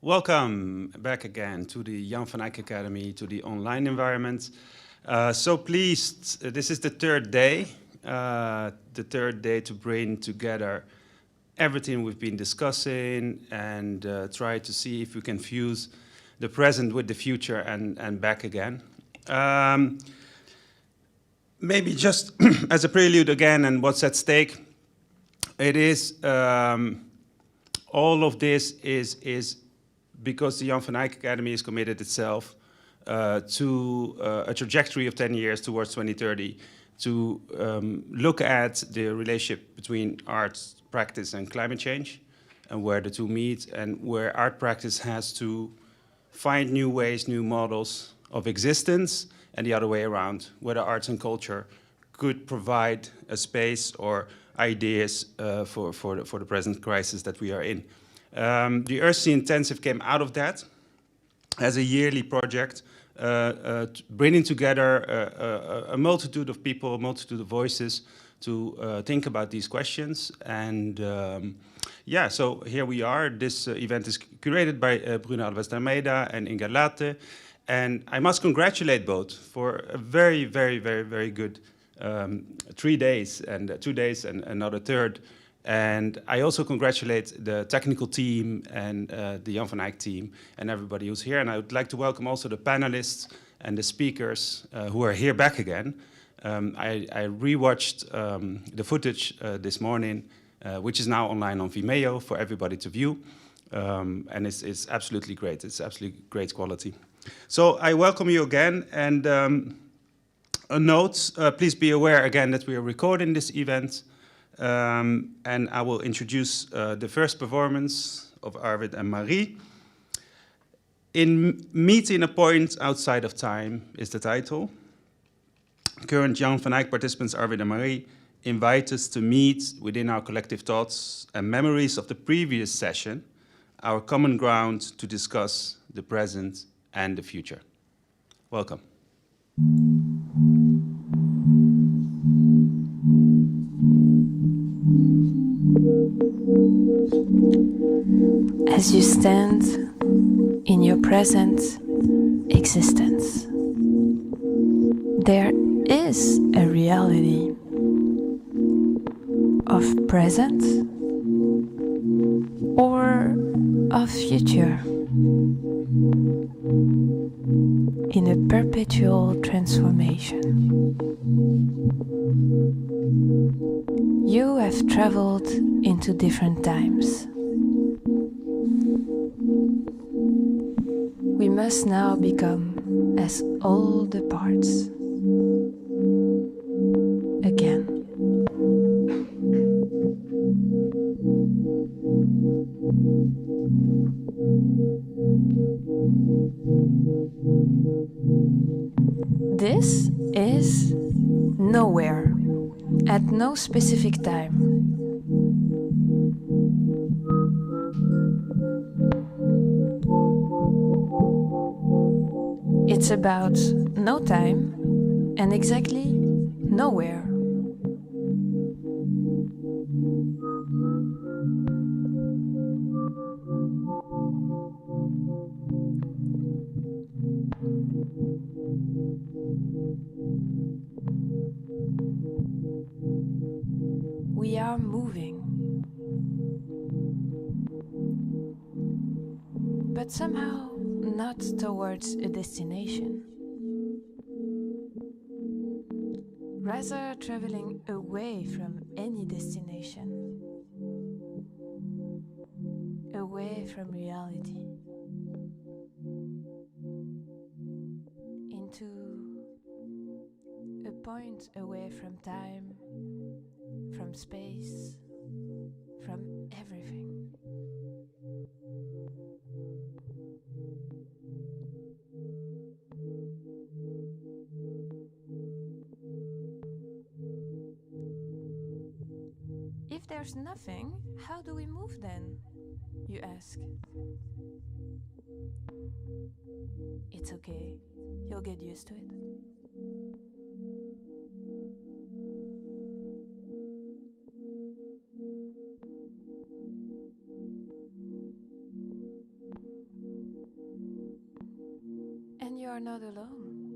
Welcome back again to the Jan van Eyck Academy, to the online environment. So pleased, this is the third day to bring together everything we've been discussing and try to see if we can fuse the present with the future and back again. Maybe just as a prelude again and what's at stake, it is, all of this is because the Jan van Eyck Academy has committed itself to a trajectory of 10 years towards 2030 to look at the relationship between arts practice and climate change and where the two meet and where art practice has to find new ways, new models of existence and the other way around, whether arts and culture could provide a space or ideas for the present crisis that we are in. The Earthsea Intensive came out of that as a yearly project, bringing together a multitude of people, a multitude of voices to think about these questions. And yeah, so here we are. This event is curated by Bruno, Alves, Almeida and Inga, Lāce. And I must congratulate both for a very, very, very, very good 3 days and 2 days and another third. And I also congratulate the technical team and the Jan van Eyck team and everybody who's here. And I would like to welcome also the panelists and the speakers who are here back again. I rewatched the footage this morning, which is now online on Vimeo for everybody to view. And it's absolutely great. It's absolutely great quality. So I welcome you again. And a note, please be aware again that we are recording this event. And I will introduce the first performance of Arvid and Marie. In Meeting a Point Outside of Time is the title. Current Jan van Eyck participants Arvid and Marie invite us to meet within our collective thoughts and memories of the previous session, our common ground to discuss the present and the future. Welcome. As you stand in your present existence, there is a reality of present or of future in a perpetual transformation. You have traveled into different times. We must now become as all the parts again. This is nowhere, at no specific time. It's about no time and exactly nowhere. We are moving, but somehow not towards a destination. Rather traveling away from any destination, away from reality, into a point away from time, from space, from everything. If there's nothing, how do we move then? You ask. It's okay, you'll get used to it. are not alone.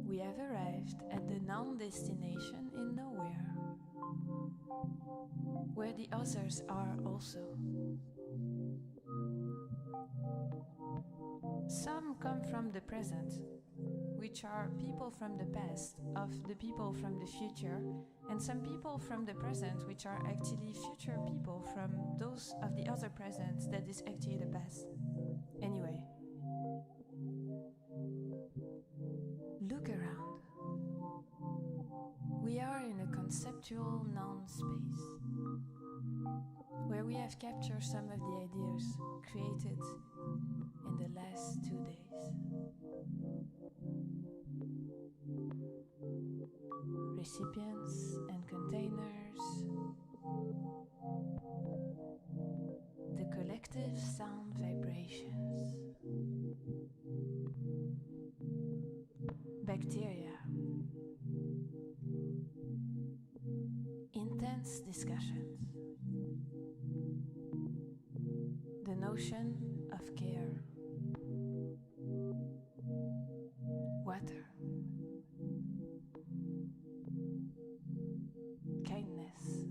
We have arrived at the non-destination in nowhere, where the others are also. Some come from the present, which are people from the past of the people from the future, and some people from the present, which are actually future people from those of the other present that is actually the past. Anyway, look around. We are in a conceptual non-space, where we have captured some of the ideas created in the last 2 days. Recipients and containers, the collective sound vibrations, bacteria, intense discussions, the notion of care, water, kindness.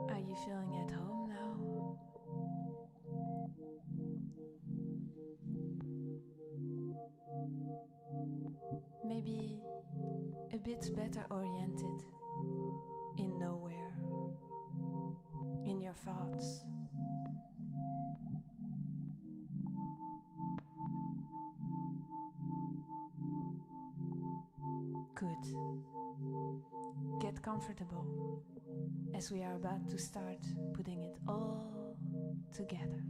Are you feeling at home now? Maybe a bit better oriented in nowhere, in your thoughts. Good. Get comfortable as we are about to start putting it all together.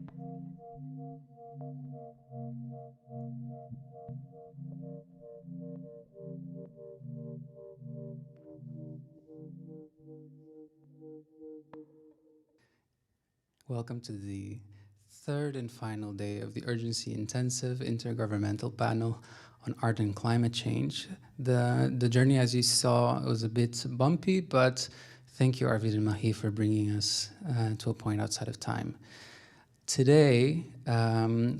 Welcome to the third and final day of the Urgency Intensive Intergovernmental Panel on Art and Climate Change. The journey, as you saw, was a bit bumpy, but thank you, Arvid and Mahi, for bringing us to a point outside of time. Today,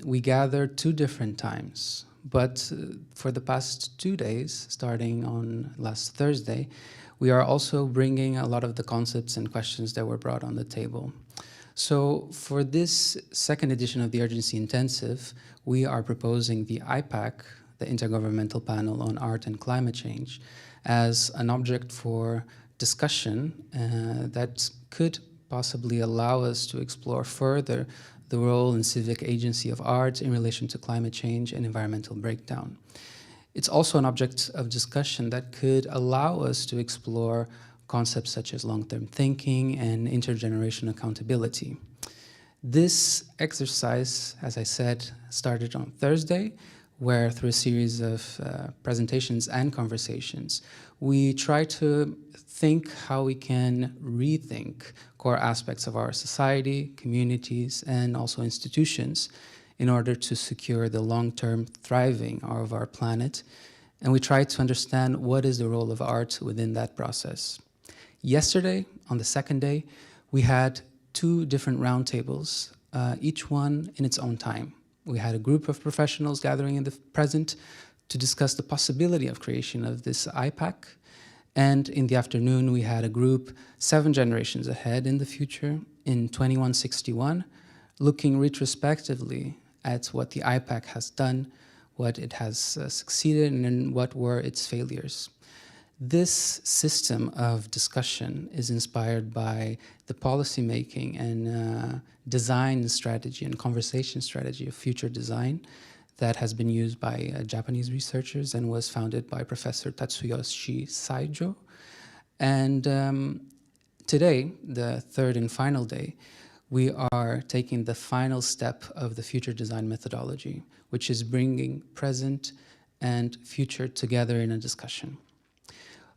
we gathered 2 different times, but for the past 2 days, starting on last Thursday, we are also bringing a lot of the concepts and questions that were brought on the table. So for this second edition of the Urgency Intensive, we are proposing the IPACC, the Intergovernmental Panel on Art and Climate Change, as an object for discussion that could possibly allow us to explore further the role and civic agency of art in relation to climate change and environmental breakdown. It's also an object of discussion that could allow us to explore concepts such as long-term thinking and intergenerational accountability. This exercise, as I said, started on Thursday, where through a series of presentations and conversations, we try to think how we can rethink core aspects of our society, communities, and also institutions in order to secure the long-term thriving of our planet. And we try to understand what is the role of art within that process. Yesterday, on the second day, we had 2 different roundtables, each one in its own time. We had a group of professionals gathering in the present to discuss the possibility of creation of this IPACC. And in the afternoon, we had a group 7 generations ahead in the future, in 2161, looking retrospectively at what the IPACC has done, what it has succeeded, and what were its failures. This system of discussion is inspired by the policymaking and design strategy and conversation strategy of future design that has been used by Japanese researchers and was founded by Professor Tatsuyoshi Saijo. And today, the third and final day, we are taking the final step of the future design methodology, which is bringing present and future together in a discussion.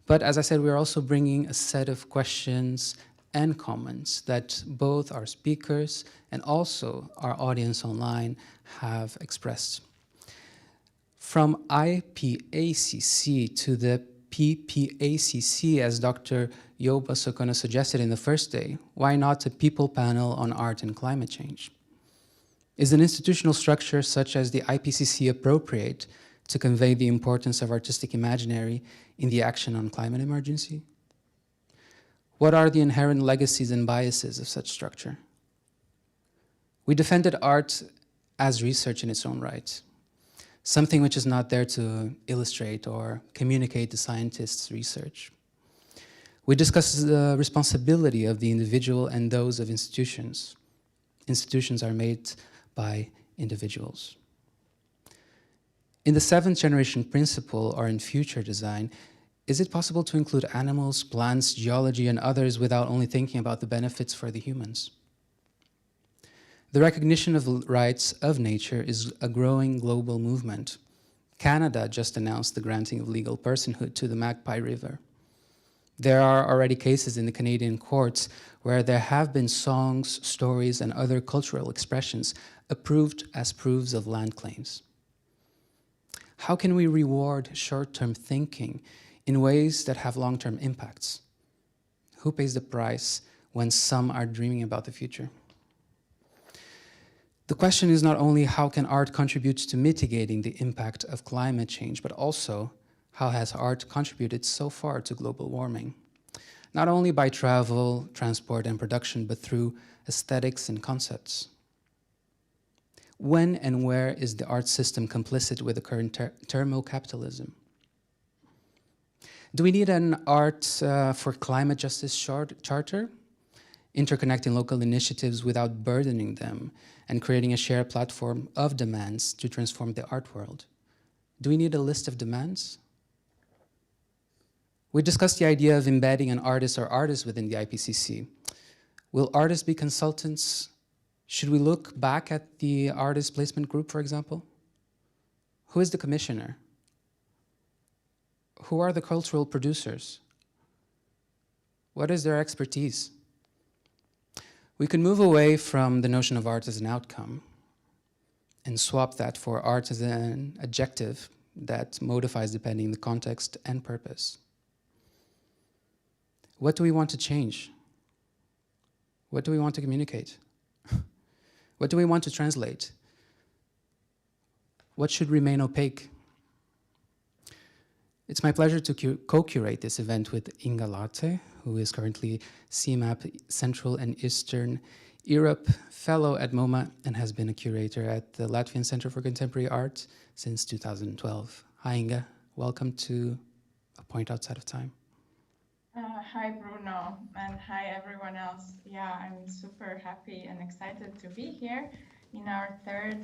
But as I said, we're also bringing a set of questions and comments that both our speakers and also our audience online have expressed. From IPACC to the PPACC, as Dr. Yoba Sokona suggested in the first day, why not a people panel on art and climate change? Is an institutional structure such as the IPCC appropriate to convey the importance of artistic imaginary in the action on climate emergency? What are the inherent legacies and biases of such structure? We defended art as research in its own right, something which is not there to illustrate or communicate the scientist's research. We discussed the responsibility of the individual and those of institutions. Institutions are made by individuals. In the 7th generation principle, or in future design, is it possible to include animals, plants, geology, and others without only thinking about the benefits for the humans? The recognition of the rights of nature is a growing global movement. Canada just announced the granting of legal personhood to the Magpie River. There are already cases in the Canadian courts where there have been songs, stories, and other cultural expressions approved as proofs of land claims. How can we reward short-term thinking in ways that have long-term impacts? Who pays the price when some are dreaming about the future? The question is not only how can art contribute to mitigating the impact of climate change, but also how has art contributed so far to global warming? Not only by travel, transport, and production, but through aesthetics and concepts. When and where is the art system complicit with the current thermo-capitalism? Do we need an art for climate justice charter? Interconnecting local initiatives without burdening them and creating a shared platform of demands to transform the art world. Do we need a list of demands? We discussed the idea of embedding an artist or artists within the IPCC. Will artists be consultants? Should we look back at the artist placement group, for example? Who is the commissioner? Who are the cultural producers? What is their expertise? We can move away from the notion of art as an outcome and swap that for art as an adjective that modifies depending on the context and purpose. What do we want to change? What do we want to communicate? What do we want to translate? What should remain opaque? It's my pleasure to co-curate this event with Inga Lāce, who is currently CMAP Central and Eastern Europe Fellow at MoMA and has been a curator at the Latvian Center for Contemporary Art since 2012. Hi, Inga. Welcome to A Point Outside of Time. Hi, Bruno, and hi, everyone else. Yeah, I'm super happy and excited to be here in our third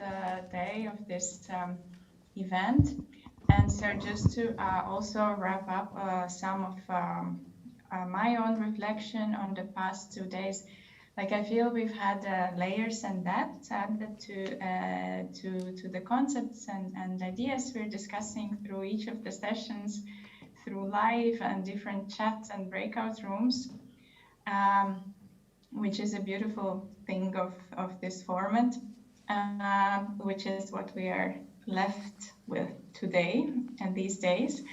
day of this event. And so just to also wrap up some of my own reflection on the past 2 days, like I feel we've had layers and depth added to the concepts and ideas we're discussing through each of the sessions, through live and different chats and breakout rooms, which is a beautiful thing of this format, which is what we are left with today and these days.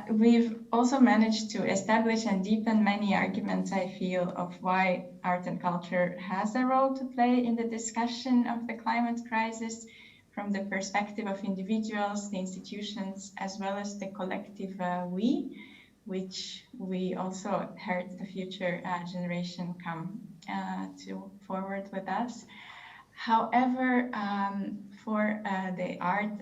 We've also managed to establish and deepen many arguments, I feel, of why art and culture has a role to play in the discussion of the climate crisis, from the perspective of individuals, the institutions, as well as the collective we, which we also heard the future generation come to forward with us. However, for the art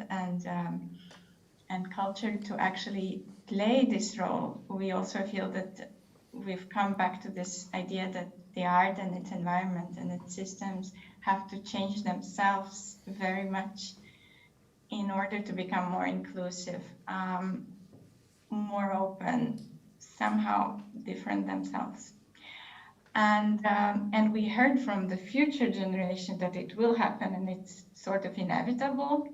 and culture to actually play this role, we also feel that we've come back to this idea that the art and its environment and its systems have to change themselves very much in order to become more inclusive, more open, somehow different themselves. And we heard from the future generation that it will happen and it's sort of inevitable.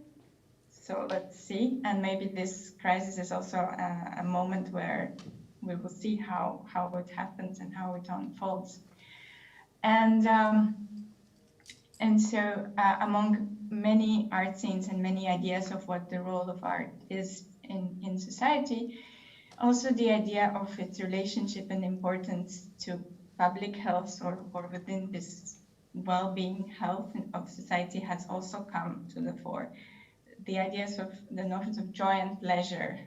So let's see. And maybe this crisis is also a moment where we will see how it happens and how it unfolds. And so among many art scenes and many ideas of what the role of art is in society, also the idea of its relationship and importance to public health or within this well-being health of society has also come to the fore. The ideas of the notions of joy and pleasure,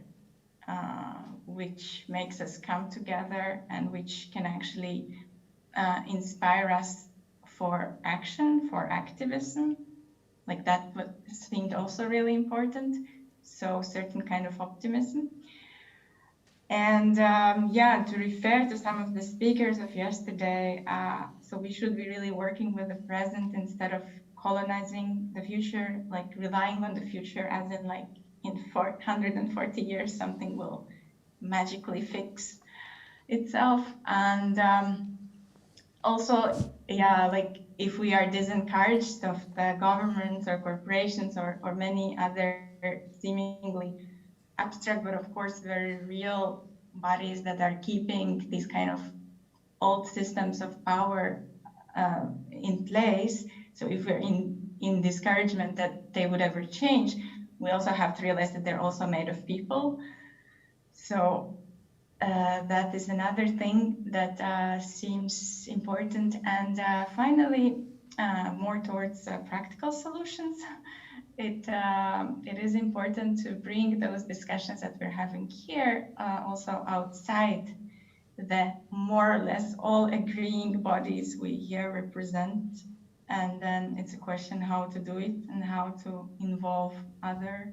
which makes us come together and which can actually inspire us for action, for activism, like that seemed also really important. So certain kind of optimism. And yeah, to refer to some of the speakers of yesterday, so we should be really working with the present instead of colonizing the future, like relying on the future as in like in 140 years, something will magically fix itself. And also, yeah, like if we are disencouraged of the governments or corporations or many other seemingly abstract, but of course very real bodies that are keeping these kind of old systems of power in place. So if we're in discouragement that they would ever change, we also have to realize that they're also made of people. So that is another thing that seems important. And finally, more towards practical solutions. It is important to bring those discussions that we're having here also outside the more or less all agreeing bodies we here represent. And then it's a question how to do it and how to involve other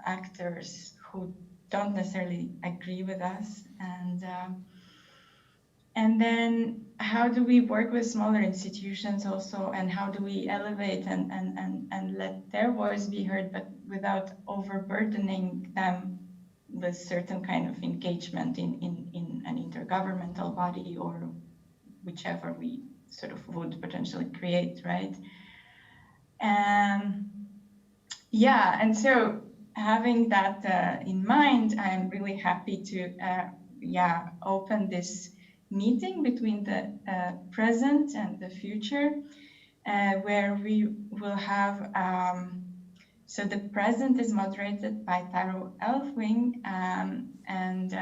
actors who don't necessarily agree with us. And then how do we work with smaller institutions also, and how do we elevate and let their voice be heard, but without overburdening them with certain kind of engagement in an intergovernmental body or whichever we sort of would potentially create, right? Yeah, and so having that in mind, I'm really happy to open this meeting between the present and the future, where we will have, so the present is moderated by Taro Elfwing, and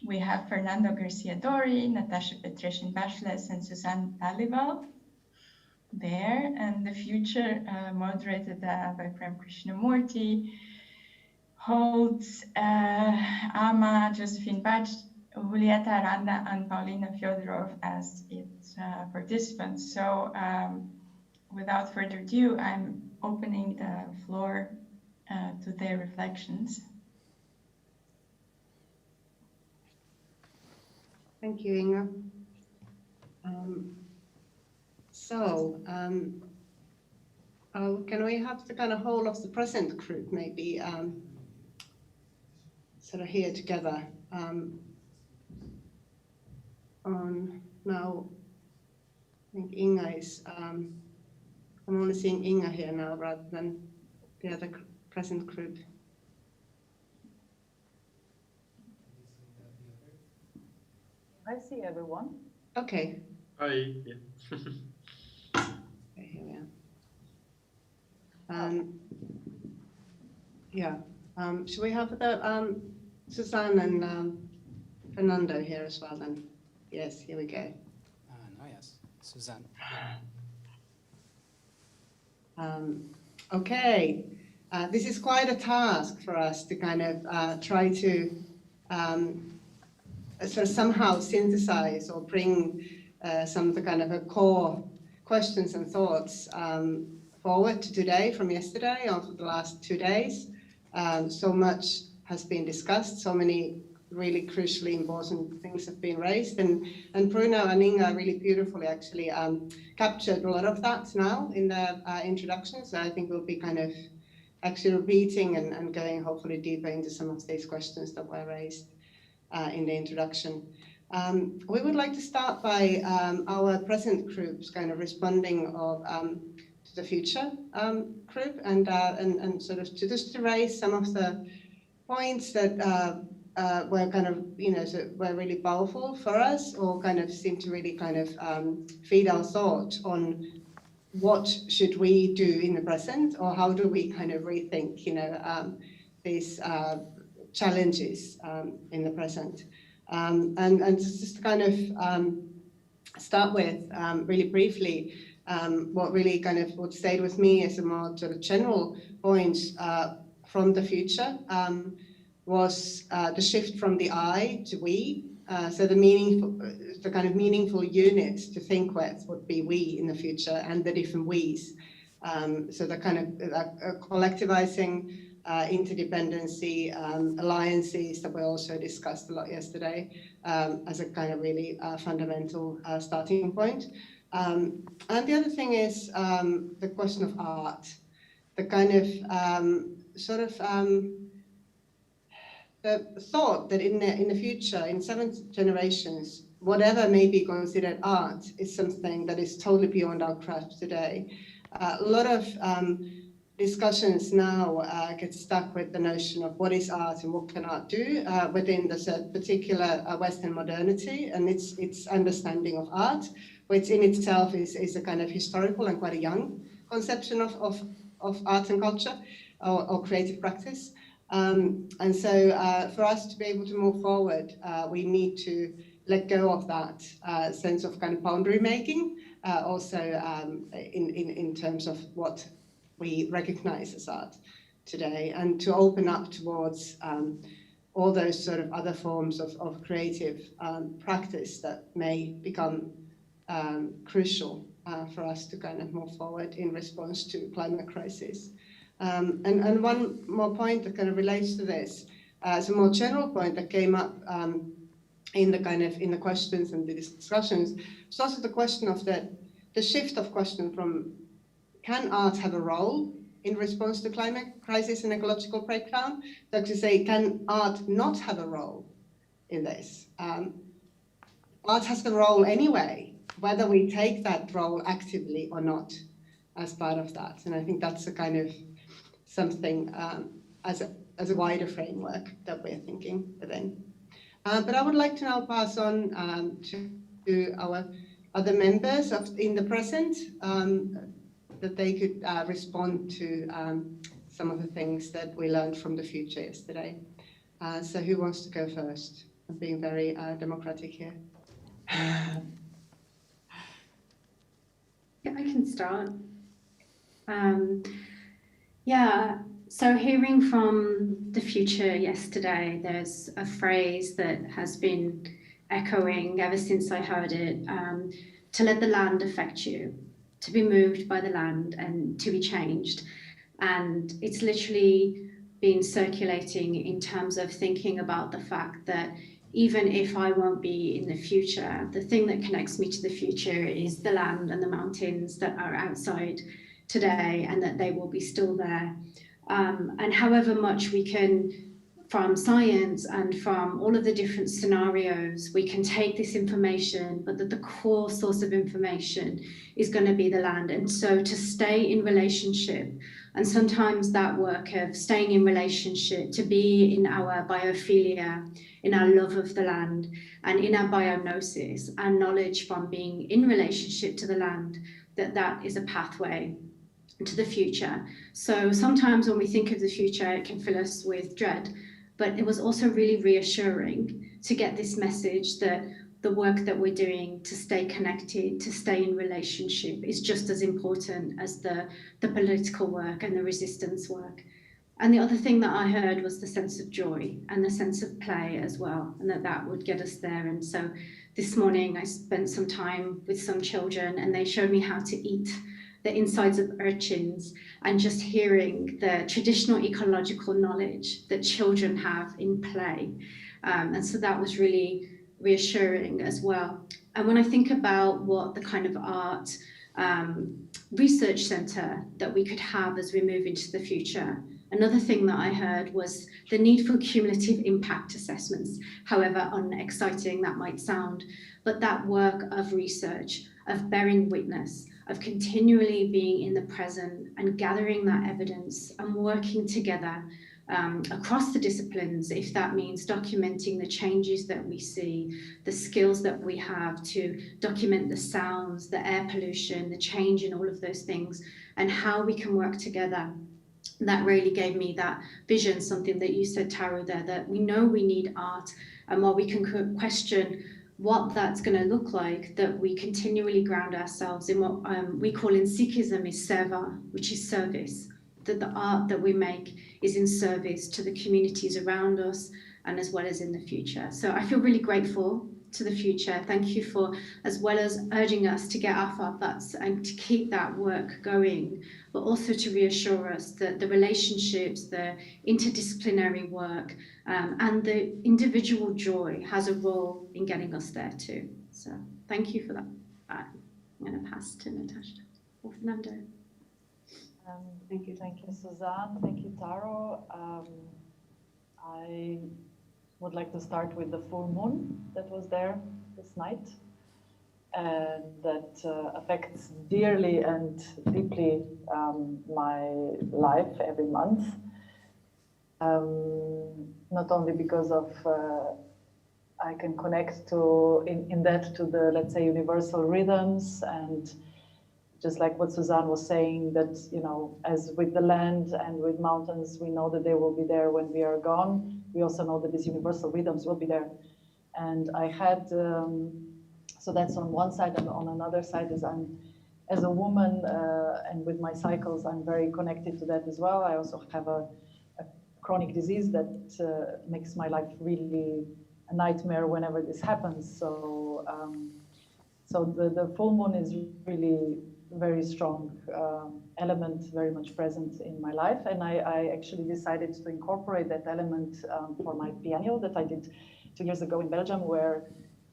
we have Fernando Garcia Dori, Natasha Petreshin-Bashles, and Suzanne Talival there, and the future moderated by Prem Krishnamurti, holds Ama, Josephine Bach, Julieta Aranda, and Paulina Fyodorov as its participants. So without further ado, I'm opening the floor to their reflections. Thank you, Inga. Can we have the kind of whole of the present group maybe sort of here together? Now, I think Inga is, I'm only seeing Inga here now rather than the other present group. I see everyone. Okay. Hi. Yeah. Okay, here we are. Yeah. Should we have the Suzanne and Fernando here as well then? Yes, here we go. No, yes, Suzanne. Okay, this is quite a task for us to kind of try to sort of somehow synthesize or bring some of the kind of a core questions and thoughts forward to today from yesterday or for the last 2 days. So much has been discussed, so many really crucially important things have been raised, and Bruno and Inga really beautifully actually captured a lot of that now in the introduction. So I think we'll be kind of actually repeating and going hopefully deeper into some of these questions that were raised in the introduction. We would like to start by our present groups kind of responding to the future group and sort of to just to raise some of the points that were kind of, were really powerful for us, or kind of seemed to really kind of feed our thought on what should we do in the present, or how do we kind of rethink, these challenges in the present. And just to kind of start with really briefly, what really kind of what stayed with me as a more sort of general point from the future was the shift from the I to we. So the kind of meaningful unit to think with would be we in the future, and the different we's. So the kind of collectivizing, interdependency, alliances that we also discussed a lot yesterday as a kind of really fundamental starting point. And the other thing is the question of art, the kind of the thought that in the future, in 7 generations, whatever may be considered art is something that is totally beyond our grasp today. A lot of discussions now get stuck with the notion of what is art and what can art do within the particular Western modernity and its understanding of art, which in itself is a kind of historical and quite a young conception of art and culture or creative practice. And so for us to be able to move forward, we need to let go of that sense of kind of boundary making, also in terms of what we recognize as art today, and to open up towards all those sort of other forms of creative practice that may become crucial for us to kind of move forward in response to climate crisis. And one more point that kind of relates to this, it's a more general point that came up in the questions and the discussions. It's also the question of the shift of question from can art have a role in response to climate crisis and ecological breakdown, so to say, can art not have a role in this? Art has a role anyway, whether we take that role actively or not as part of that. And I think that's a kind of something as a wider framework that we're thinking within. But I would like to now pass on to our other members in the present, that they could respond to some of the things that we learned from the future yesterday. So who wants to go first? I'm being very democratic here. Yeah, I can start. Yeah, so hearing from the future yesterday, there's a phrase that has been echoing ever since I heard it, to let the land affect you, to be moved by the land and to be changed. And it's literally been circulating in terms of thinking about the fact that even if I won't be in the future, the thing that connects me to the future is the land and the mountains that are outside today, and that they will be still there. And however much we can, from science and from all of the different scenarios, we can take this information, but that the core source of information is going to be the land. And so to stay in relationship, and sometimes that work of staying in relationship, to be in our biophilia, in our love of the land, and in our bionosis, our knowledge from being in relationship to the land, that is a pathway to the future. So sometimes when we think of the future, it can fill us with dread, but it was also really reassuring to get this message that the work that we're doing to stay connected, to stay in relationship, is just as important as the political work and the resistance work. And the other thing that I heard was the sense of joy and the sense of play as well, and that would get us there. And so this morning I spent some time with some children, and they showed me how to eat the insides of urchins, and just hearing the traditional ecological knowledge that children have in play. And so that was really reassuring as well. And when I think about what the kind of art research centre that we could have as we move into the future, another thing that I heard was the need for cumulative impact assessments, however unexciting that might sound, but that work of research, of bearing witness, of continually being in the present and gathering that evidence and working together across the disciplines, if that means documenting the changes that we see, the skills that we have to document the sounds, the air pollution, the change in all of those things, and how we can work together. That really gave me that vision, something that you said, Taro, there, that we know we need art, and while we can question what that's going to look like, that we continually ground ourselves in what we call in Sikhism is seva, which is service, that the art that we make is in service to the communities around us and as well as in the future. So I feel really grateful to the future. Thank you for, as well as urging us to get off our butts and to keep that work going, but also to reassure us that the relationships, the interdisciplinary work, and the individual joy has a role in getting us there too. So thank you for that. I'm going to pass to Natasha or Fernando. Thank you, Suzanne. Thank you, Taro. I would like to start with the full moon that was there this night, and that affects dearly and deeply my life every month. Not only because of I can connect to in that to the, let's say, universal rhythms, and just like what Suzanne was saying, that, you know, as with the land and with mountains, we know that they will be there when we are gone. We also know that these universal rhythms will be there. And I had, so that's on one side, and on another side is as a woman and with my cycles, I'm very connected to that as well. I also have a chronic disease that makes my life really a nightmare whenever this happens. So, so the full moon is really very strong element, very much present in my life. And I actually decided to incorporate that element for my biennial that I did 2 years ago in Belgium, where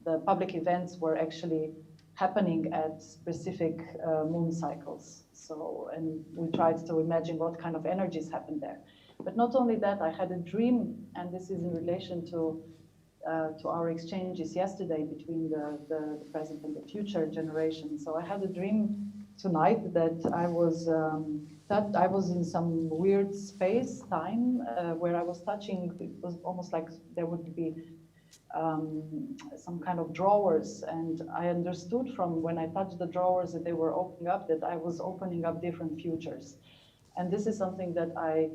the public events were actually happening at specific moon cycles. So, and we tried to imagine what kind of energies happened there. But not only that, I had a dream, and this is in relation to our exchanges yesterday between the present and the future generation. So I had a dream tonight that I was in some weird space time where I was touching. It was almost like there would be some kind of drawers, and I understood from when I touched the drawers that they were opening up, that I was opening up different futures. And this is something that I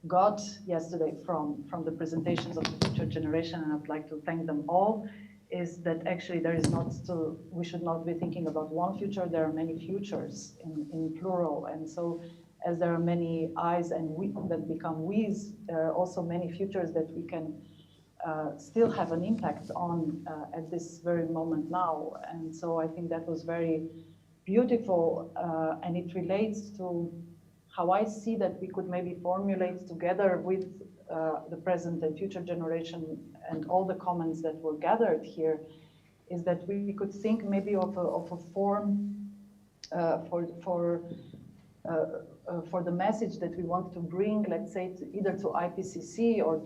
got yesterday from the presentations of the future generation, and I'd like to thank them all, is that actually there is not still, we should not be thinking about one future, there are many futures in plural. And so as there are many I's and we that become we's, there are also many futures that we can still have an impact on at this very moment now. And so I think that was very beautiful, and it relates to how I see that we could maybe formulate together with the present and future generation and all the comments that were gathered here, is that we could think maybe of a form for the message that we want to bring, let's say, either to IPCC or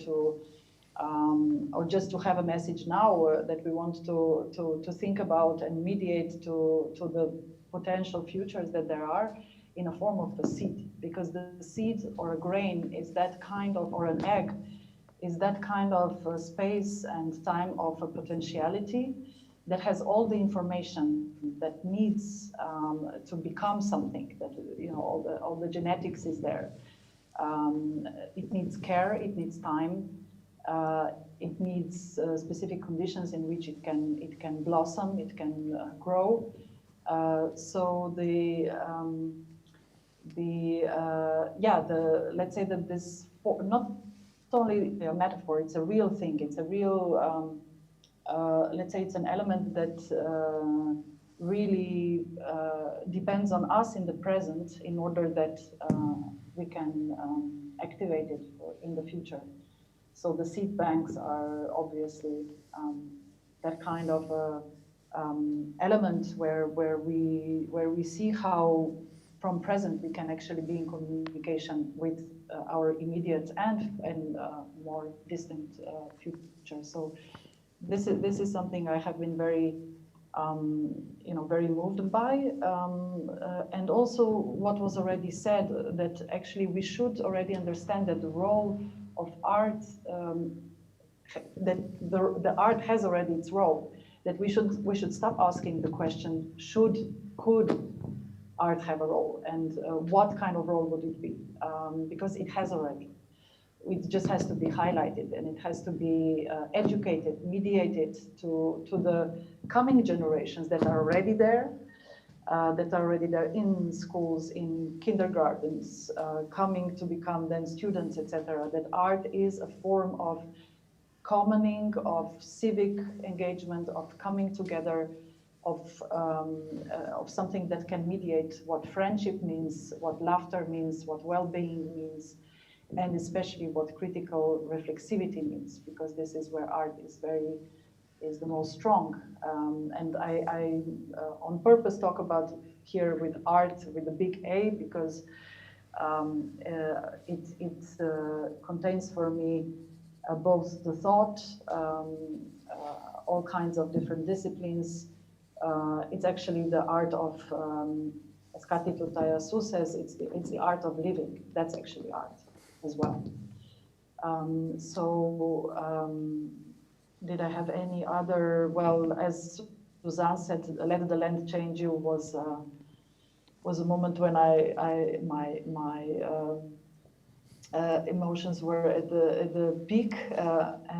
just to have a message now that we want to think about and mediate to the potential futures that there are, in a form of the seed, because the seed or a grain is that kind of, or an egg, is that kind of space and time of a potentiality that has all the information that needs to become something, that, you know, all the genetics is there. It needs care, it needs time, it needs specific conditions in which it can blossom, it can grow. So let's say that this, not only a metaphor, it's a real thing, it's a real, let's say it's an element that really depends on us in the present in order that we can activate it in the future. So the seed banks are obviously that kind of element where we see how from present we can actually be in communication with our immediate and more distant future. So this is something I have been very very moved by, and also what was already said, that actually we should already understand that the role of art, that the art has already its role, that we should stop asking the question, could art have a role, and what kind of role would it be? Because it has already. It just has to be highlighted, and it has to be educated, mediated to the coming generations that are already there, in schools, in kindergartens, coming to become then students, etc. That art is a form of commoning, of civic engagement, of coming together, of something that can mediate what friendship means, what laughter means, what well-being means, and especially what critical reflexivity means, because this is where art is the most strong. And I on purpose talk about here with art with a big A, because it contains for me both the thought, all kinds of different disciplines. It's actually the art of, as Kati Tutayasu says, it's the art of living. That's actually art as well. Did I have any other? Well, as Suzanne said, "Let the Land Change You" was a moment when my emotions were at the peak,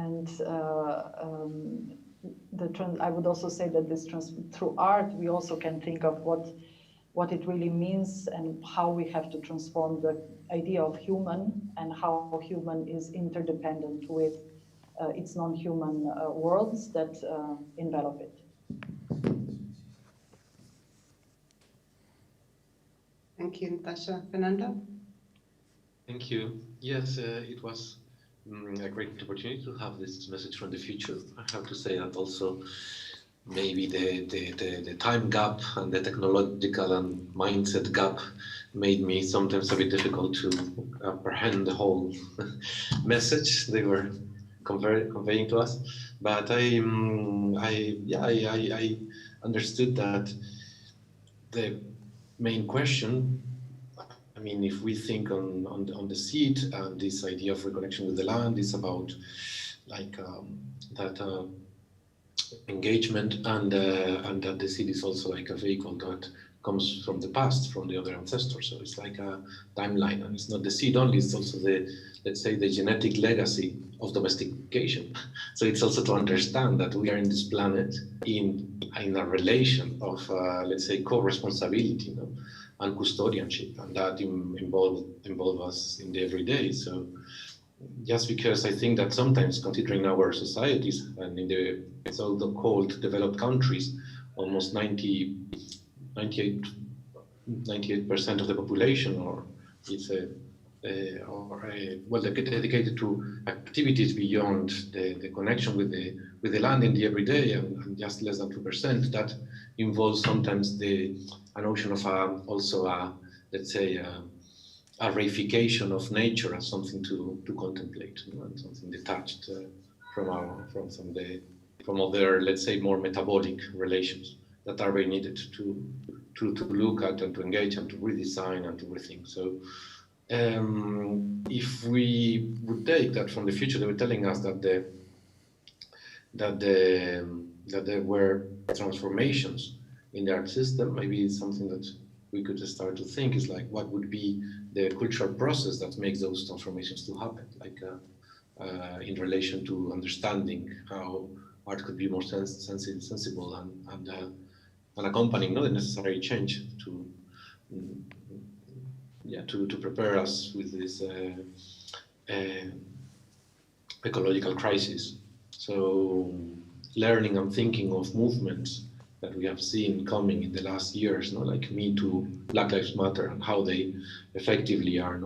and I would also say that through art we also can think of what it really means and how we have to transform the idea of human, and how human is interdependent with its non-human worlds that envelop it. Thank you, Natasha. Fernando? Thank you. Yes, it was a great opportunity to have this message from the future. I have to say that also maybe the time gap and the technological and mindset gap made me sometimes a bit difficult to apprehend the whole message they were conveying to us. But I understood that the main question, I mean, if we think on the seed and this idea of reconnection with the land, is about like that engagement, and that the seed is also like a vehicle that comes from the past, from the other ancestors. So it's like a timeline, and it's not the seed only; it's also the, let's say, the genetic legacy of domestication. So it's also to understand that we are in this planet in a relation of let's say co-responsibility, you know, and custodianship, and that involve us in the everyday. So just because I think that sometimes, considering our societies and in the so-called developed countries, almost 98% of the population, or it's well, dedicated to activities beyond the connection with the land in the everyday, and just less than 2%. That involves sometimes a notion of also let's say a reification of nature as something to contemplate, you know, and something detached from other, let's say, more metabolic relations that are very needed to look at and to engage and to redesign and to rethink. So if we would take that from the future, they were telling us that there were transformations in the art system. Maybe it's something that we could start to think is like, what would be the cultural process that makes those transformations to happen, like in relation to understanding how art could be more sensible and accompanying the necessary change to prepare us with this ecological crisis. So learning and thinking of movements that we have seen coming in the last years, like Me Too, Black Lives Matter, and how they effectively are,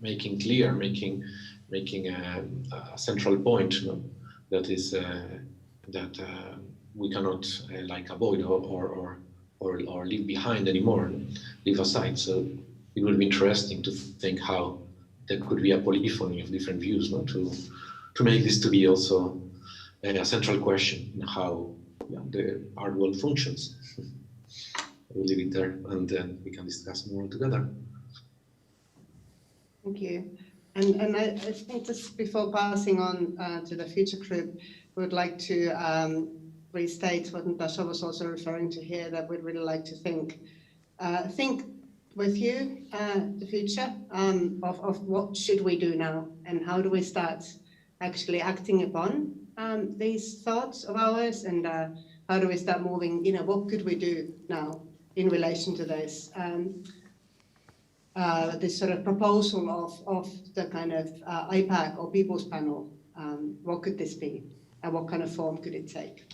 making clear, making a central point, that is that we cannot avoid or leave behind anymore, leave aside. So it would be interesting to think how there could be a polyphony of different views, to make this to be also a central question in how the art world functions. We'll leave it there, and then we can discuss more together. Thank you. And I think just before passing on to the future group, we would like to restate what Natasha was also referring to here, that we'd really like to think with you the future of what should we do now, and how do we start actually acting upon these thoughts of ours, and how do we start moving, what could we do now in relation to this this sort of proposal of the kind of IPACC or People's Panel. What could this be, and what kind of form could it take?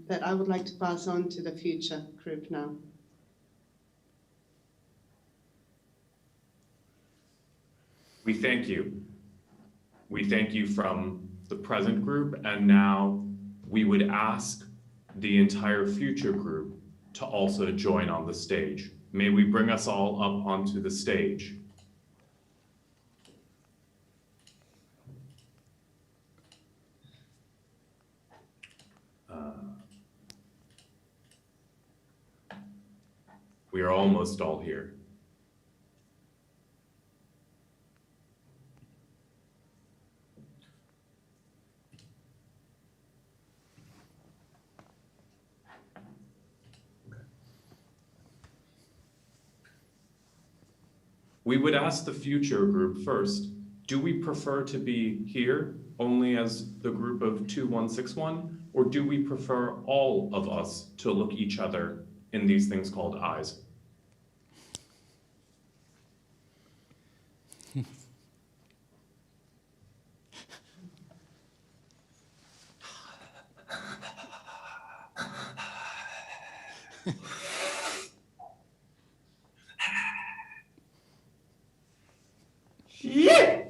That I would like to pass on to the future group now. We thank you. We thank you from the present group, and now we would ask the entire future group to also join on the stage. May we bring us all up onto the stage. We are almost all here. We would ask the future group first, do we prefer to be here only as the group of 2161, or do we prefer all of us to look each other in these things called eyes? Yeah.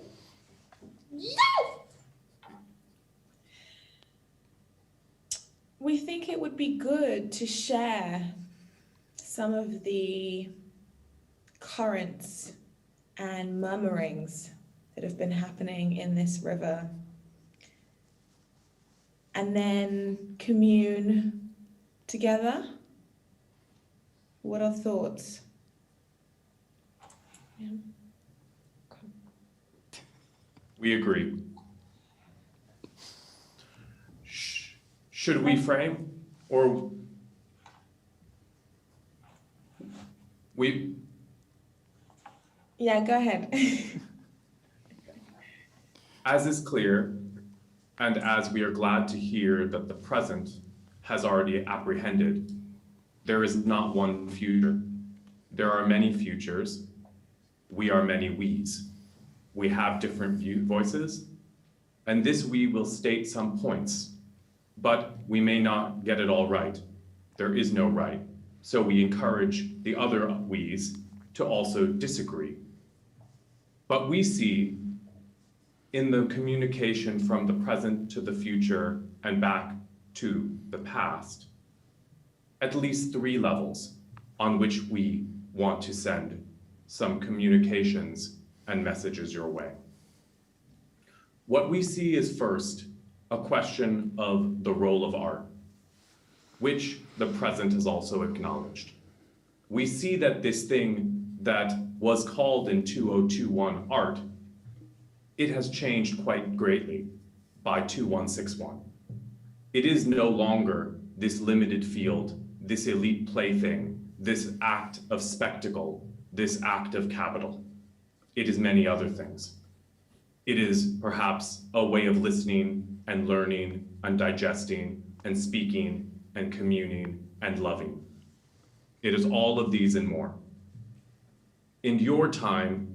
We think it would be good to share some of the currents and murmurings that have been happening in this river, and then commune together. What are thoughts? Yeah. We agree. Should we frame, or we? Yeah, go ahead. As is clear, and as we are glad to hear that the present has already apprehended, there is not one future. There are many futures. We are many we's. We have different voices, and this we will state some points, but we may not get it all right. There is no right. So we encourage the other we's to also disagree. But we see in the communication from the present to the future and back to the past, at least 3 levels on which we want to send some communications and messages your way. What we see is first a question of the role of art, which the present has also acknowledged. We see that this thing that was called in 2021 art, it has changed quite greatly by 2161. It is no longer this limited field, this elite plaything, this act of spectacle, this act of capital. It is many other things. It is perhaps a way of listening and learning and digesting and speaking and communing and loving. It is all of these and more. In your time,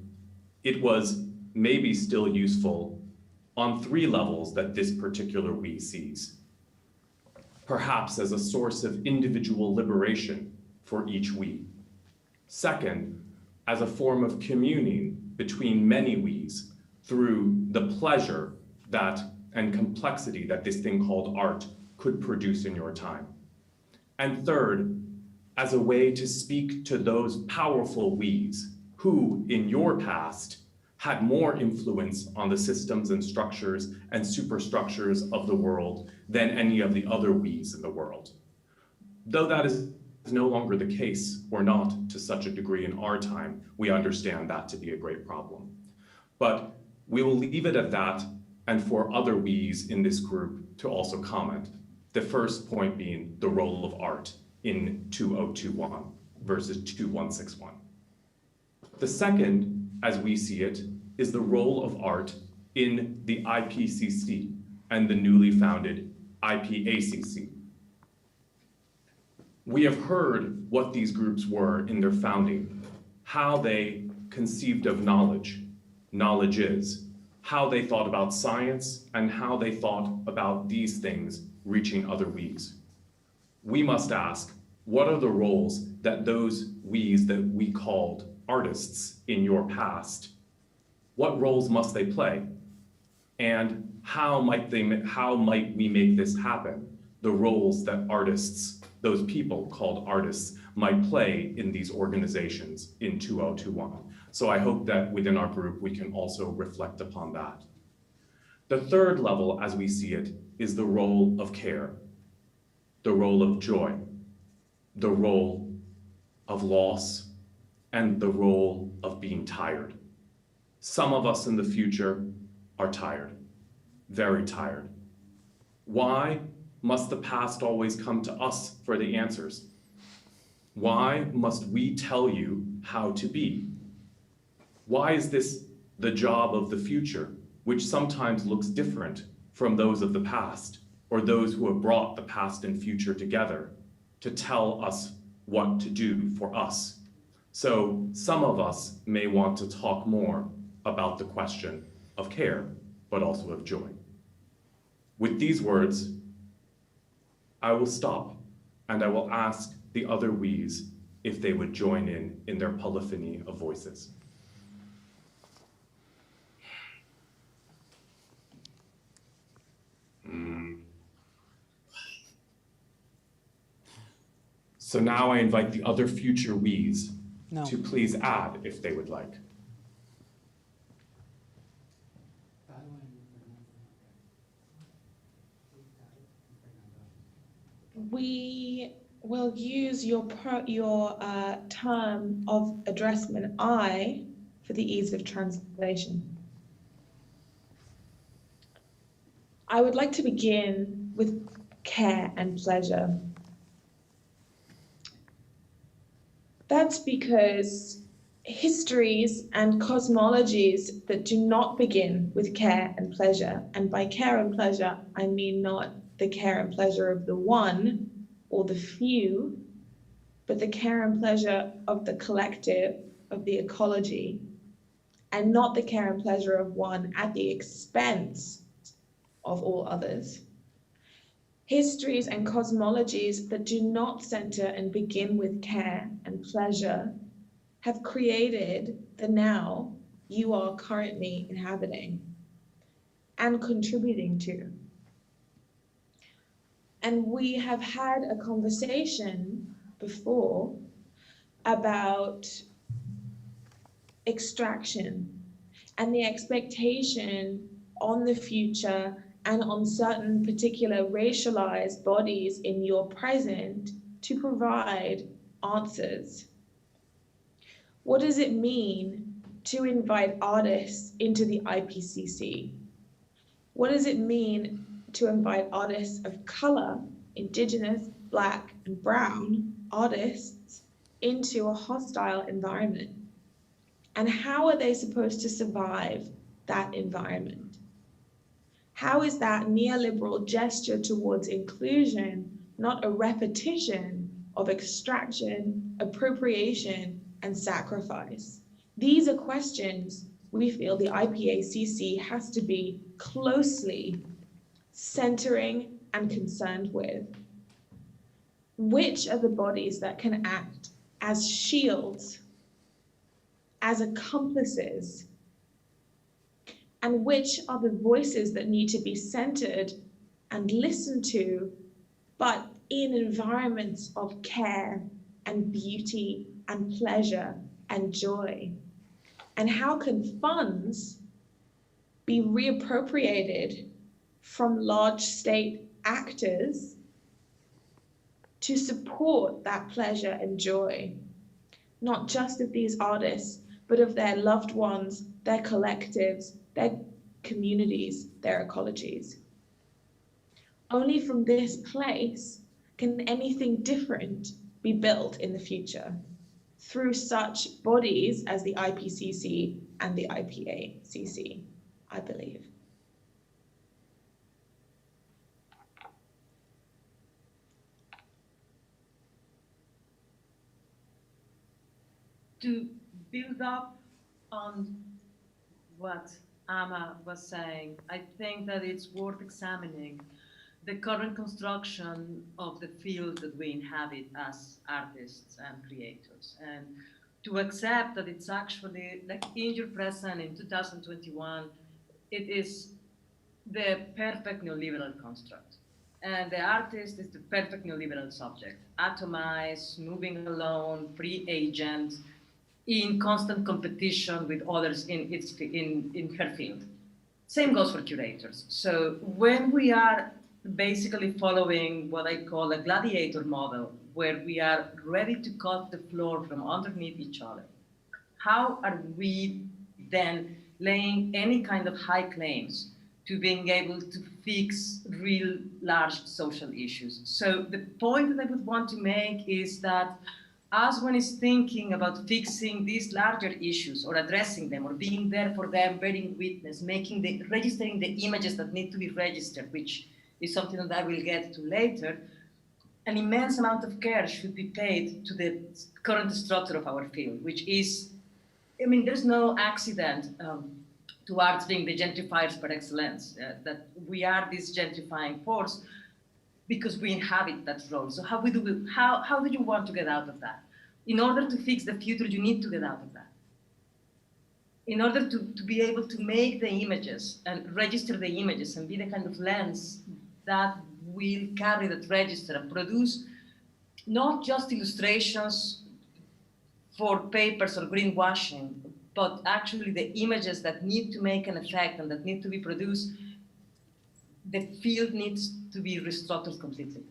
it was maybe still useful on 3 levels that this particular we sees. Perhaps as a source of individual liberation for each we. Second, as a form of communing between many we's through the pleasure that and complexity that this thing called art could produce in your time. And third, as a way to speak to those powerful we's who in your past had more influence on the systems and structures and superstructures of the world than any of the other we's in the world. Though that is no longer the case, or not to such a degree in our time, we understand that to be a great problem. But we will leave it at that, and for other we's in this group to also comment. The first point being the role of art in 2021 versus 2161. The second, as we see it, is the role of art in the IPCC and the newly founded IPACC. We have heard what these groups were in their founding, how they conceived of knowledge, knowledge is, how they thought about science, and how they thought about these things reaching other we's. We must ask, what are the roles that those we's that we called artists in your past, what roles must they play? And how might we make this happen? The roles that artists, those people called artists, might play in these organizations in 2021. So I hope that within our group, we can also reflect upon that. The third level, as we see it, is the role of care, the role of joy, the role of loss, and the role of being tired. Some of us in the future are tired, very tired. Why must the past always come to us for the answers? Why must we tell you how to be? Why is this the job of the future, which sometimes looks different from those of the past, or those who have brought the past and future together to tell us what to do for us? So some of us may want to talk more about the question of care, but also of joy. With these words, I will stop and I will ask the other we's if they would join in their polyphony of voices. So now I invite the other future we's to please add if they would like. We will use your term of addressment I for the ease of translation. I would like to begin with care and pleasure. That's because histories and cosmologies that do not begin with care and pleasure, and by care and pleasure, I mean not the care and pleasure of the one or the few, but the care and pleasure of the collective, of the ecology, and not the care and pleasure of one at the expense of all others. Histories and cosmologies that do not center and begin with care and pleasure have created the now you are currently inhabiting and contributing to. And we have had a conversation before about extraction and the expectation on the future and on certain particular racialized bodies in your present to provide answers. What does it mean to invite artists into the IPCC? What does it mean to invite artists of color, indigenous, black, and brown artists into a hostile environment? And how are they supposed to survive that environment? How is that neoliberal gesture towards inclusion not a repetition of extraction, appropriation, and sacrifice? These are questions we feel the IPACC has to be closely centering and concerned with. Which are the bodies that can act as shields, as accomplices, and which are the voices that need to be centered and listened to, but in environments of care and beauty and pleasure and joy? And how can funds be reappropriated from large state actors to support that pleasure and joy, not just of these artists, but of their loved ones, their collectives, their communities, their ecologies. Only from this place can anything different be built in the future, through such bodies as the IPCC and the IPACC, I believe. To build up on what Amma was saying, I think that it's worth examining the current construction of the field that we inhabit as artists and creators, and to accept that it's actually, like in your present in 2021, it is the perfect neoliberal construct. And the artist is the perfect neoliberal subject, atomized, moving alone, free agent, in constant competition with others in her field. Same goes for curators. So when we are basically following what I call a gladiator model, where we are ready to cut the floor from underneath each other, how are we then laying any kind of high claims to being able to fix real large social issues? So the point that I would want to make is that as one is thinking about fixing these larger issues or addressing them or being there for them, bearing witness, registering the images that need to be registered, which is something that I will get to later, an immense amount of care should be paid to the current structure of our field, which is, I mean, there's no accident to arts being the gentrifiers par excellence, that we are this gentrifying force because we inhabit that role. So how do you want to get out of that? In order to fix the future, you need to get out of that. In order to be able to make the images and register the images and be the kind of lens that will carry that register and produce not just illustrations for papers or greenwashing, but actually the images that need to make an effect and that need to be produced, the field needs to be restructured completely.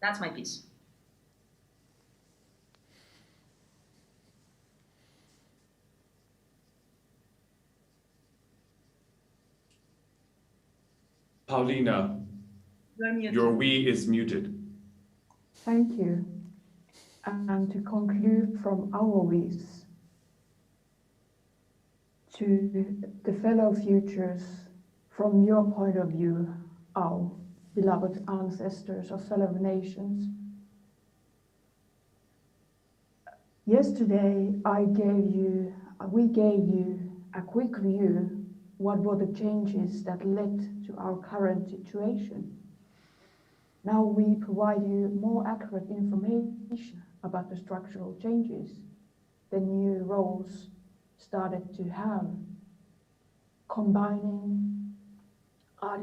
That's my piece. Paulina, your we is muted. Thank you. And to conclude from our we's to the fellow futures, from your point of view, our beloved ancestors of fellow nations. Yesterday, we gave you a quick view what were the changes that led to our current situation. Now we provide you more accurate information about the structural changes the new roles started to have, combining art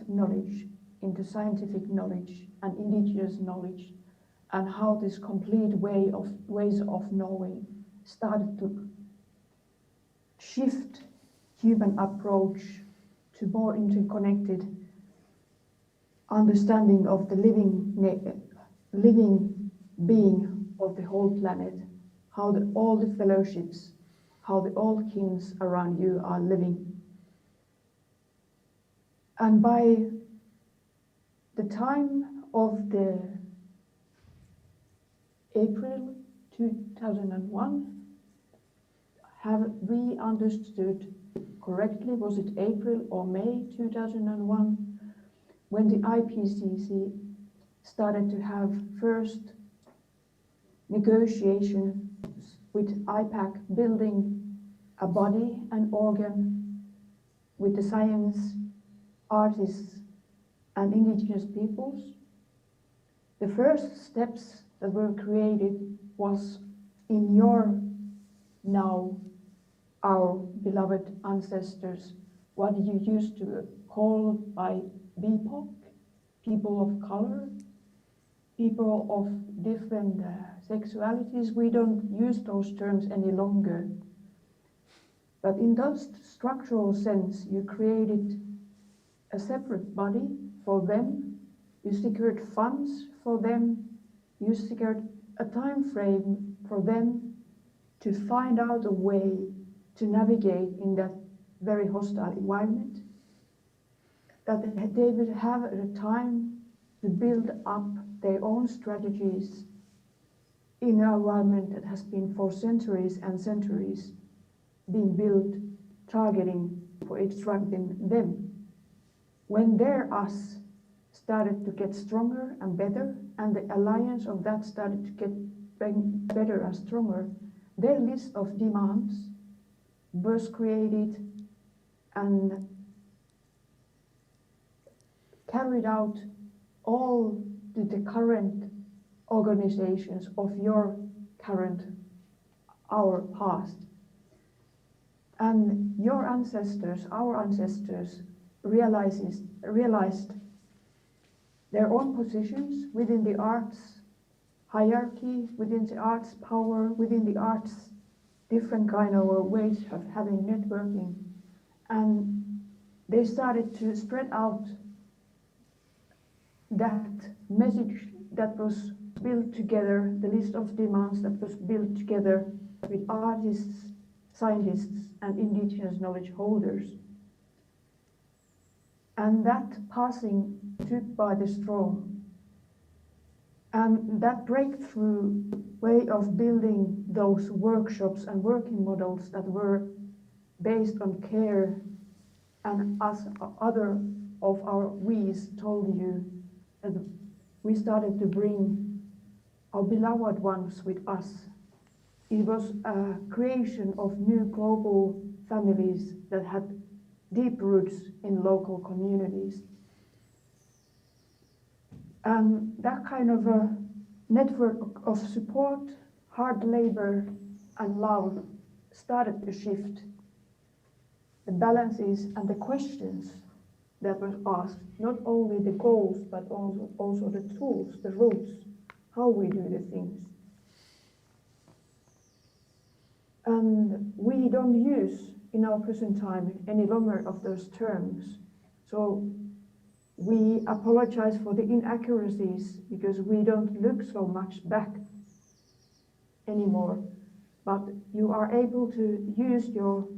knowledge into scientific knowledge and indigenous knowledge, and how this complete ways of knowing started to shift human approach to more interconnected understanding of the living being of the whole planet, how all the fellowships, how all kings around you are living. And by the time of the April 2001, have we understood correctly, was it April or May 2001, when the IPCC started to have first negotiations with IPACC, building a body and organ with the science, artists and indigenous peoples. The first steps that were created was in your now our beloved ancestors, what you used to call by BIPOC, people of color, people of different sexualities. We don't use those terms any longer. But in that structural sense, you created a separate body for them, you secured funds for them, you secured a time frame for them to find out a way to navigate in that very hostile environment, that they would have the time to build up their own strategies in an environment that has been for centuries and centuries being built, targeting for extracting them. When their us started to get stronger and better, and the alliance of that started to get better and stronger, their list of demands was created and carried out all the current organizations of your current, our past. And your ancestors, our ancestors, realized their own positions within the arts hierarchy, within the arts power, within the arts different kind of ways of having networking. And they started to spread out that message that was built together, the list of demands that was built together with artists, scientists, and indigenous knowledge holders. And that passing took by the strong. And that breakthrough way of building those workshops and working models that were based on care, and as other of our we's told you, that we started to bring our beloved ones with us. It was a creation of new global families that had deep roots in local communities. And that kind of a network of support, hard labor, and love started to shift the balances and the questions that were asked, not only the goals, but also the tools, the routes, how we do the things. And we don't use in our present time any longer of those terms. So we apologize for the inaccuracies because we don't look so much back anymore. But you are able to use your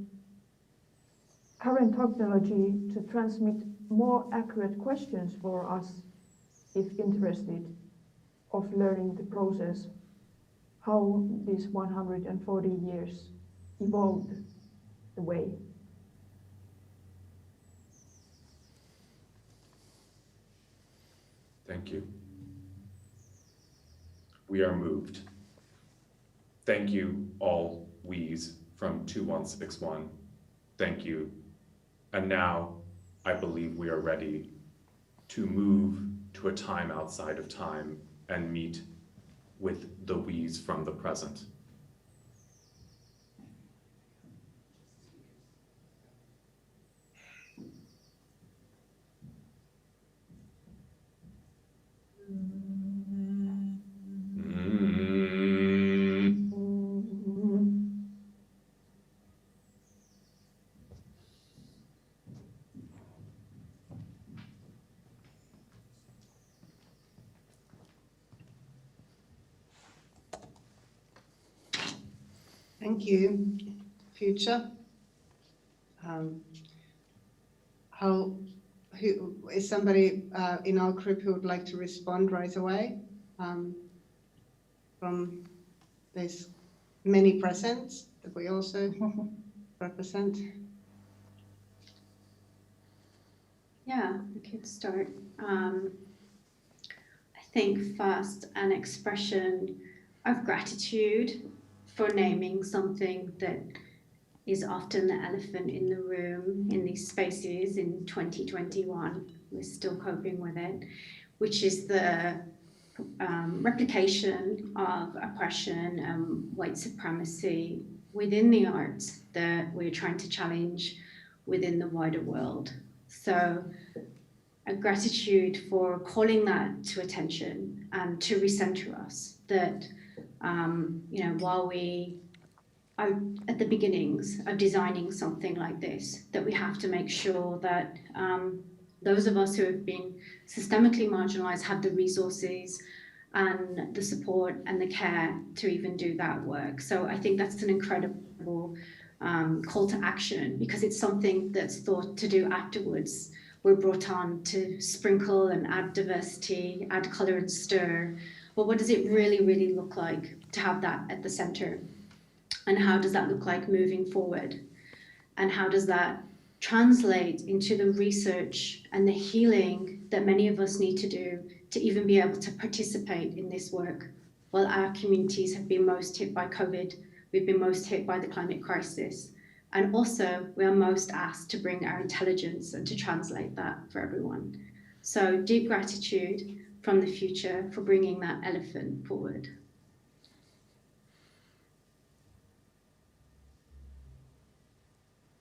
current technology to transmit more accurate questions for us, if interested, of learning the process, how these 140 years evolved the way. Thank you. We are moved. Thank you, all we's from 2161. Thank you. And now I believe we are ready to move to a time outside of time and meet with the we's from the present. Thank you. Future. Who is somebody in our group who would like to respond right away from these many presents that we also represent? Yeah, we could start. I think first an expression of gratitude for naming something that is often the elephant in the room in these spaces in 2021. We're still coping with it, which is the replication of oppression and white supremacy within the arts that we're trying to challenge within the wider world. So a gratitude for calling that to attention and to recenter us, that while we are at the beginnings of designing something like this, that we have to make sure that those of us who have been systemically marginalized have the resources and the support and the care to even do that work. So I think that's an incredible call to action, because it's something that's thought to do afterwards. We're brought on to sprinkle and add diversity, add colour and stir. But what does it really, really look like to have that at the centre? And how does that look like moving forward? And how does that translate into the research and the healing that many of us need to do to even be able to participate in this work? While our communities have been most hit by COVID, we've been most hit by the climate crisis. And also, we are most asked to bring our intelligence and to translate that for everyone. So deep gratitude from the future for bringing that elephant forward.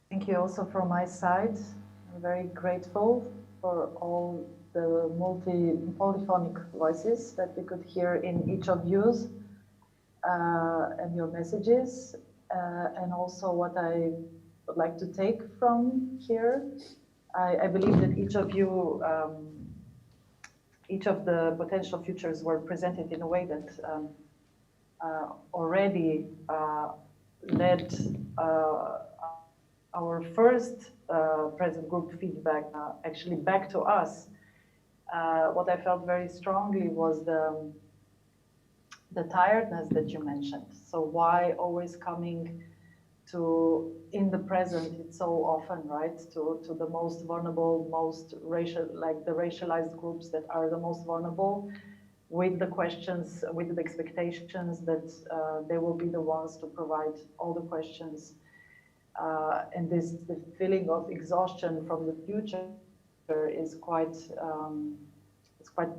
Thank you also from my side. I'm very grateful for all the polyphonic voices that we could hear in each of yours and your messages, and also what I would like to take from here. I believe that each of you, each of the potential futures were presented in a way that already led our first present group feedback actually back to us. What I felt very strongly was the tiredness that you mentioned. So why always coming to in the present? It's so often, right, to the most vulnerable, most racial, like the racialized groups that are the most vulnerable, with the questions, with the expectations that they will be the ones to provide all the questions. And the feeling of exhaustion from the future is quite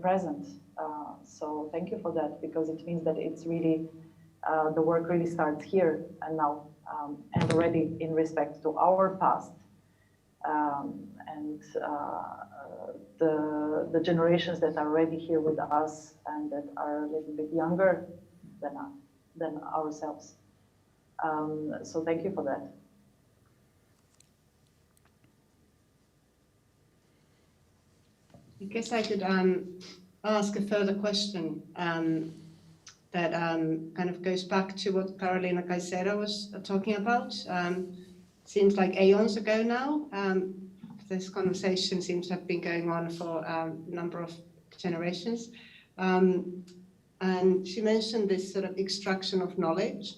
present. So thank you for that, because it means that it's really the work really starts here and now, and already in respect to our past and the generations that are already here with us and that are a little bit younger than ourselves. So thank you for that. I guess I could ask a further question that kind of goes back to what Carolina Caicedo was talking about. Seems like aeons ago now. This conversation seems to have been going on for a number of generations. And she mentioned this sort of extraction of knowledge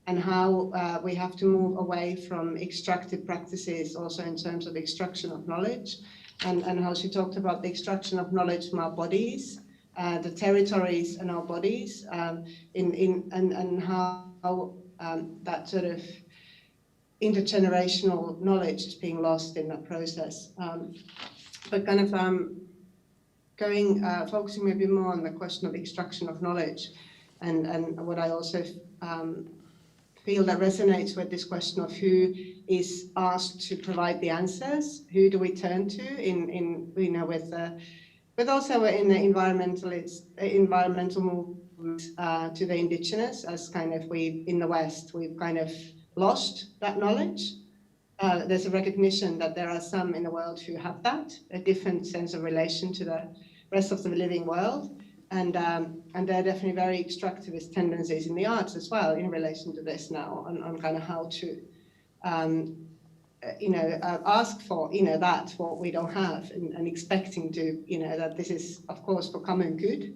and how we have to move away from extractive practices also in terms of extraction of knowledge. And how she talked about the extraction of knowledge from our bodies, the territories and our bodies, and how that sort of intergenerational knowledge is being lost in that process. But kind of focusing maybe more on the question of extraction of knowledge, and what I also feel that resonates with this question of who is asked to provide the answers, who do we turn to but also in the environmental movement to the indigenous, as kind of in the West, we've kind of lost that knowledge. There's a recognition that there are some in the world who have that, a different sense of relation to the rest of the living world. And there are definitely very extractivist tendencies in the arts as well in relation to this now, on kind of how to, ask for, that what we don't have, and expecting to, that this is, of course, for common good,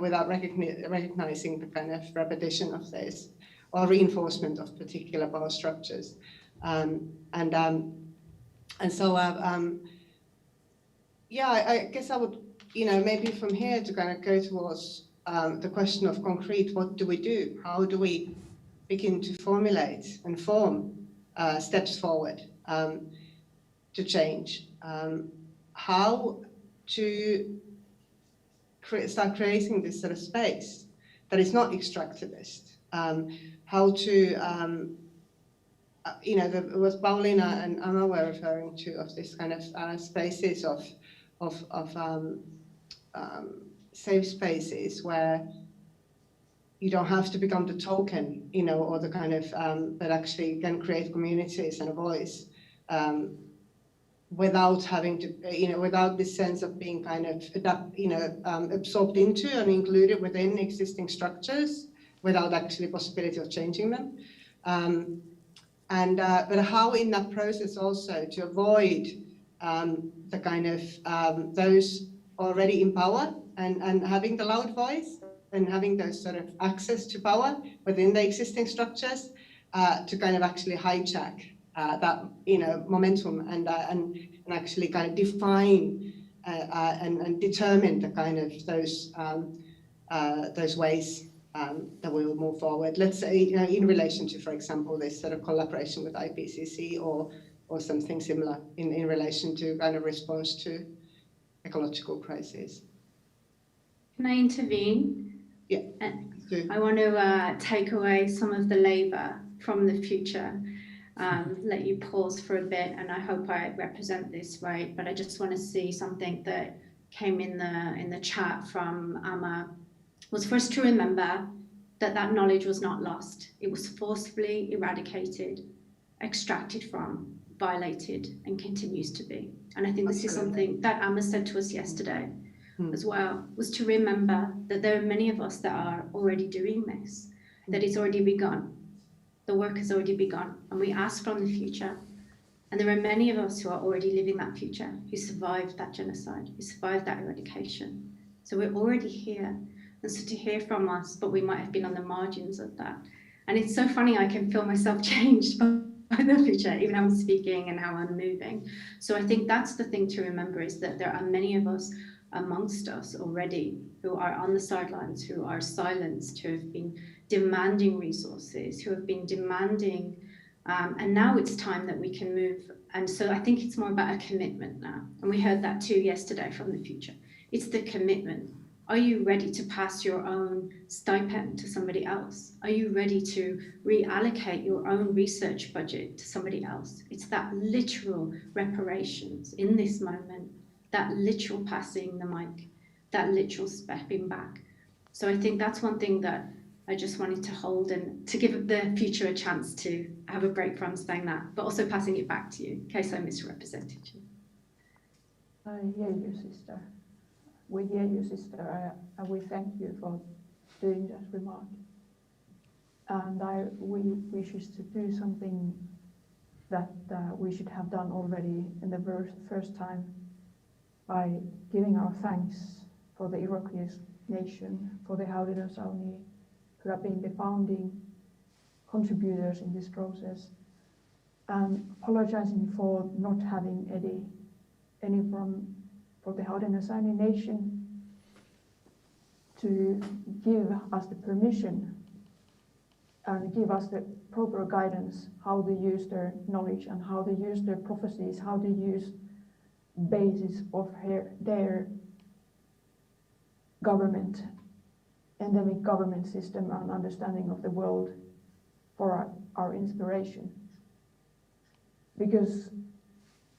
without recognizing the kind of repetition of this or reinforcement of particular power structures. I guess I would, maybe from here to kind of go towards the question of concrete, what do we do? How do we begin to formulate and form steps forward to change? How to start creating this sort of space that is not extractivist? How to, what Paulina and Anna were referring to, of this kind of spaces of safe spaces where you don't have to become the token, or the kind of, but actually can create communities and a voice without having to, without this sense of being kind of absorbed into and included within existing structures, without actually possibility of changing them. But how in that process also to avoid the kind of those already in power and having the loud voice and having those sort of access to power within the existing structures to kind of actually hijack that momentum and actually kind of define and determine the kind of those ways that we will move forward. Let's say in relation to, for example, this sort of collaboration with IPCC or something similar in relation to kind of response to ecological crises. Can I intervene? Yeah. I want to take away some of the labour from the future. Let you pause for a bit, and I hope I represent this right, but I just want to see something that came in the chat from Amma, was first to remember that knowledge was not lost. It was forcibly eradicated, extracted from, violated, and continues to be. And I think this is something that Amma said to us yesterday as well, was to remember that there are many of us that are already doing this, that it's already begun. The work has already begun, and we ask from the future. And there are many of us who are already living that future, who survived that genocide, who survived that eradication. So we're already here. And so to hear from us, but we might have been on the margins of that. And it's so funny, I can feel myself changed by the future, even how I'm speaking and how I'm moving. So I think that's the thing to remember, is that there are many of us amongst us already who are on the sidelines, who are silenced, who have been demanding resources, who have been demanding, and now it's time that we can move. And so I think it's more about a commitment now. And we heard that too yesterday from the future. It's the commitment. Are you ready to pass your own stipend to somebody else? Are you ready to reallocate your own research budget to somebody else? It's that literal reparations in this moment, that literal passing the mic, that literal stepping back. So I think that's one thing that I just wanted to hold, and to give the future a chance to have a break from saying that, but also passing it back to you in case I misrepresented you. I hear you, sister. We hear you, sister, and we thank you for doing that remark. And we wish us to do something that we should have done already in the first time, by giving our thanks for the Iroquois nation, for the Haudenosaunee, who have been the founding contributors in this process, and apologizing for not having any for the Haudenosaunee nation to give us the permission and give us the proper guidance how they use their knowledge and how they use their prophecies, how they use basis of their government, endemic government system and understanding of the world for our inspiration. Because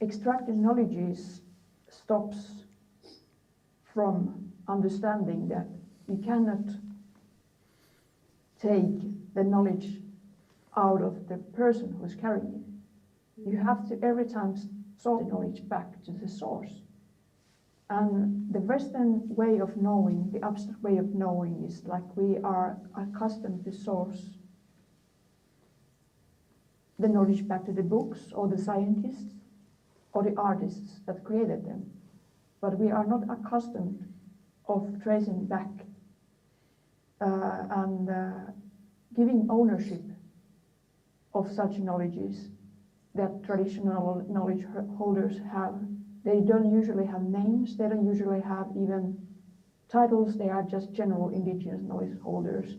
extracted knowledge stops from understanding that you cannot take the knowledge out of the person who's carrying it. You have to every time source the knowledge back to the source. And the Western way of knowing, the abstract way of knowing, is like we are accustomed to source the knowledge back to the books or the scientists or the artists that created them. But we are not accustomed of tracing back and giving ownership of such knowledges that traditional knowledge holders have. They don't usually have names, they don't usually have even titles, they are just general indigenous knowledge holders,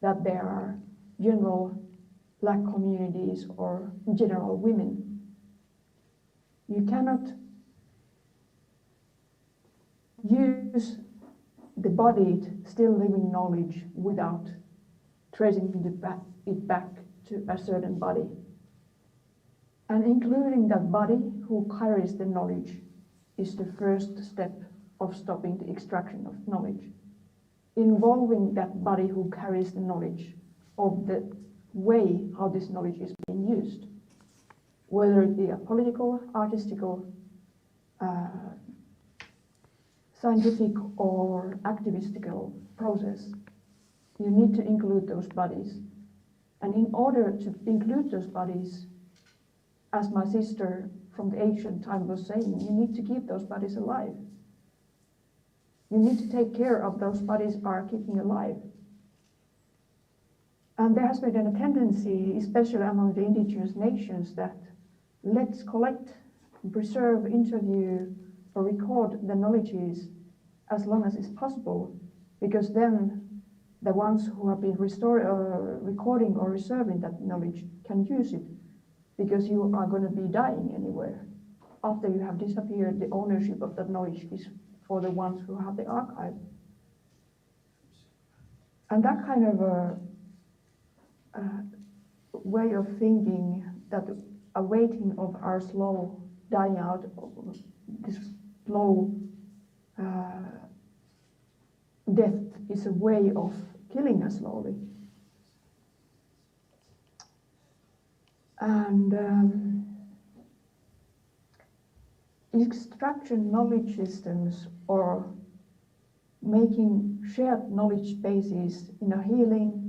that there are general Black communities or general women. You cannot use the bodied, still living knowledge without tracing it back to a certain body. And including that body who carries the knowledge is the first step of stopping the extraction of knowledge. Involving that body who carries the knowledge of the way how this knowledge is being used, whether it be a political, artistical, scientific or activistical process, you need to include those bodies. And in order to include those bodies, as my sister from the ancient time was saying, you need to keep those bodies alive. You need to take care of those bodies are keeping alive. And there has been a tendency, especially among the indigenous nations, that let's collect, preserve, interview, or record the knowledges as long as it's possible, because then the ones who have been recording or reserving that knowledge can use it, because you are going to be dying anywhere. After you have disappeared, the ownership of that knowledge is for the ones who have the archive. And that kind of a way of thinking, that awaiting of our slow dying out, this slow death is a way of killing us slowly. And extraction knowledge systems, or making shared knowledge bases in a healing,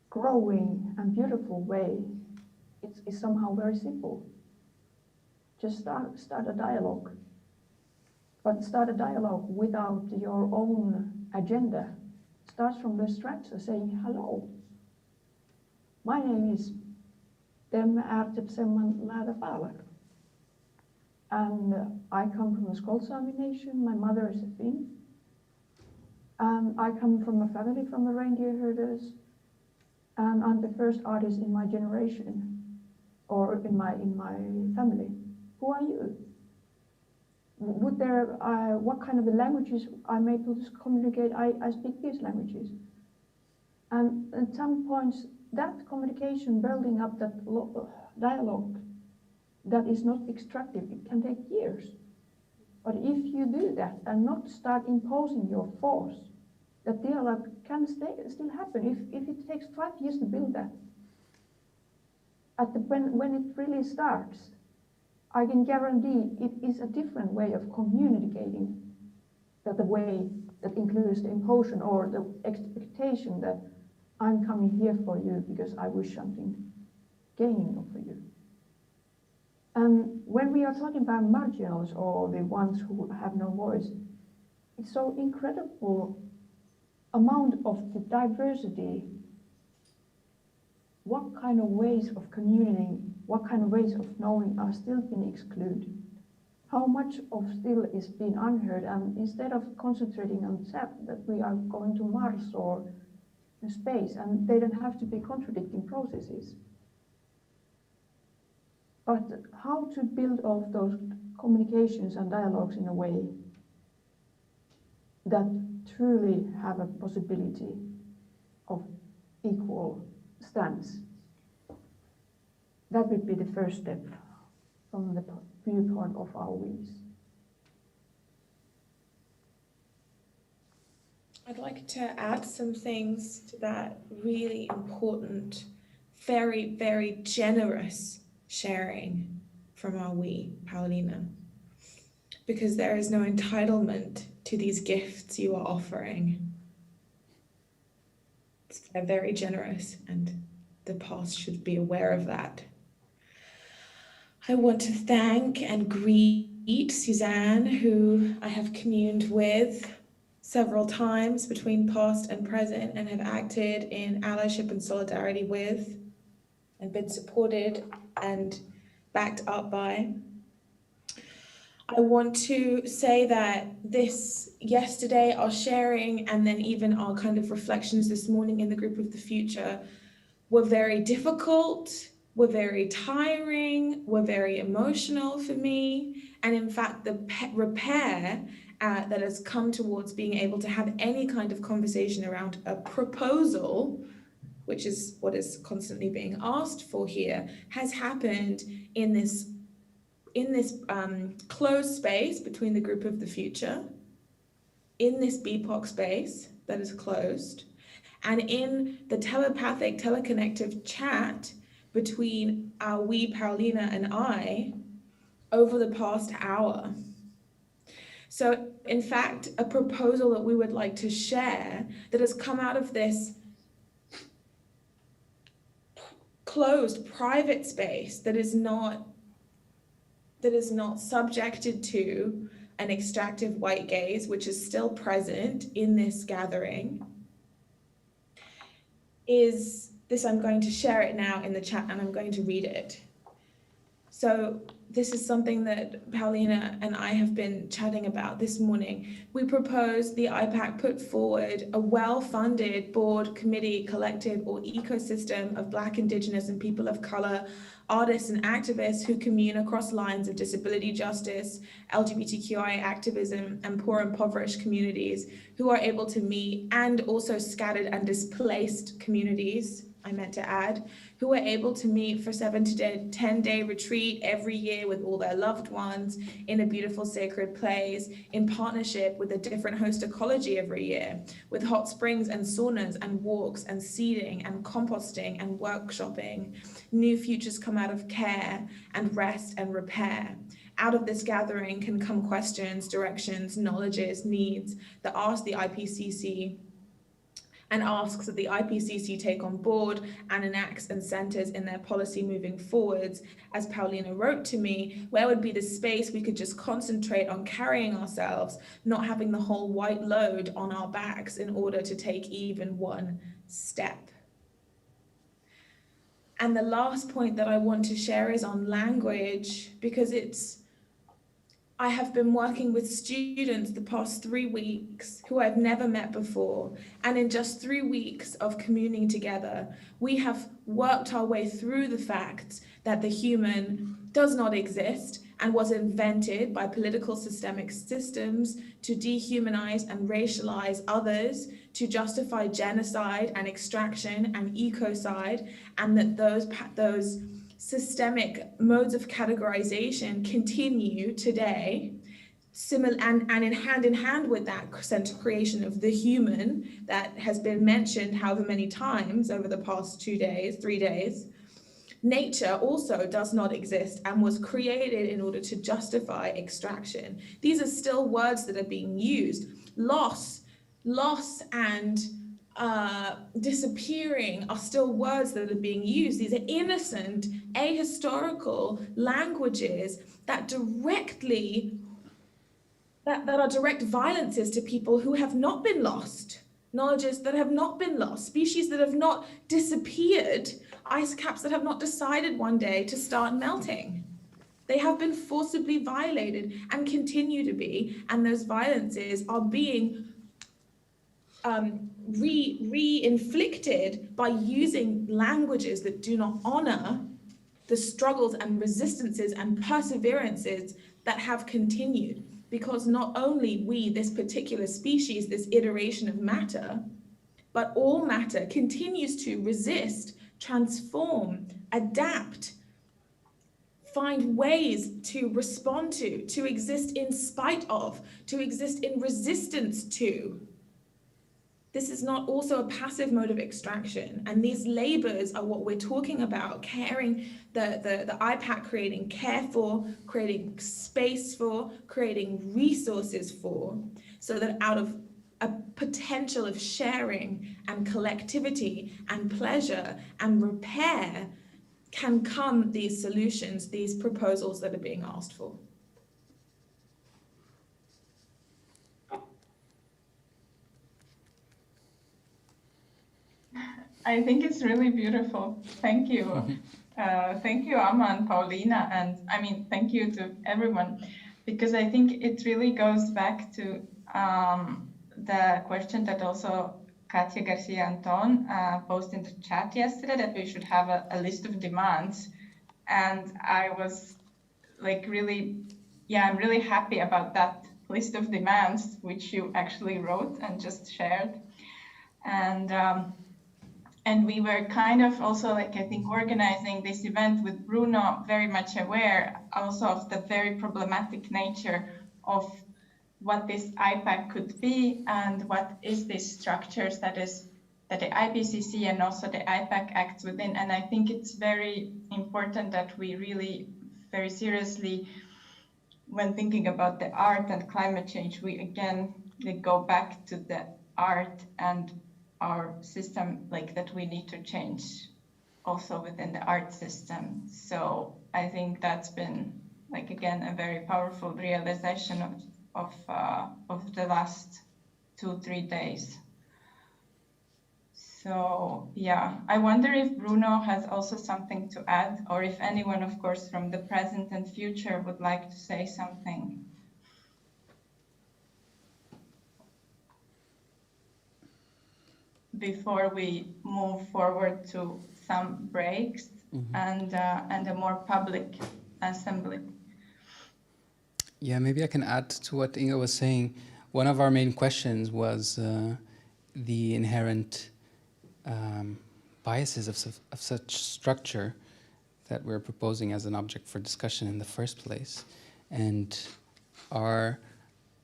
growing and beautiful way, it's somehow very simple. Just start a dialogue, but start a dialogue without your own agenda. Start from the structure saying, hello, my name is Dem Ertepseman Lādapālak, and I come from a Skolsami nation. My mother is a Finn, and I come from a family from the reindeer herders, and I'm the first artist in my generation, or in my family. Who are you? Would there, what kind of languages I'm able to communicate? I speak these languages. And at some points, that communication, building up that dialogue that is not extractive, it can take years. But if you do that and not start imposing your force, that dialogue can still happen. If it takes 5 years to build that, when it really starts, I can guarantee it is a different way of communicating, that the way that includes the imposition or the expectation that I'm coming here for you because I wish something gaining for you. And when we are talking about marginals, or the ones who have no voice, it's so incredible amount of the diversity. What kind of ways of communicating, what kind of ways of knowing are still being excluded? How much of still is being unheard? And instead of concentrating on that we are going to Mars or space, and they don't have to be contradicting processes. But how to build off those communications and dialogues in a way that truly have a possibility of equal stance. That would be the first step from the viewpoint of our wings. I'd like to add some things to that really important, very, very generous sharing from our Paulina, because there is no entitlement to these gifts you are offering. They're very generous, and the past should be aware of that. I want to thank and greet Suzanne, who I have communed with several times between past and present, and have acted in allyship and solidarity with, and been supported and backed up by. I want to say that yesterday, our sharing, and then even our kind of reflections this morning in the group of the future, were very difficult, were very tiring, were very emotional for me. And in fact, the repair that has come towards being able to have any kind of conversation around a proposal, which is what is constantly being asked for here, has happened in this closed space between the group of the future, in this BIPOC space that is closed, and in the telepathic, teleconnective chat between our Paulina and I over the past hour. So in fact, a proposal that we would like to share that has come out of this closed private space that is not subjected to an extractive white gaze, which is still present in this gathering, is this. I'm going to share it now in the chat and I'm going to read it. So this is something that Paulina and I have been chatting about this morning. We propose the IPACC put forward a well-funded board, committee, collective, or ecosystem of Black, Indigenous, and people of color, artists and activists who commune across lines of disability justice, LGBTQI activism, and poor and impoverished communities who are able to meet, and also scattered and displaced communities, I meant to add, who are able to meet for 7 to 10-day retreat every year with all their loved ones in a beautiful sacred place, in partnership with a different host ecology every year, with hot springs and saunas and walks and seeding and composting and workshopping. New futures come out of care and rest and repair. Out of this gathering can come questions, directions, knowledges, needs that ask the IPCC and asks that the IPCC take on board and enacts and centers in their policy moving forwards. As Paulina wrote to me, where would be the space we could just concentrate on carrying ourselves, not having the whole white load on our backs in order to take even one step? And the last point that I want to share is on language, because I have been working with students the past 3 weeks who I've never met before. And in just 3 weeks of communing together, we have worked our way through the fact that the human does not exist and was invented by political systemic systems to dehumanize and racialize others, to justify genocide and extraction and ecocide, and that those systemic modes of categorization continue today, and in hand with that creation of the human that has been mentioned however many times over the past 3 days. Nature also does not exist and was created in order to justify extraction. These are still words that are being used. Loss and disappearing are still words that are being used. These are innocent, ahistorical languages that are direct violences to people who have not been lost, knowledges that have not been lost, species that have not disappeared, ice caps that have not decided one day to start melting. They have been forcibly violated and continue to be, and those violences are being re-inflicted by using languages that do not honor the struggles and resistances and perseverances that have continued. Because not only we, this particular species, this iteration of matter, but all matter continues to resist, transform, adapt, find ways to respond to exist in spite of, to exist in resistance to. This is not also a passive mode of extraction. And these labors are what we're talking about, caring, the IPACC creating care for, creating space for, creating resources for, so that out of a potential of sharing and collectivity and pleasure and repair can come these solutions, these proposals that are being asked for. I think it's really beautiful. Thank you. Thank you, Amma and Paulina. And I mean, thank you to everyone, because I think it really goes back to the question that also Katia Garcia Anton posted in the chat yesterday, that we should have a list of demands. And I was like I'm really happy about that list of demands, which you actually wrote and just shared. And we were kind of also, like, I think, organizing this event with Bruno, very much aware also of the very problematic nature of what this IPACC could be and what is this structures that the IPCC and also the IPACC acts within. And I think it's very important that we really very seriously when thinking about the art and climate change, we go back to the art and our system, like that we need to change also within the art system. So I think that's been, like, again, a very powerful realization of the last 2-3 days. So yeah, I wonder if Bruno has also something to add, or if anyone, of course, from the present and future would like to say something. Before we move forward to some breaks and a more public assembly. Yeah, maybe I can add to what Inga was saying. One of our main questions was the inherent biases of such structure that we're proposing as an object for discussion in the first place, and our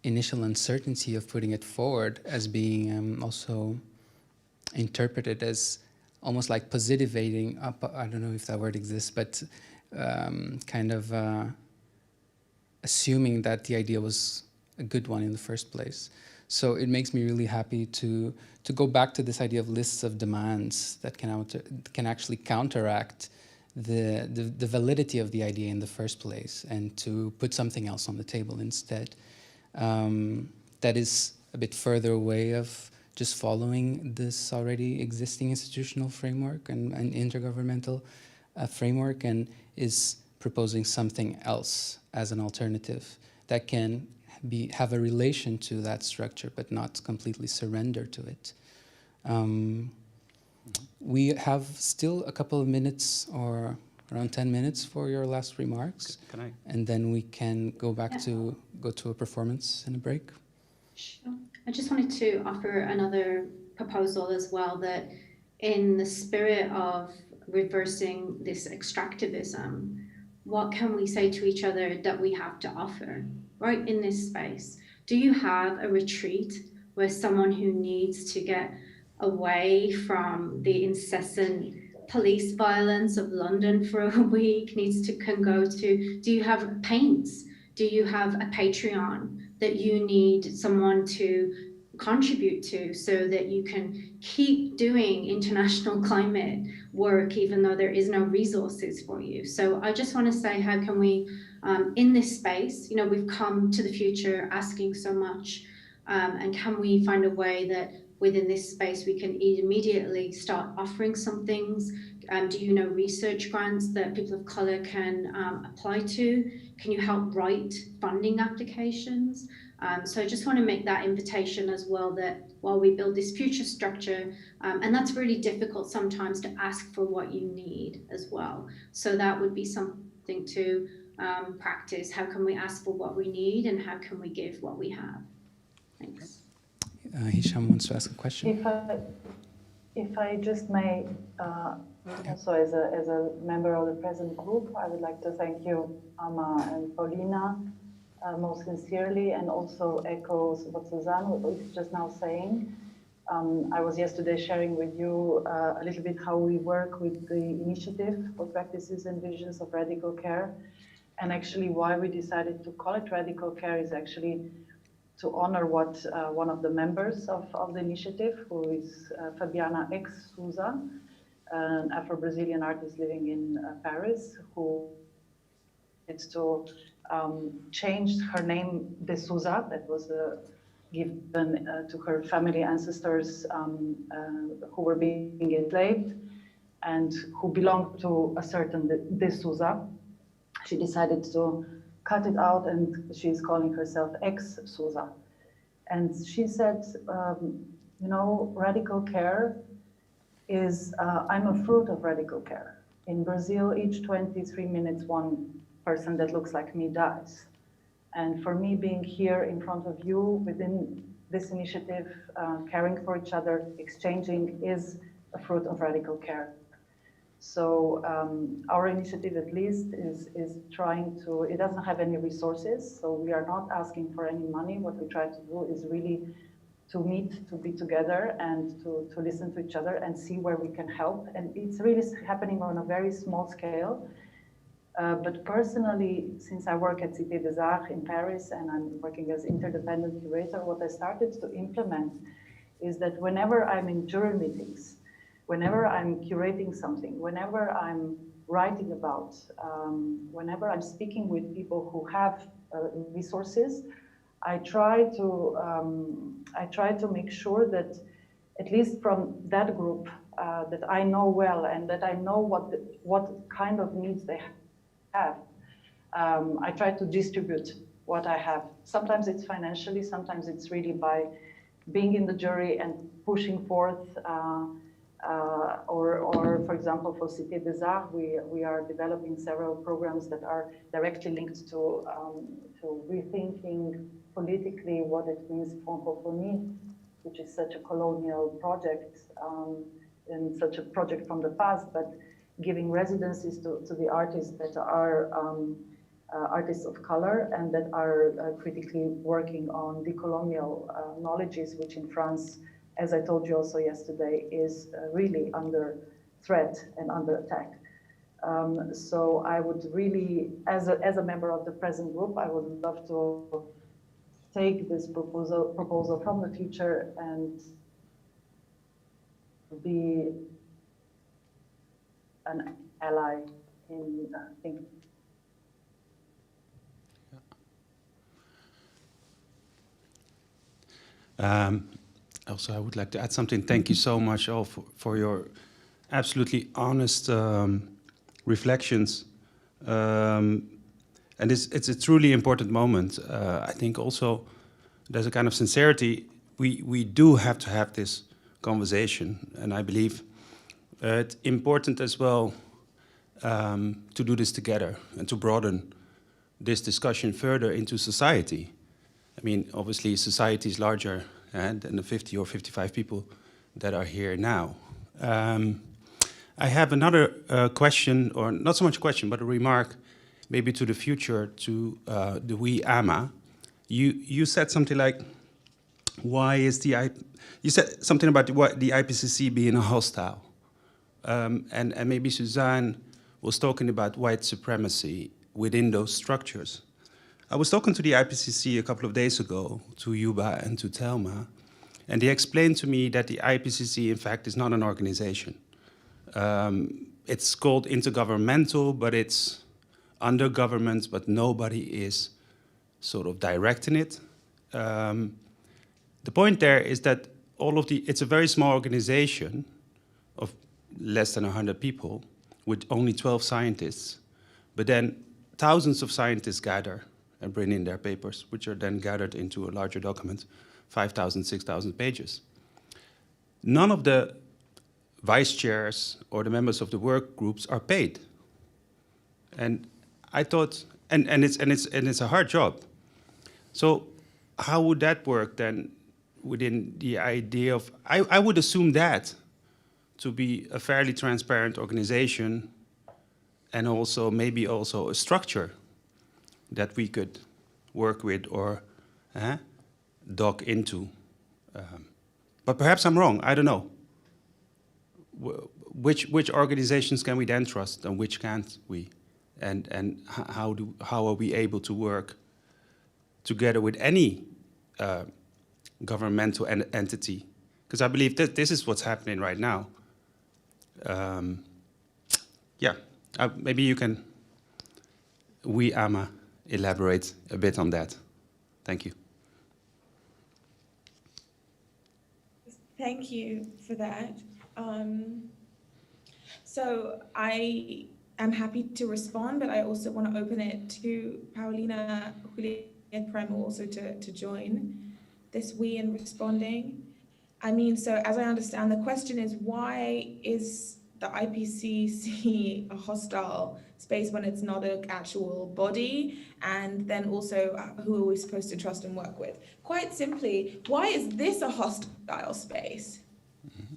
initial uncertainty of putting it forward as being also interpreted as almost like positivating up, I don't know if that word exists, but kind of assuming that the idea was a good one in the first place. So it makes me really happy to go back to this idea of lists of demands that can actually counteract the validity of the idea in the first place, and to put something else on the table instead. That is a bit further away of just following this already existing institutional framework and intergovernmental framework, and is proposing something else as an alternative that can have a relation to that structure, but not completely surrender to it. We have still a couple of minutes, or around 10 minutes, for your last remarks. Can I? And then we can go back to a performance and a break. Sure. I just wanted to offer another proposal as well, that in the spirit of reversing this extractivism, what can we say to each other that we have to offer right in this space? Do you have a retreat where someone who needs to get away from the incessant police violence of London for a week can go to? Do you have paints? Do you have a Patreon that you need someone to contribute to, so that you can keep doing international climate work even though there is no resources for you? So I just want to say, how can we, in this space, you know, we've come to the future asking so much, and can we find a way that within this space we can immediately start offering some things? Do you know research grants that people of color can apply to? Can you help write funding applications? So I just want to make that invitation as well, that while we build this future structure, and that's really difficult sometimes to ask for what you need as well. So that would be something to practice. How can we ask for what we need, and how can we give what we have? Thanks. Hisham wants to ask a question. If I just may, also as a member of the present group, I would like to thank you, Ama and Paulina, most sincerely, and also echo what Suzanne was just now saying. I was yesterday sharing with you a little bit how we work with the initiative for practices and visions of radical care. And actually why we decided to call it radical care is actually to honor what one of the members of the initiative, who is Fabiana X. Souza, an Afro-Brazilian artist living in Paris, who is to changed her name de Souza, that was given to her family ancestors who were being enslaved and who belonged to a certain de Souza. She decided to cut it out, and she's calling herself Ex Souza. And she said, you know, radical care is, I'm a fruit of radical care. In Brazil, each 23 minutes, one person that looks like me dies. And for me, being here in front of you within this initiative, caring for each other, exchanging, is a fruit of radical care. So our initiative, at least, is trying to, it doesn't have any resources, so we are not asking for any money. What we try to do is really to meet, to be together, and to listen to each other and see where we can help. And it's really happening on a very small scale. But personally, since I work at Cité des Arts in Paris and I'm working as interdependent curator, what I started to implement is that whenever I'm in jury meetings, whenever I'm curating something, whenever I'm writing about, whenever I'm speaking with people who have resources, I try to make sure that at least from that group that I know well and that I know what kind of needs they have, I try to distribute what I have. Sometimes it's financially, sometimes it's really by being in the jury and pushing forth, or for example, for Cité des Arts, we are developing several programs that are directly linked to rethinking politically what it means francophonie, which is such a colonial project and such a project from the past, but giving residencies to the artists that are artists of color and that are critically working on decolonial knowledges, which in France, as I told you also yesterday, is really under threat and under attack. So I would really, as a member of the present group, I would love to take this proposal from the future and be an ally in thinking. Also, I would like to add something. Thank you so much all for your absolutely honest reflections. And it's a truly important moment. I think also there's a kind of sincerity. We do have to have this conversation, and I believe it's important as well to do this together and to broaden this discussion further into society. I mean, obviously, society is larger than the 50 or 55 people that are here now. I have another question, or not so much a question, but a remark, maybe to the future, to the we AMA. You said something like, why is you said something about the IPCC being a hostile. And maybe Suzanne was talking about white supremacy within those structures. I was talking to the IPCC a couple of days ago, to Yuba and to Thelma, and they explained to me that the IPCC, in fact, is not an organization. It's called Intergovernmental, but it's under government, but nobody is sort of directing it. The point there is that it's a very small organization of less than 100 people with only 12 scientists, but then thousands of scientists gather and bring in their papers, which are then gathered into a larger document, 5,000, 6,000 pages. None of the vice chairs or the members of the work groups are paid. And I thought, and it's a hard job. So how would that work then within the idea of, I would assume that to be a fairly transparent organization and also maybe also a structure that we could work with or dock into. But perhaps I'm wrong, I don't know. Which organizations can we then trust and which can't we? And how are we able to work together with any governmental entity? Because I believe that this is what's happening right now. Maybe you can, we AMA, elaborate a bit on that. Thank you. Thank you for that. So I am happy to respond, but I also want to open it to Paulina, Julia, and Prem also to join this we in responding. I mean, so as I understand, the question is, why is the IPCC a hostile space when it's not an actual body? And then also, who are we supposed to trust and work with? Quite simply, why is this a hostile space? Mm-hmm.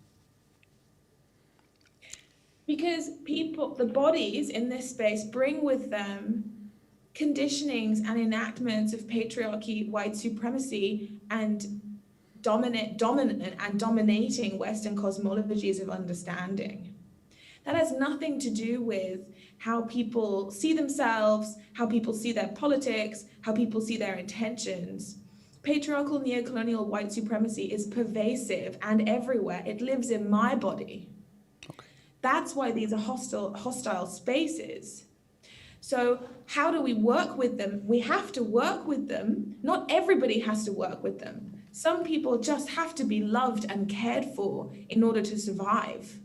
Because people, the bodies in this space bring with them conditionings and enactments of patriarchy, white supremacy, and dominant and dominating Western cosmologies of understanding. That has nothing to do with how people see themselves, how people see their politics, how people see their intentions. Patriarchal neocolonial white supremacy is pervasive and everywhere. It lives in my body. Okay. That's why these are hostile spaces. So how do we work with them? We have to work with them. Not everybody has to work with them. Some people just have to be loved and cared for in order to survive.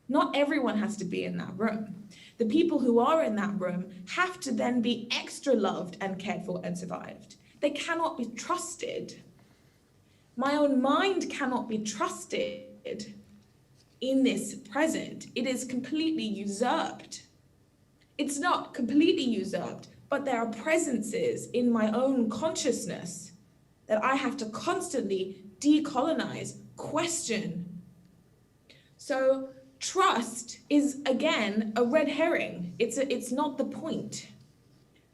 Not everyone has to be in that room. The people who are in that room have to then be extra loved and cared for and survived. They cannot be trusted. My own mind cannot be trusted in this present. It is completely usurped. It's not completely usurped, but there are presences in my own consciousness that I have to constantly decolonize, question. So trust is, again, a red herring. It's not the point.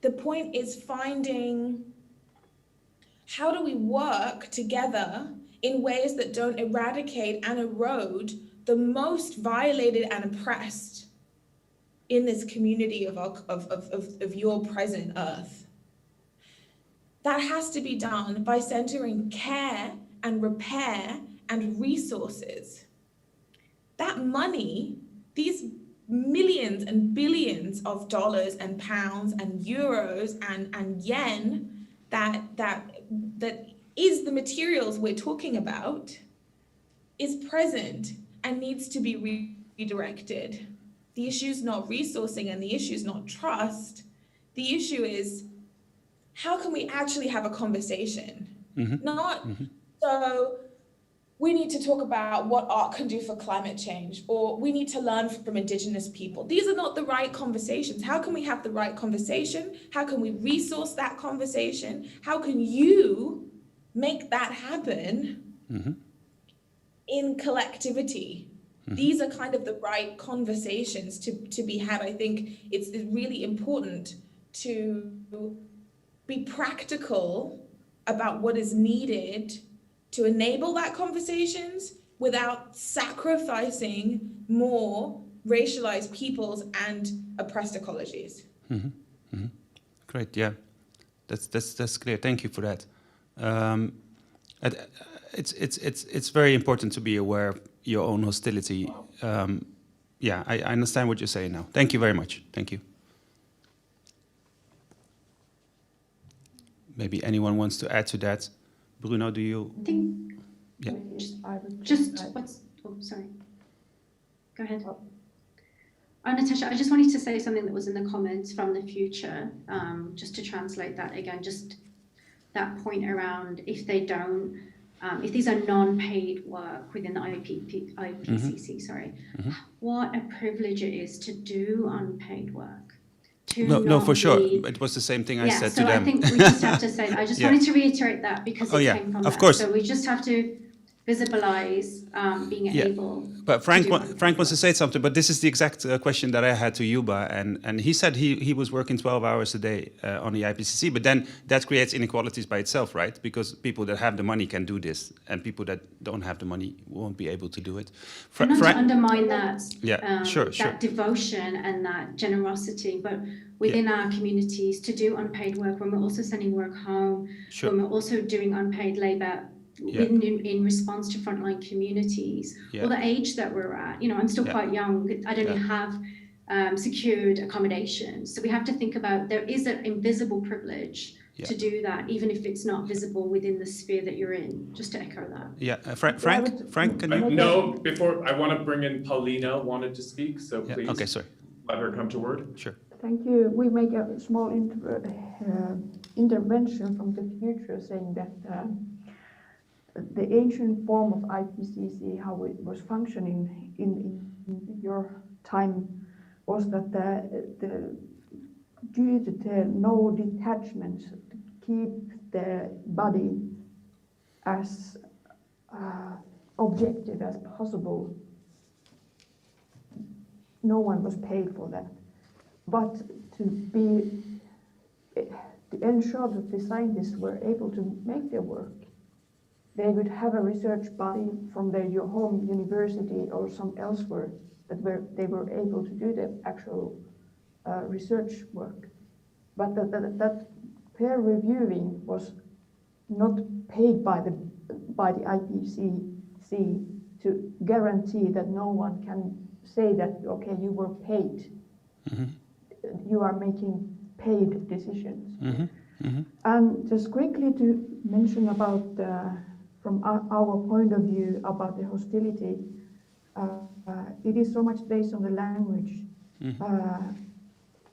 The point is finding, how do we work together in ways that don't eradicate and erode the most violated and oppressed in this community of your present earth? That has to be done by centering care and repair and resources. That money, these millions and billions of dollars and pounds and euros and yen that is the materials we're talking about, is present and needs to be redirected. The issue is not resourcing and the issue is not trust. The issue is, how can we actually have a conversation? So we need to talk about what art can do for climate change, or we need to learn from Indigenous people. These are not the right conversations. How can we have the right conversation? How can we resource that conversation? How can you make that happen in collectivity? These are kind of the right conversations to be had. I think it's really important to be practical about what is needed to enable that conversations without sacrificing more racialized peoples and oppressed ecologies. Great, yeah, that's clear. Thank you for that. It's very important to be aware of your own hostility. Yeah, I understand what you're saying now. Thank you very much. Thank you. Maybe anyone wants to add to that? Bruno, do you? I think, yeah. Sorry. Go ahead. Natasha, I just wanted to say something that was in the comments from the future, just to translate that again, just that point around if they don't, if these are non-paid work within the IPCC, what a privilege it is to do unpaid work. No, for sure. It was the same thing I said to them. So I think we just have to say, I just wanted to reiterate that because it came from of course. So we just have to visibilize being able. But Frank wants to say something, but this is the exact question that I had to Yuba, and he said he was working 12 hours a day on the IPCC, but then that creates inequalities by itself, right? Because people that have the money can do this, and people that don't have the money won't be able to do it. Not to undermine that, sure. that devotion and that generosity, but within our communities to do unpaid work, when we're also sending work home, when we're also doing unpaid labour, in response to frontline communities, or the age that we're at. You know, I'm still quite young. I don't have secured accommodation. So we have to think about, there is an invisible privilege to do that, even if it's not visible within the sphere that you're in, just to echo that. Yeah, Frank, can you? No, before, I want to bring in Paulina, wanted to speak, so please. Okay, sorry. Let her come to word. Sure. Thank you. We make a small intervention from the future, saying that the ancient form of IPCC, how it was functioning in your time, was that due to the no detachment, to keep the body as objective as possible, no one was paid for that. But to ensure that the scientists were able to make their work, they would have a research body from their home university or some elsewhere they were able to do the actual research work. But that peer reviewing was not paid by the IPCC to guarantee that no one can say that, okay, you were paid. Mm-hmm. You are making paid decisions. Mm-hmm. Mm-hmm. And just quickly to mention about, from our point of view, about the hostility, it is so much based on the language. Mm-hmm.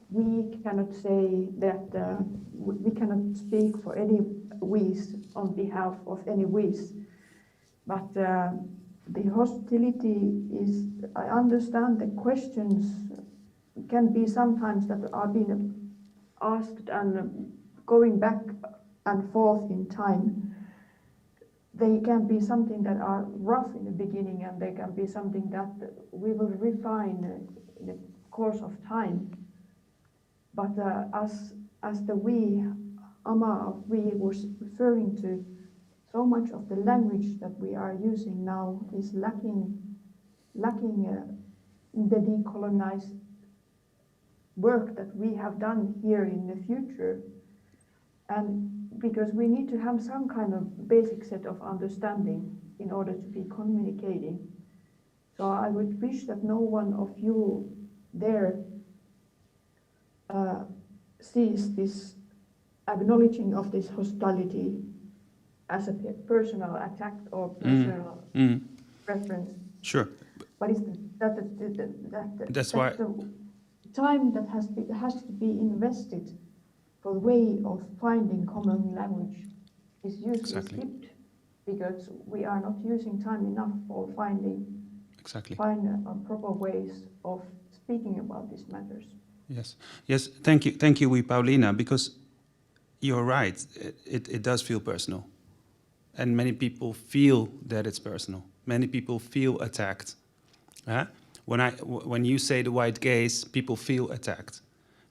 We cannot say that, we cannot speak for any we's on behalf of any we's, but the hostility is, I understand the questions can be sometimes that are being asked and going back and forth in time. They can be something that are rough in the beginning, and they can be something that we will refine in the course of time. But as the we, we was referring to, so much of the language that we are using now is lacking the decolonized work that we have done here in the future. And because we need to have some kind of basic set of understanding in order to be communicating. So I would wish that no one of you there sees this acknowledging of this hostility as a personal attack or personal preference. Sure. But it's That's why the time that has to be invested for the way of finding common language is usually skipped because we are not using time enough for finding proper ways of speaking about these matters. Yes, yes. Thank you, Paulina, because you're right. It does feel personal, and many people feel that it's personal. Many people feel attacked. When you say the white gaze, people feel attacked.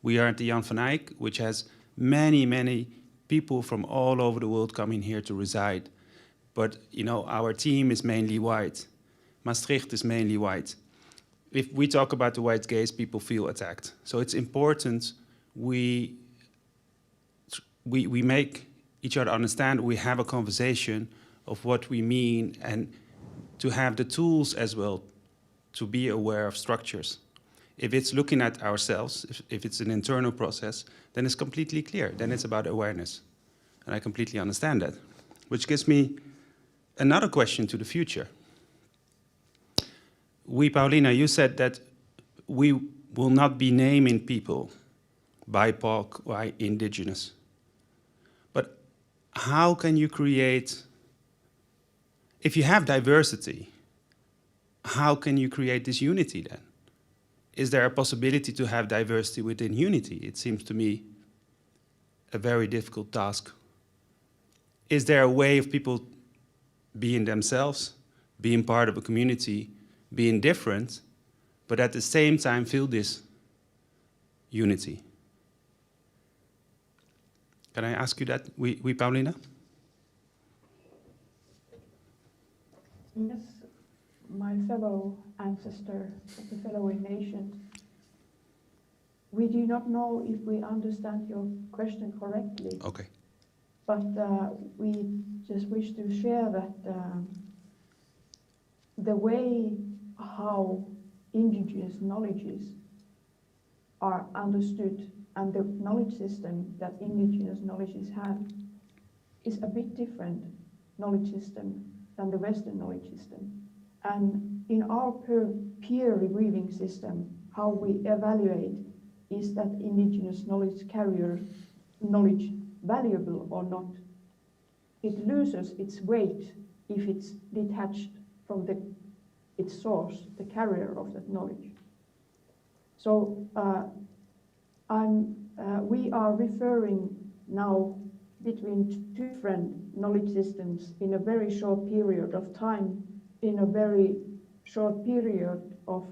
We are at the Jan van Eyck, which has many people from all over the world coming here to reside. But our team is mainly white. Maastricht is mainly white. If we talk about the white gaze, people feel attacked. So it's important we make each other understand, we have a conversation of what we mean, and to have the tools as well to be aware of structures. If it's looking at ourselves, if it's an internal process, then it's completely clear. Then it's about awareness. And I completely understand that. Which gives me another question to the future. Paulina, you said that we will not be naming people BIPOC or indigenous. But how can you create, if you have diversity, how can you create this unity then? Is there a possibility to have diversity within unity? It seems to me a very difficult task. Is there a way of people being themselves, being part of a community, being different, but at the same time feel this unity? Can I ask you that, Paulina? Yes, my fellow ancestor, the fellow nations, we do not know if we understand your question correctly. Okay. But we just wish to share that the way how indigenous knowledges are understood and the knowledge system that indigenous knowledges have is a bit different knowledge system than the Western knowledge system. And in our peer reviewing system, how we evaluate is that indigenous knowledge carrier knowledge valuable or not. It loses its weight if it's detached from its source, the carrier of that knowledge. So we are referring now between two different knowledge systems in a very short period of time, in a very short period of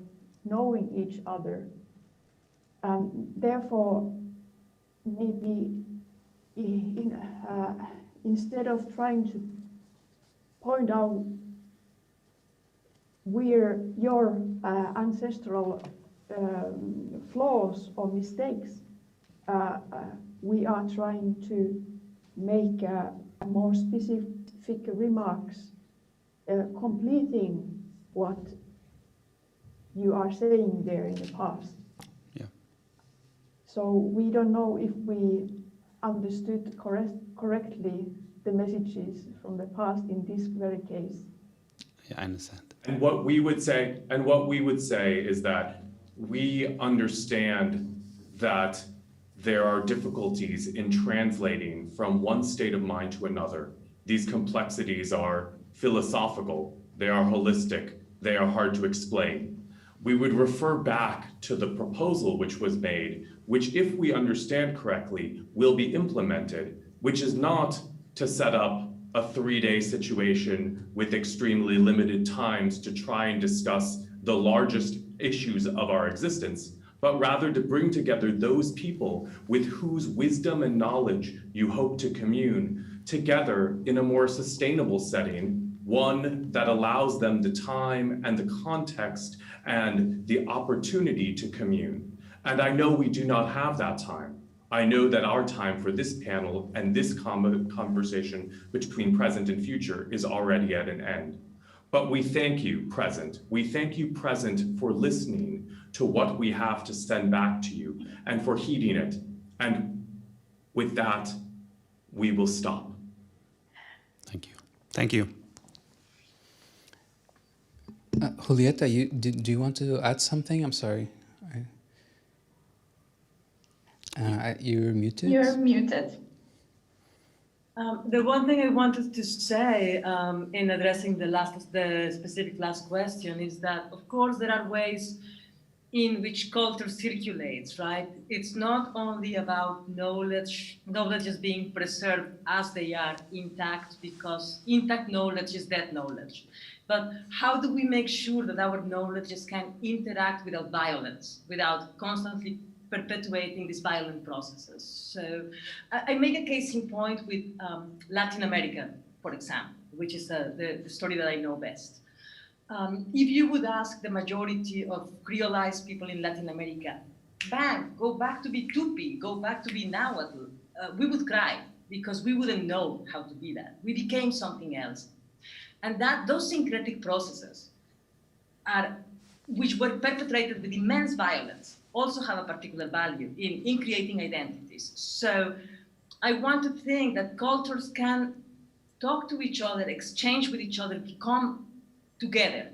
knowing each other. And therefore, maybe instead of trying to point out where your ancestral flaws or mistakes. We are trying to make more specific remarks, completing what you are saying there in the past. Yeah. So we don't know if we understood correctly the messages from the past in this very case. Yeah, I understand. And what we would say is that we understand that there are difficulties in translating from one state of mind to another. These complexities are philosophical, they are holistic, they are hard to explain. We would refer back to the proposal which was made, which, if we understand correctly, will be implemented, which is not to set up a 3-day situation with extremely limited times to try and discuss the largest issues of our existence, but rather to bring together those people with whose wisdom and knowledge you hope to commune together in a more sustainable setting, one that allows them the time and the context and the opportunity to commune. And I know we do not have that time. I know that our time for this panel and this conversation between present and future is already at an end. But we thank you, present. We thank you, present, for listening to what we have to send back to you and for heeding it. And with that, we will stop. Thank you. Thank you. Julieta, do you want to add something? I'm sorry. You're muted. You're muted. The one thing I wanted to say in addressing the specific last question is that, of course, there are ways in which culture circulates, right? It's not only about knowledge is being preserved as they are intact, because intact knowledge is dead knowledge. But how do we make sure that our knowledges can interact without violence, without constantly perpetuating these violent processes? So I make a case in point with Latin America, for example, which is the story that I know best. If you would ask the majority of Creolized people in Latin America, bang, go back to be Tupi, go back to be Nahuatl, we would cry because we wouldn't know how to be that. We became something else. And those syncretic processes which were perpetrated with immense violence, also have a particular value in creating identities. So I want to think that cultures can talk to each other, exchange with each other, become together,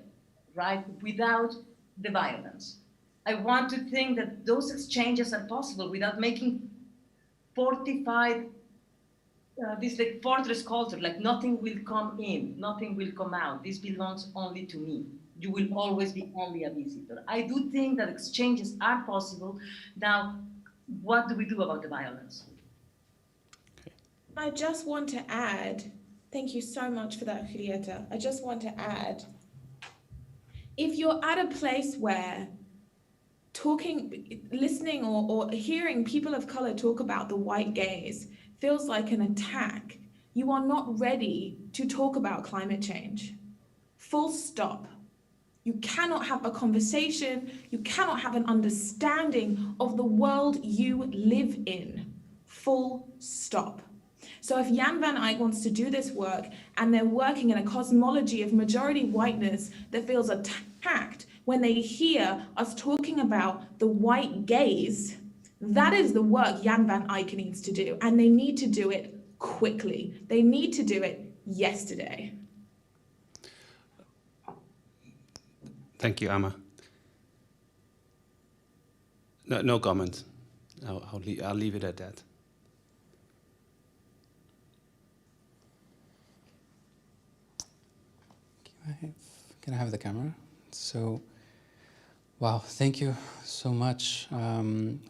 right, without the violence. I want to think that those exchanges are possible without making fortified, this like fortress culture, like nothing will come in, nothing will come out, this belongs only to me. You will always be only a visitor. I do think that exchanges are possible. Now, what do we do about the violence? I just want to add, thank you so much for that, Julieta. I just want to add, if you're at a place where listening or hearing people of color talk about the white gaze feels like an attack, you are not ready to talk about climate change. Full stop. You cannot have a conversation, you cannot have an understanding of the world you live in. Full stop. So if Jan van Eyck wants to do this work and they're working in a cosmology of majority whiteness that feels attacked when they hear us talking about the white gaze, that is the work Jan van Eyck needs to do, and they need to do it quickly. They need to do it yesterday. Thank you, Amma. No comment. I'll leave it at that. Can I have the camera? So, wow, thank you so much.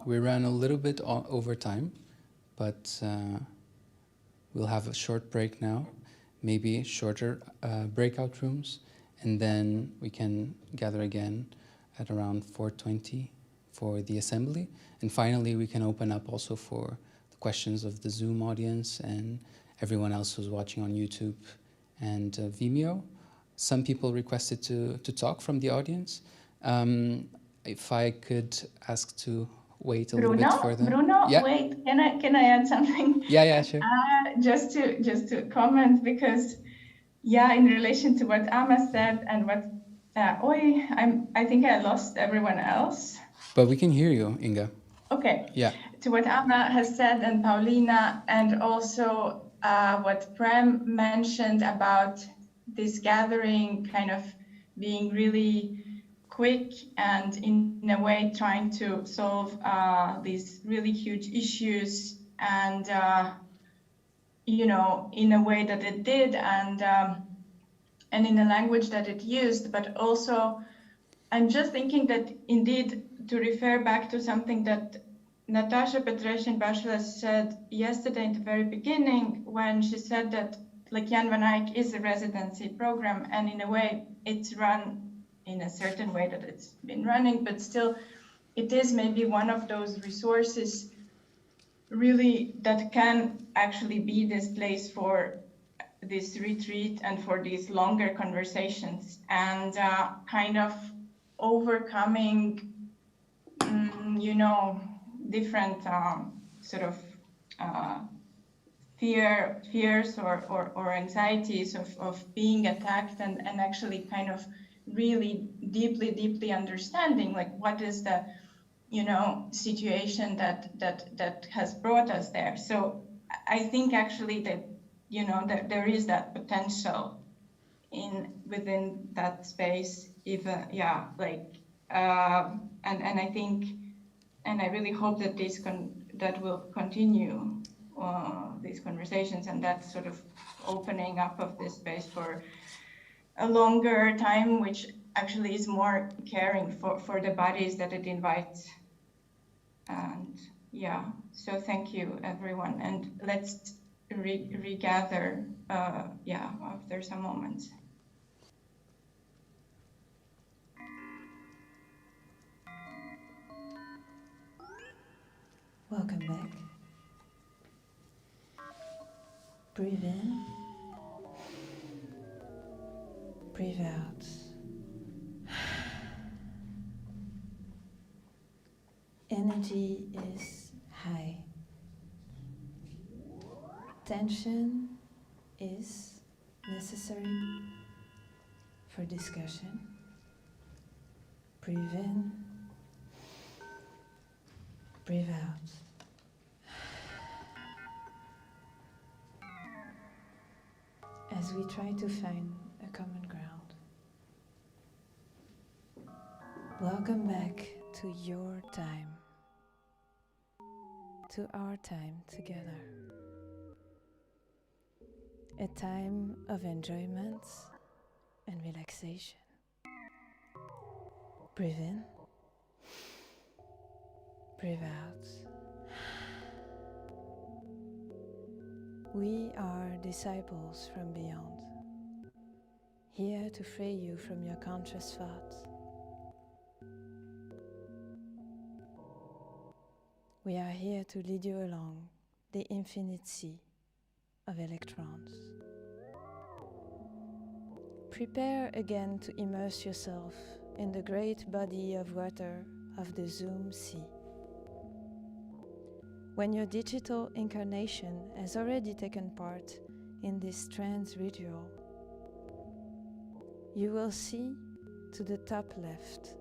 We ran a little bit over time, but we'll have a short break now, maybe shorter breakout rooms, and then we can gather again at around 4:20 for the assembly. And finally, we can open up also for the questions of the Zoom audience and everyone else who's watching on YouTube and Vimeo. Some people requested to talk from the audience. If I could ask to wait a little bit for them. Bruno, yeah. wait, can I add something? Yeah, sure. Just to comment, because in relation to what Ama said and what I think I lost everyone else. But we can hear you, Inga. Okay. Yeah. To what Ama has said and Paulina, and also what Prem mentioned about this gathering kind of being really quick and in a way trying to solve these really huge issues, and in a way that it did, and in a language that it used. But also I'm just thinking that indeed, to refer back to something that Natasha Petreshin-Bachelet said yesterday in the very beginning, when she said that like Jan van Eyck is a residency program, and in a way it's run in a certain way that it's been running, but still it is maybe one of those resources really that can actually be this place for this retreat and for these longer conversations, and kind of overcoming different sort of fears or anxieties of being attacked, and actually kind of really deeply understanding like what is the situation that has brought us there. So I think actually that that there is that potential within that space, even and I think, and I really hope that that will continue these conversations, and that sort of opening up of this space for a longer time, which actually is more caring for the bodies that it invites. And so thank you everyone, and let's regather after some moments. Welcome back. Breathe in. Breathe out. Energy is high. Tension is necessary for discussion. Breathe in. Breathe out. As we try to find a common ground. Welcome back to your time, to our time together. A time of enjoyment and relaxation. Breathe in. Breathe out. We are disciples from beyond, here to free you from your conscious thoughts. We are here to lead you along the infinite sea of electrons. Prepare again to immerse yourself in the great body of water of the Zoom Sea. When your digital incarnation has already taken part in this trance ritual, you will see to the top left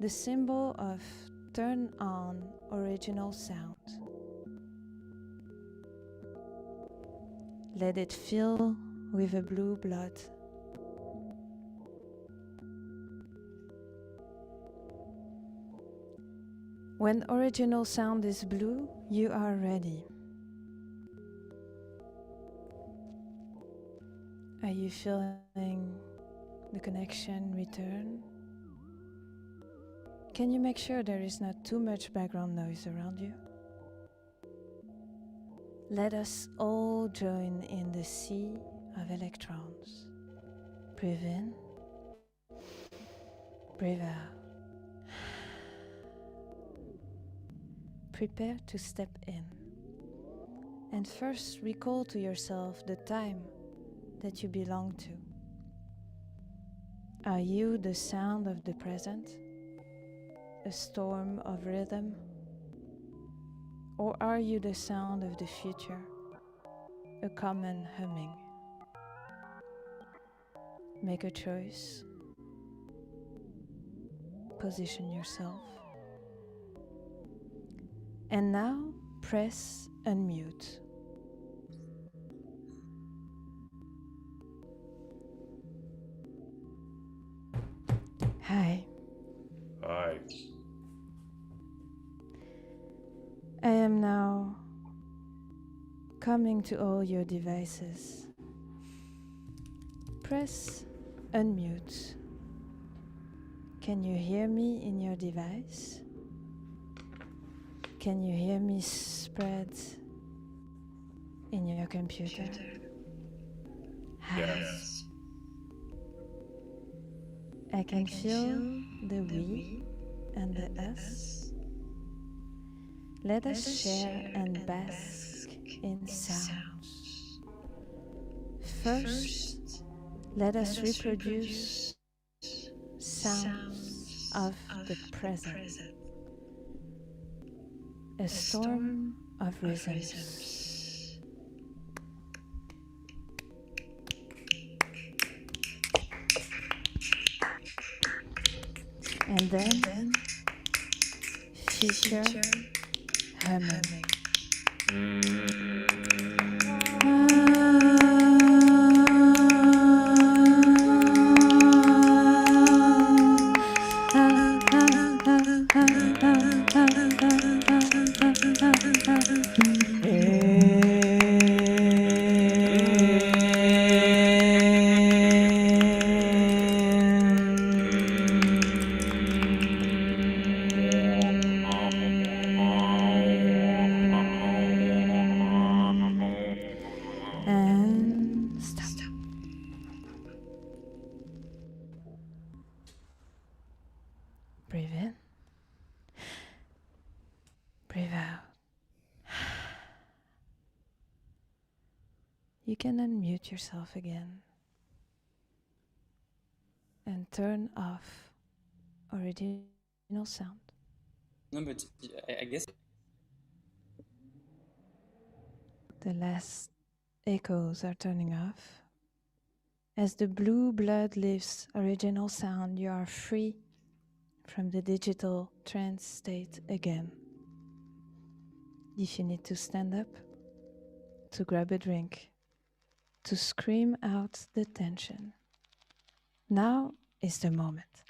the symbol of turn on original sound. Let it fill with a blue blood. When original sound is blue, you are ready. Are you feeling the connection return? Can you make sure there is not too much background noise around you? Let us all join in the sea of electrons. Breathe in, breathe out. Prepare to step in. And first recall to yourself the time that you belong to? Are you the sound of the present, a storm of rhythm? Or are you the sound of the future, a common humming? Make a choice. Position yourself. And now press unmute. Hi. Hi. I am now coming to all your devices. Press unmute. Can you hear me in your device? Can you hear me spread in your computer? Hi. Yes. I can feel the we and the us. Let us share and bask in sounds. First, let us reproduce sounds of the present. A storm of rhythms. And then future humming. And stop. Breathe in. Breathe out. You can unmute yourself again and turn off original sound. No, but I guess The last echoes are turning off. As the blue blood leaves original sound, you are free from the digital trance state again. If you need to stand up, to grab a drink, to scream out the tension, now is the moment.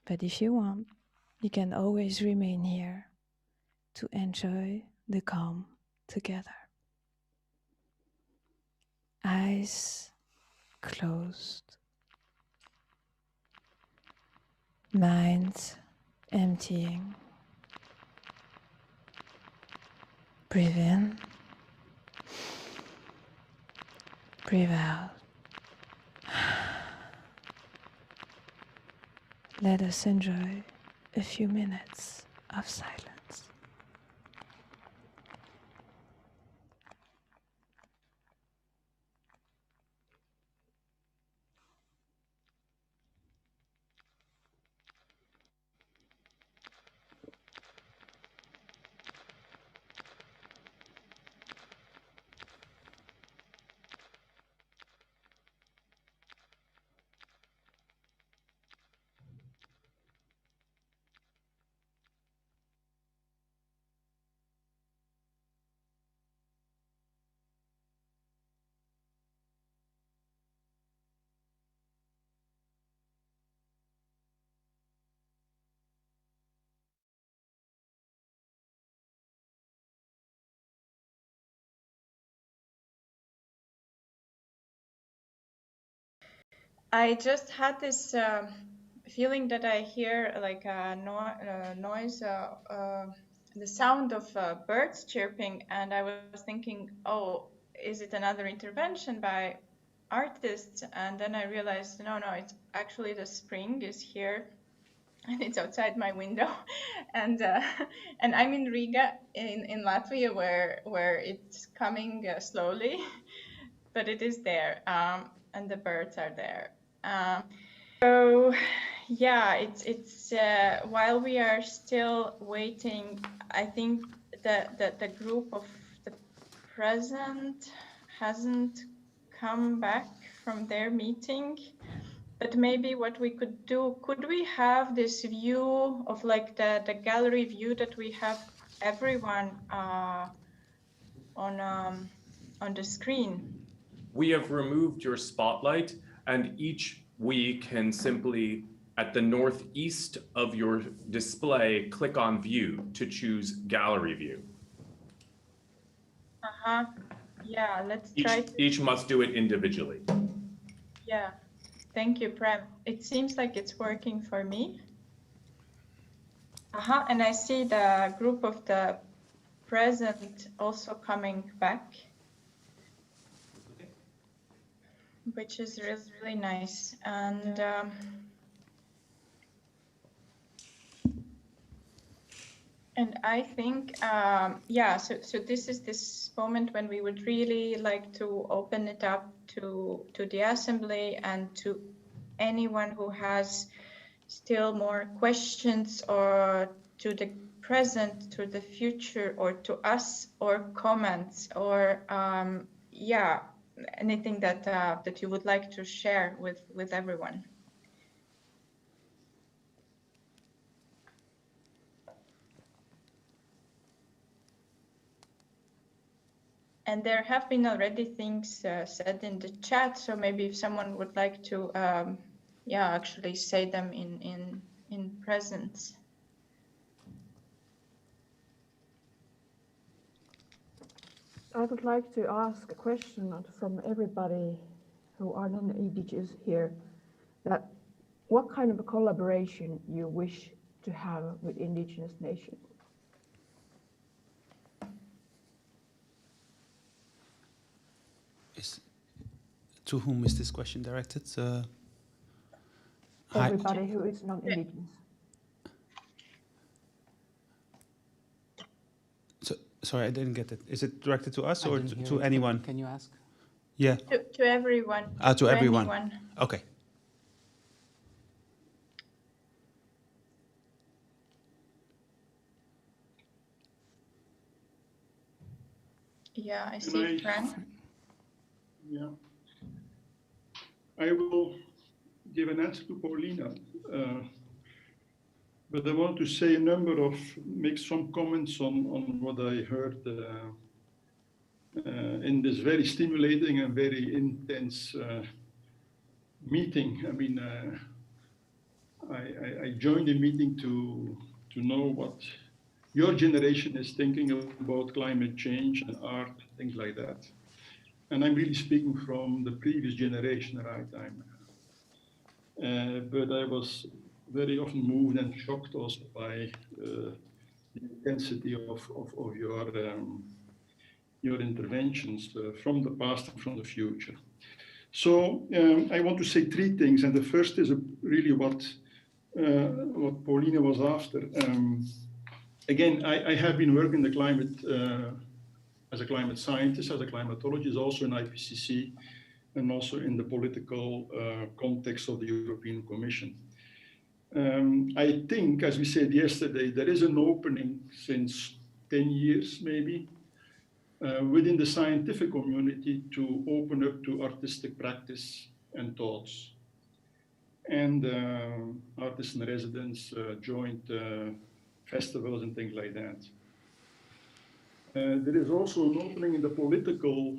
But if you want, you can always remain here to enjoy the calm together. Eyes closed. Mind emptying. Breathe in. Breathe out. Let us enjoy a few minutes of silence. I just had this feeling that I hear like a noise, the sound of birds chirping, and I was thinking, oh, is it another intervention by artists? And then I realized, no, it's actually the spring is here, and it's outside my window, and I'm in Riga in Latvia, where it's coming slowly. but it is there, and the birds are there. So yeah, it's while we are still waiting, I think that the group of the present hasn't come back from their meeting. But maybe what we could do, could we have this view of like the gallery view that we have everyone on the screen? We have removed your spotlight, and each we can simply, at the northeast of your display, click on view to choose gallery view. Yeah, let's try to... Each must do it individually. Yeah, thank you, Prem. It seems like it's working for me. And I see the group of the present also coming back, which is really nice. And I think, yeah, so this is this moment when we would really like to open it up to the assembly and to anyone who has still more questions, or to the present, to the future, or to us, or comments, or yeah, anything that that you would like to share with everyone. And there have been already things said in the chat, so maybe if someone would like to, yeah, actually say them in presence. I would like to ask a question from everybody who are non-indigenous here, that what kind of a collaboration you wish to have with indigenous nations? To whom is this question directed? Everybody who is non-indigenous. So, sorry, I didn't get it. Is it directed to us or to anyone? Can you ask? Yeah. To everyone. To everyone. Anyone. Okay. Yeah, I see Frank. Yeah. I will give an answer to Paulina, but I want to say make some comments on what I heard in this very stimulating and very intense meeting. I mean, I joined the meeting to know what your generation is thinking about climate change and art, things like that. And I'm really speaking from the previous generation, right? But I was very often moved and shocked also by the intensity of your interventions from the past and from the future. So I want to say three things, and the first is really what Paulina was after. Again, I have been working in the climate as a climate scientist, as a climatologist, also in IPCC, and also in the political context of the European Commission. I think, as we said yesterday, there is an opening since 10 years, maybe, within the scientific community to open up to artistic practice and thoughts. And artists in residence, joint festivals and things like that. There is also an opening in the political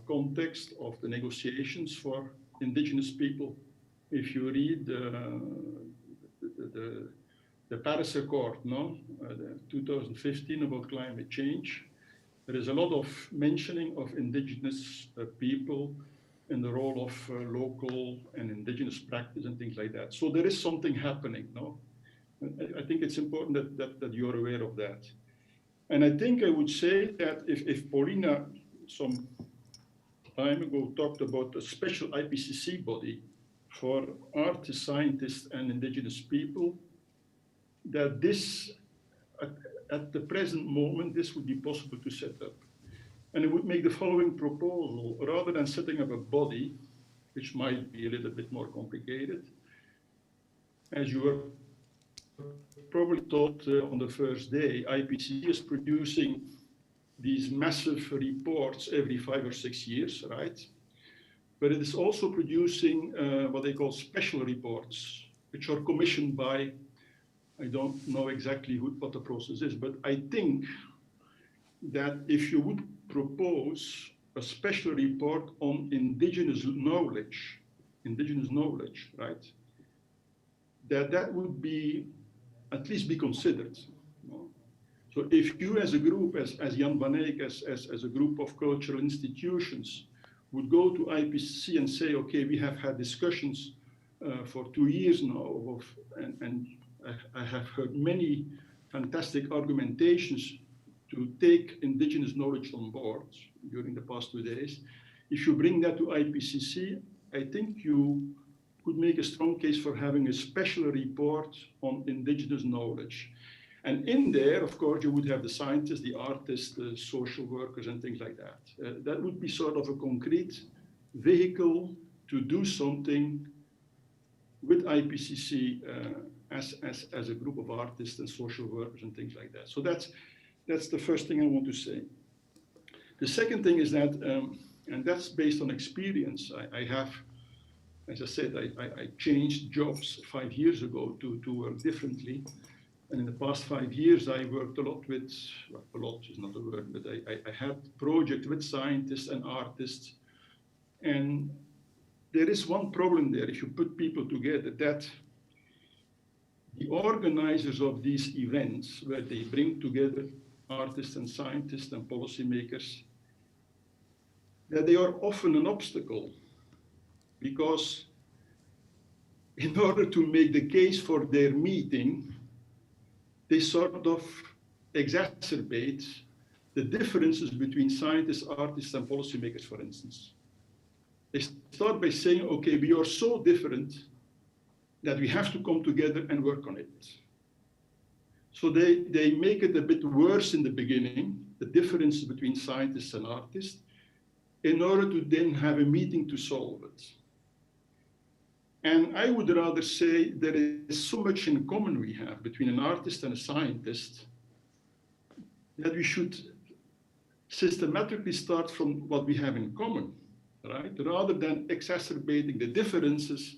context of the negotiations for indigenous people. If you read the Paris Accord, the 2015 about climate change, there is a lot of mentioning of indigenous people in the role of local and indigenous practice and things like that. So there is something happening, no? I think it's important that you're aware of that. And I think I would say that if Paulina some time ago talked about a special IPCC body for artists, scientists, and indigenous people, that this, at the present moment, this would be possible to set up. And it would make the following proposal: rather than setting up a body, which might be a little bit more complicated, as you were probably taught on the first day, IPCC is producing these massive reports every 5 or 6 years, right? But it is also producing what they call special reports, which are commissioned by, I don't know exactly what the process is, but I think that if you would propose a special report on indigenous knowledge, right, that would be at least be considered. You know? So if you as a group, as Jan van Eyck, as a group of cultural institutions would go to IPCC and say, okay, we have had discussions for 2 years now, and I have heard many fantastic argumentations to take indigenous knowledge on board during the past 2 days. If you bring that to IPCC, I think you could make a strong case for having a special report on indigenous knowledge. And in there, of course, you would have the scientists, the artists, the social workers, and things like that. That would be sort of a concrete vehicle to do something with IPCC as a group of artists and social workers and things like that. So that's the first thing I want to say. The second thing is that, and that's based on experience, I have, as I said, I changed jobs 5 years ago to work differently. And in the past 5 years, I worked a lot with, well, a lot is not a word, but I had projects with scientists and artists. And there is one problem there, if you put people together, that the organizers of these events, where they bring together artists and scientists and policymakers, that they are often an obstacle, because in order to make the case for their meeting, they sort of exacerbate the differences between scientists, artists, and policymakers, for instance. They start by saying, okay, we are so different that we have to come together and work on it. So they make it a bit worse in the beginning, the differences between scientists and artists, in order to then have a meeting to solve it. And I would rather say there is so much in common we have between an artist and a scientist that we should systematically start from what we have in common, right? Rather than exacerbating the differences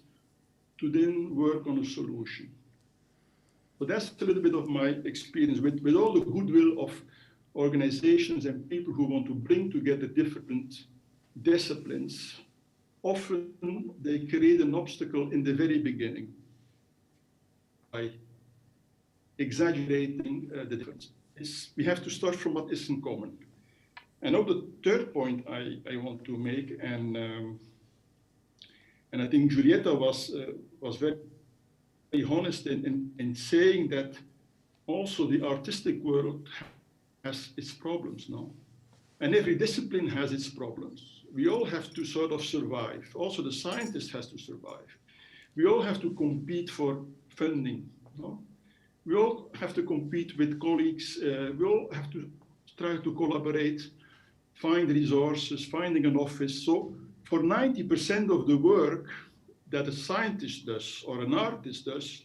to then work on a solution. So that's a little bit of my experience with all the goodwill of organizations and people who want to bring together different disciplines. Often they create an obstacle in the very beginning by exaggerating the difference. We have to start from what is in common. And now the third point I want to make, and I think Julieta was very honest in saying that also the artistic world has its problems now. And every discipline has its problems. We all have to sort of survive. Also, the scientist has to survive. We all have to compete for funding. No? We all have to compete with colleagues. We all have to try to collaborate, find resources, finding an office. So for 90% of the work that a scientist does, or an artist does,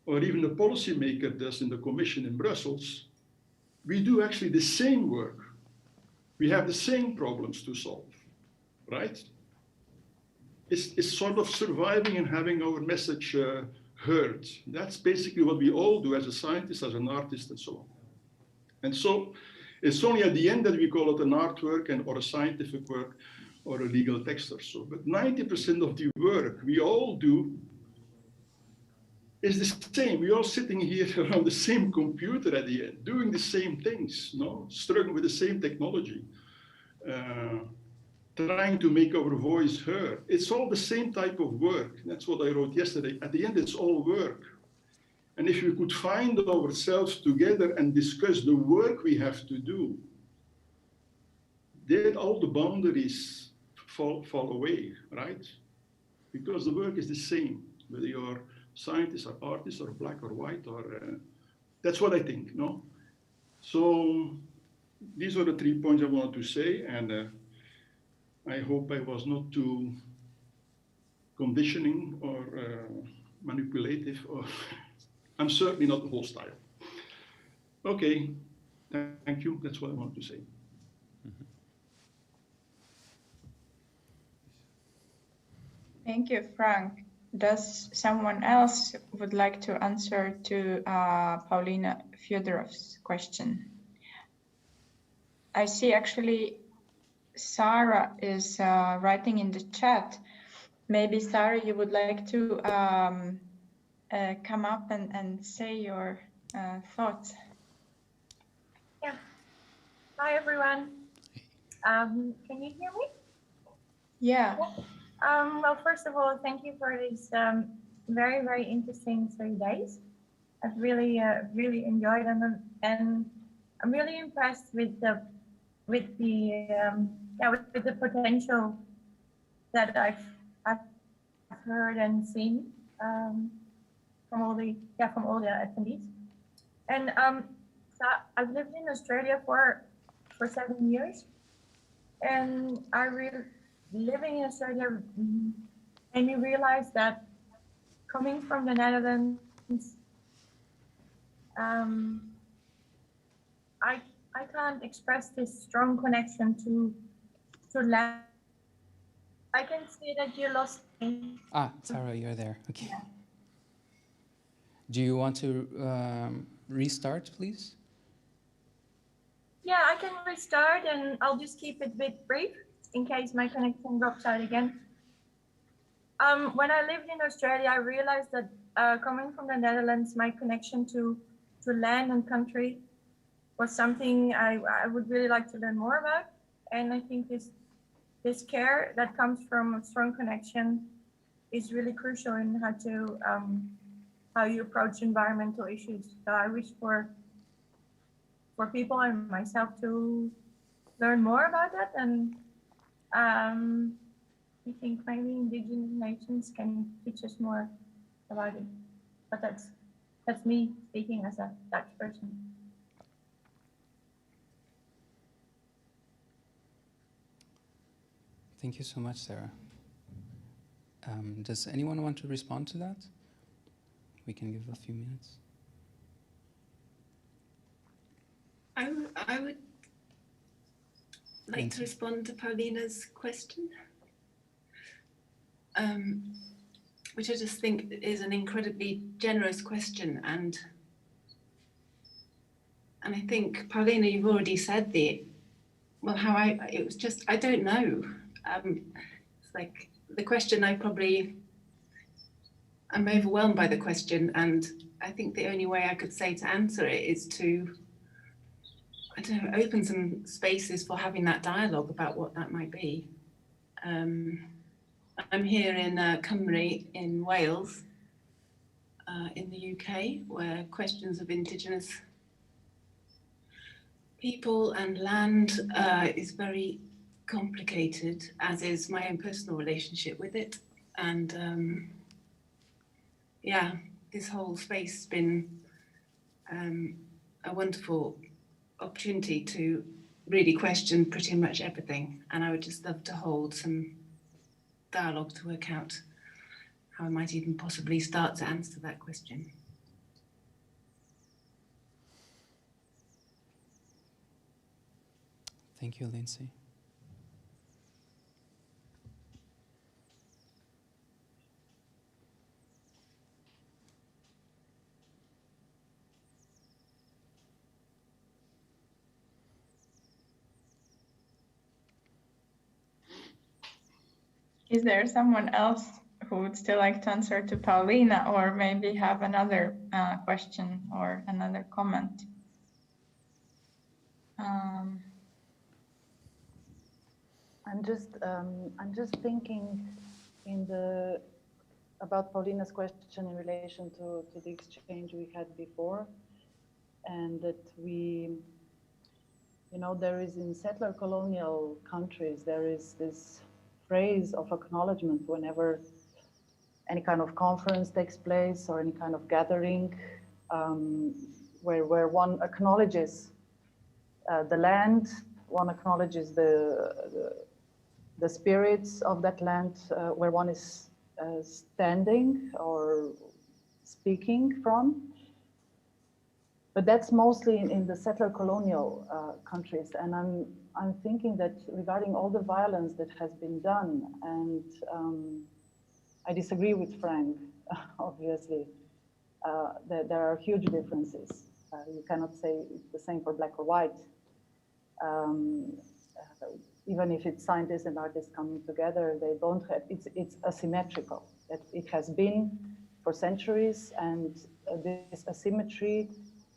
or even a policymaker does in the Commission in Brussels, we do actually the same work. We have the same problems to solve, right? It's sort of surviving and having our message heard. That's basically what we all do as a scientist, as an artist, and so on. And so it's only at the end that we call it an artwork or a scientific work or a legal text or so. But 90% of the work we all do is the same. We're all sitting here around the same computer at the end, doing the same things, no? Struggling with the same technology, trying to make our voice heard. It's all the same type of work. That's what I wrote yesterday. At the end, it's all work. And if we could find ourselves together and discuss the work we have to do, then all the boundaries fall away, right? Because the work is the same, whether you're scientists or artists or black or white, or that's what I think, no? So these are the 3 points I wanted to say, and I hope I was not too conditioning or manipulative, or I'm certainly not hostile. Okay, thank you. That's what I wanted to say. Thank you, Frank. Does someone else would like to answer to Paulina Fyodorov's question? I see actually Sarah is writing in the chat. Maybe Sarah, you would like to come up and say your thoughts. Yeah. Hi, everyone. Can you hear me? Yeah. Well, first of all, thank you for these very, very interesting 3 days. I've really, really enjoyed them, and I'm really impressed with the potential that I've heard and seen from all the attendees. And so I've lived in Australia for 7 years, and living in Australia made me realize that coming from the Netherlands, I can't express this strong connection to land. I can see that you lost me. Sarah, you're there. Okay. Yeah. Do you want to restart, please? Yeah, I can restart, and I'll just keep it a bit brief in case my connection drops out again. When I lived in Australia, I realized that coming from the Netherlands, my connection to land and country was something I would really like to learn more about. And I think this care that comes from a strong connection is really crucial in how you approach environmental issues. So I wish for people and myself to learn more about that, and I think maybe indigenous nations can teach us more about it. But that's me speaking as a Dutch person. Thank you so much, Sarah. Does anyone want to respond to that? We can give a few minutes. I would like to respond to Paulina's question, which I just think is an incredibly generous question, and I think, Paulina, you've already said it was just, I don't know. It's like the question, I'm overwhelmed by the question, and I think the only way I could say to answer it is to, I don't know, open some spaces for having that dialogue about what that might be. I'm here in Cymru in Wales, in the UK, where questions of indigenous people and land is very complicated, as is my own personal relationship with it. And yeah, this whole space has been a wonderful opportunity to really question pretty much everything. And I would just love to hold some dialogue to work out how I might even possibly start to answer that question. Thank you, Lindsay. Is there someone else who would still like to answer to Paulina, or maybe have another question or another comment? I'm just thinking about Paulina's question in relation to the exchange we had before, and that there is in settler colonial countries, there is this phrase of acknowledgement whenever any kind of conference takes place or any kind of gathering, where one acknowledges the land. One acknowledges the spirits of that land where one is standing or speaking from. But that's mostly in the settler colonial countries. And I'm thinking that regarding all the violence that has been done, and I disagree with Frank, obviously, that there are huge differences. You cannot say it's the same for black or white. Even if it's scientists and artists coming together, they don't have, it's asymmetrical. It has been for centuries, and this asymmetry,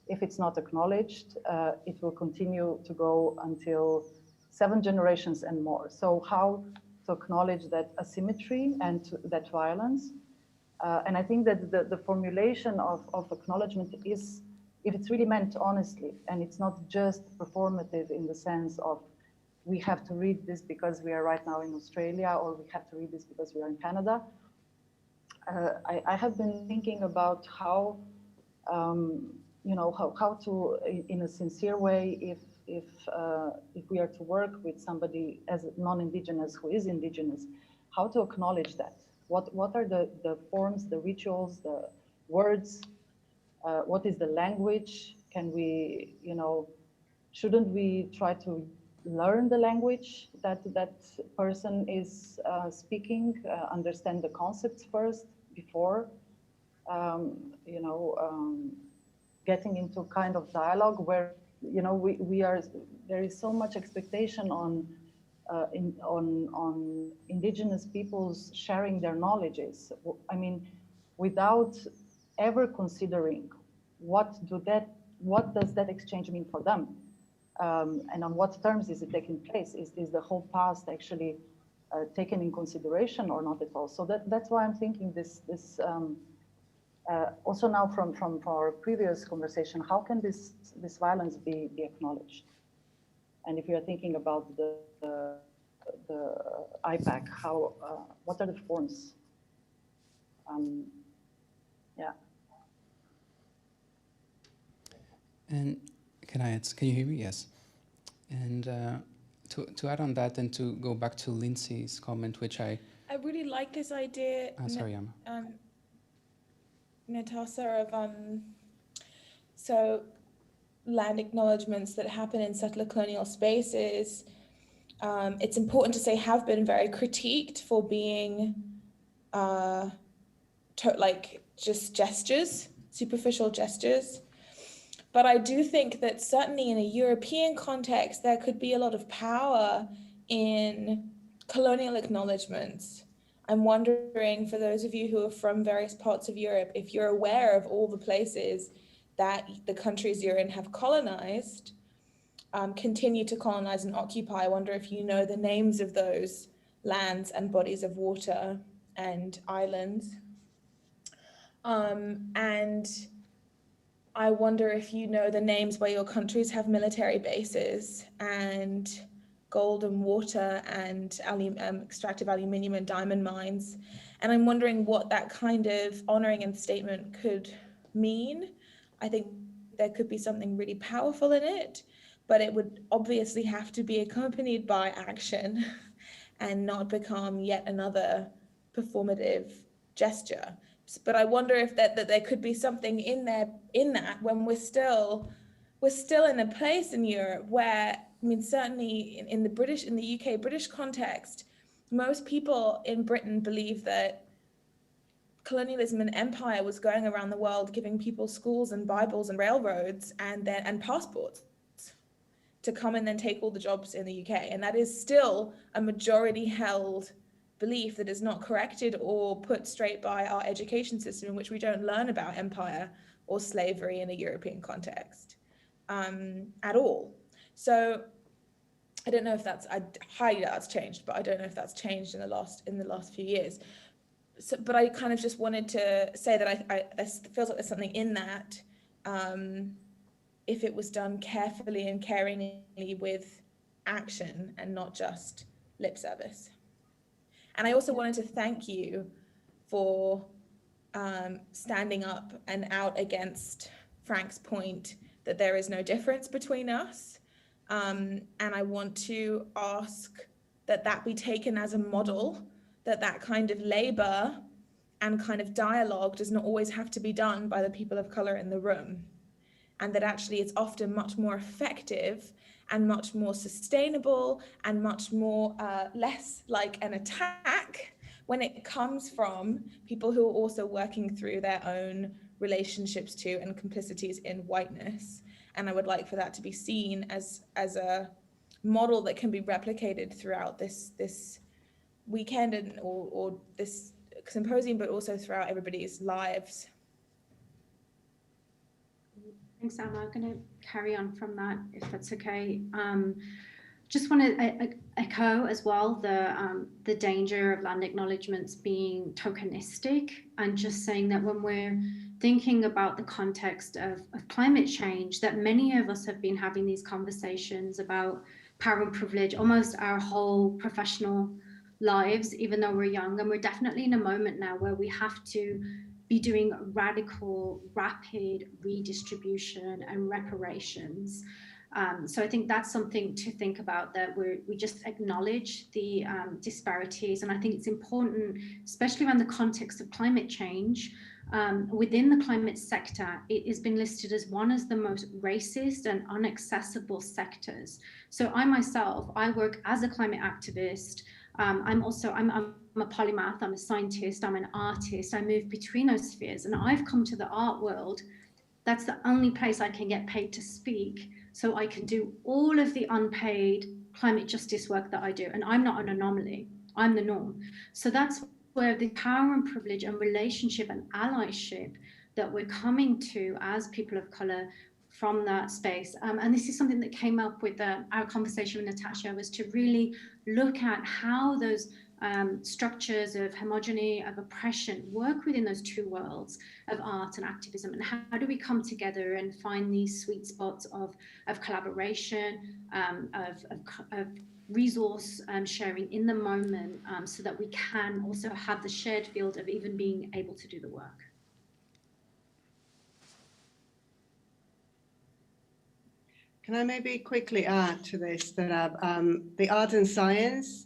if it's not acknowledged, it will continue to go until 7 generations and more. So how to acknowledge that asymmetry and that violence? And I think that the formulation of acknowledgement is, if it's really meant honestly, and it's not just performative in the sense of we have to read this because we are right now in Australia, or we have to read this because we are in Canada. I have been thinking about how, you know, how to, in a sincere way, if we are to work with somebody as non-Indigenous who is Indigenous, how to acknowledge that. What are the forms, the rituals, the words? What is the language? Can we, you know, shouldn't we try to learn the language that that person is speaking, understand the concepts first before, you know, getting into kind of dialogue where, you know, we are, there is so much expectation on Indigenous peoples sharing their knowledges. I mean, without ever considering what does that exchange mean for them? And on what terms is it taking place? Is the whole past actually taken in consideration or not at all? So that's why I'm thinking this also now from our previous conversation, how can this violence be acknowledged? And if you are thinking about the IPACC, how what are the forms? Yeah. And can you hear me? Yes. And to add on that and to go back to Lindsay's comment, which I really like this idea. Sorry, Emma. Natasha, of so land acknowledgements that happen in settler colonial spaces, it's important to say have been very critiqued for being like just gestures, superficial gestures. But I do think that certainly in a European context, there could be a lot of power in colonial acknowledgements. I'm wondering, for those of you who are from various parts of Europe, if you're aware of all the places that the countries you're in have colonized, continue to colonize and occupy. I wonder if you know the names of those lands and bodies of water and islands. And I wonder if you know the names where your countries have military bases and gold and water and extractive aluminium and diamond mines. And I'm wondering what that kind of honoring and statement could mean. I think there could be something really powerful in it, but it would obviously have to be accompanied by action and not become yet another performative gesture. But I wonder if that there could be something in there in that when we're still in a place in Europe where, I mean, certainly in the UK British context, most people in Britain believe that colonialism and empire was going around the world giving people schools and Bibles and railroads and passports to come and then take all the jobs in the UK. And that is still a majority held belief that is not corrected or put straight by our education system, in which we don't learn about empire or slavery in a European context at all. So I don't know if that's, I highly doubt it's changed, but I don't know if that's changed in the last few years. So, but I kind of just wanted to say that it feels like there's something in that if it was done carefully and caringly with action and not just lip service. And I also wanted to thank you for standing up and out against Frank's point that there is no difference between us. And I want to ask that that be taken as a model, that kind of labor and kind of dialogue does not always have to be done by the people of color in the room. And that actually it's often much more effective and much more sustainable and much more less like an attack when it comes from people who are also working through their own relationships to and complicities in whiteness. And I would like for that to be seen as a model that can be replicated throughout this weekend and or this symposium, but also throughout everybody's lives. Thanks, Anna. I'm going to carry on from that, if that's okay. Just want to echo as well the danger of land acknowledgements being tokenistic, and just saying that when we're thinking about the context of climate change, that many of us have been having these conversations about power and privilege almost our whole professional lives, even though we're young. And we're definitely in a moment now where we have to be doing radical, rapid redistribution and reparations. So I think that's something to think about, that we just acknowledge the disparities. And I think it's important, especially around the context of climate change, within the climate sector, it has been listed as one of the most racist and inaccessible sectors. So I myself, I work as a climate activist. I'm a polymath, I'm a scientist, I'm an artist, I move between those spheres, and I've come to the art world. That's the only place I can get paid to speak, so I can do all of the unpaid climate justice work that I do. And I'm not an anomaly, I'm the norm. So that's where the power and privilege and relationship and allyship that we're coming to as people of color from that space. And this is something that came up with our conversation with Natasha, was to really look at how those structures of homogeny, of oppression work within those two worlds of art and activism, and how do we come together and find these sweet spots of collaboration, of resource sharing in the moment, so that we can also have the shared field of even being able to do the work. Can I maybe quickly add to this that the art and science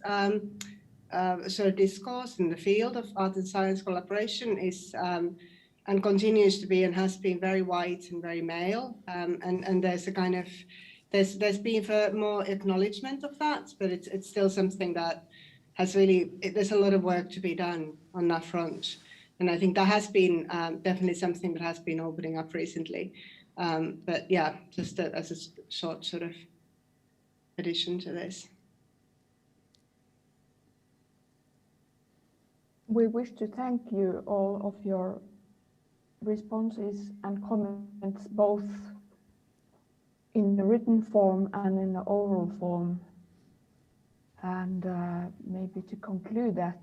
sort of discourse in the field of art and science collaboration is and continues to be and has been very white and very male, and there's a kind of there's been more acknowledgement of that, but it's still something that has really, there's a lot of work to be done on that front, and I think that has been definitely something that has been opening up recently. But yeah, just as a short sort of addition to this. We wish to thank you all of your responses and comments, both in the written form and in the oral form. And maybe to conclude that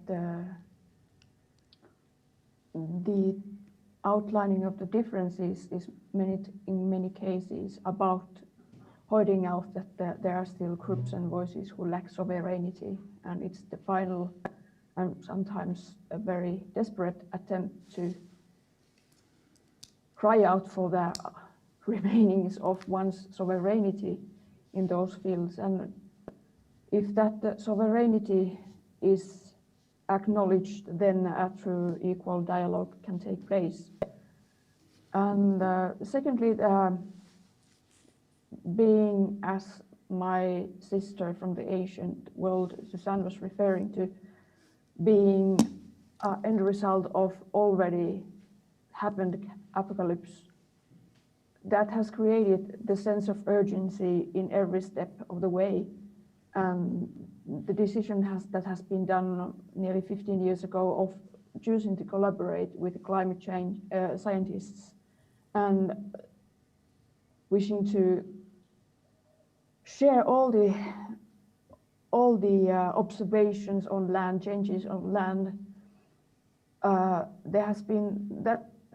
the outlining of the differences is in many cases about pointing out that there are still groups and voices who lack sovereignty, and it's the final and sometimes a very desperate attempt to cry out for the remainings of one's sovereignty in those fields. And if that sovereignty is acknowledged, then a true equal dialogue can take place. And secondly, being as my sister from the ancient world, Suzanne, was referring to, being an end result of already happened apocalypse, that has created the sense of urgency in every step of the way. The decision that has been done nearly 15 years ago of choosing to collaborate with climate change scientists and wishing to share all the observations on land, changes on land, that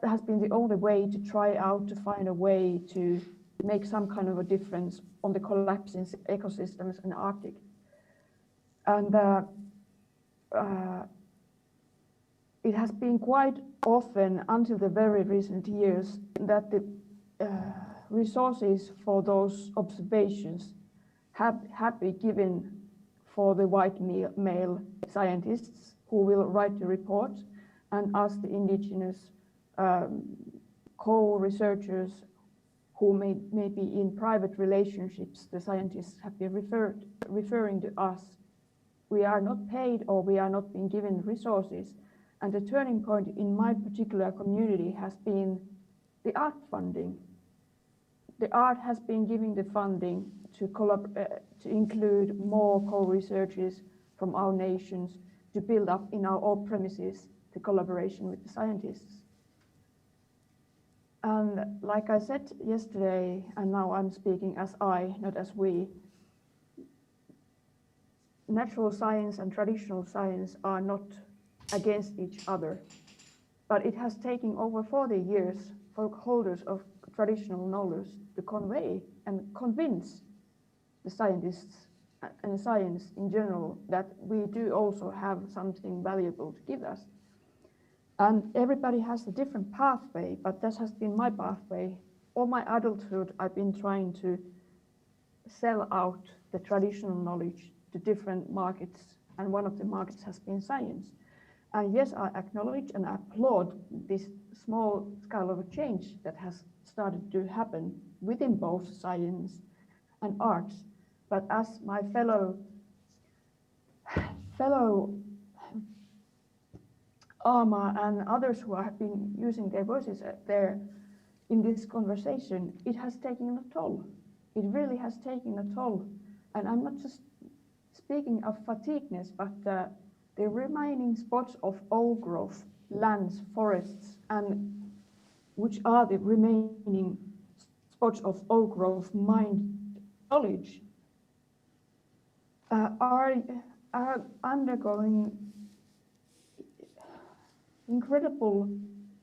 has been the only way to try out to find a way to make some kind of a difference on the collapsing ecosystems in Arctic. And it has been quite often until the very recent years that the resources for those observations have been given for the white male scientists who will write the report, and us, the indigenous co-researchers who may be in private relationships, the scientists have been referring to us. We are not paid or we are not being given resources. And the turning point in my particular community has been the art funding. The art has been giving the funding to include more co-researchers from our nations to build up in our own premises the collaboration with the scientists. And like I said yesterday, and now I'm speaking as I, not as we, natural science and traditional science are not against each other, but it has taken over 40 years for holders of traditional knowledge to convey and convince the scientists and science in general that we do also have something valuable to give us. And everybody has a different pathway, but this has been my pathway. All my adulthood, I've been trying to sell out the traditional knowledge to different markets, and one of the markets has been science. And yes, I acknowledge and applaud this small scale of a change that has started to happen within both science and arts. But as my fellow Alma and others who have been using their voices there in this conversation, it has taken a toll. It really has taken a toll. And I'm not just speaking of fatigueness, but the remaining spots of old growth, lands, forests, and which are the remaining spots of old growth mind knowledge, are undergoing incredible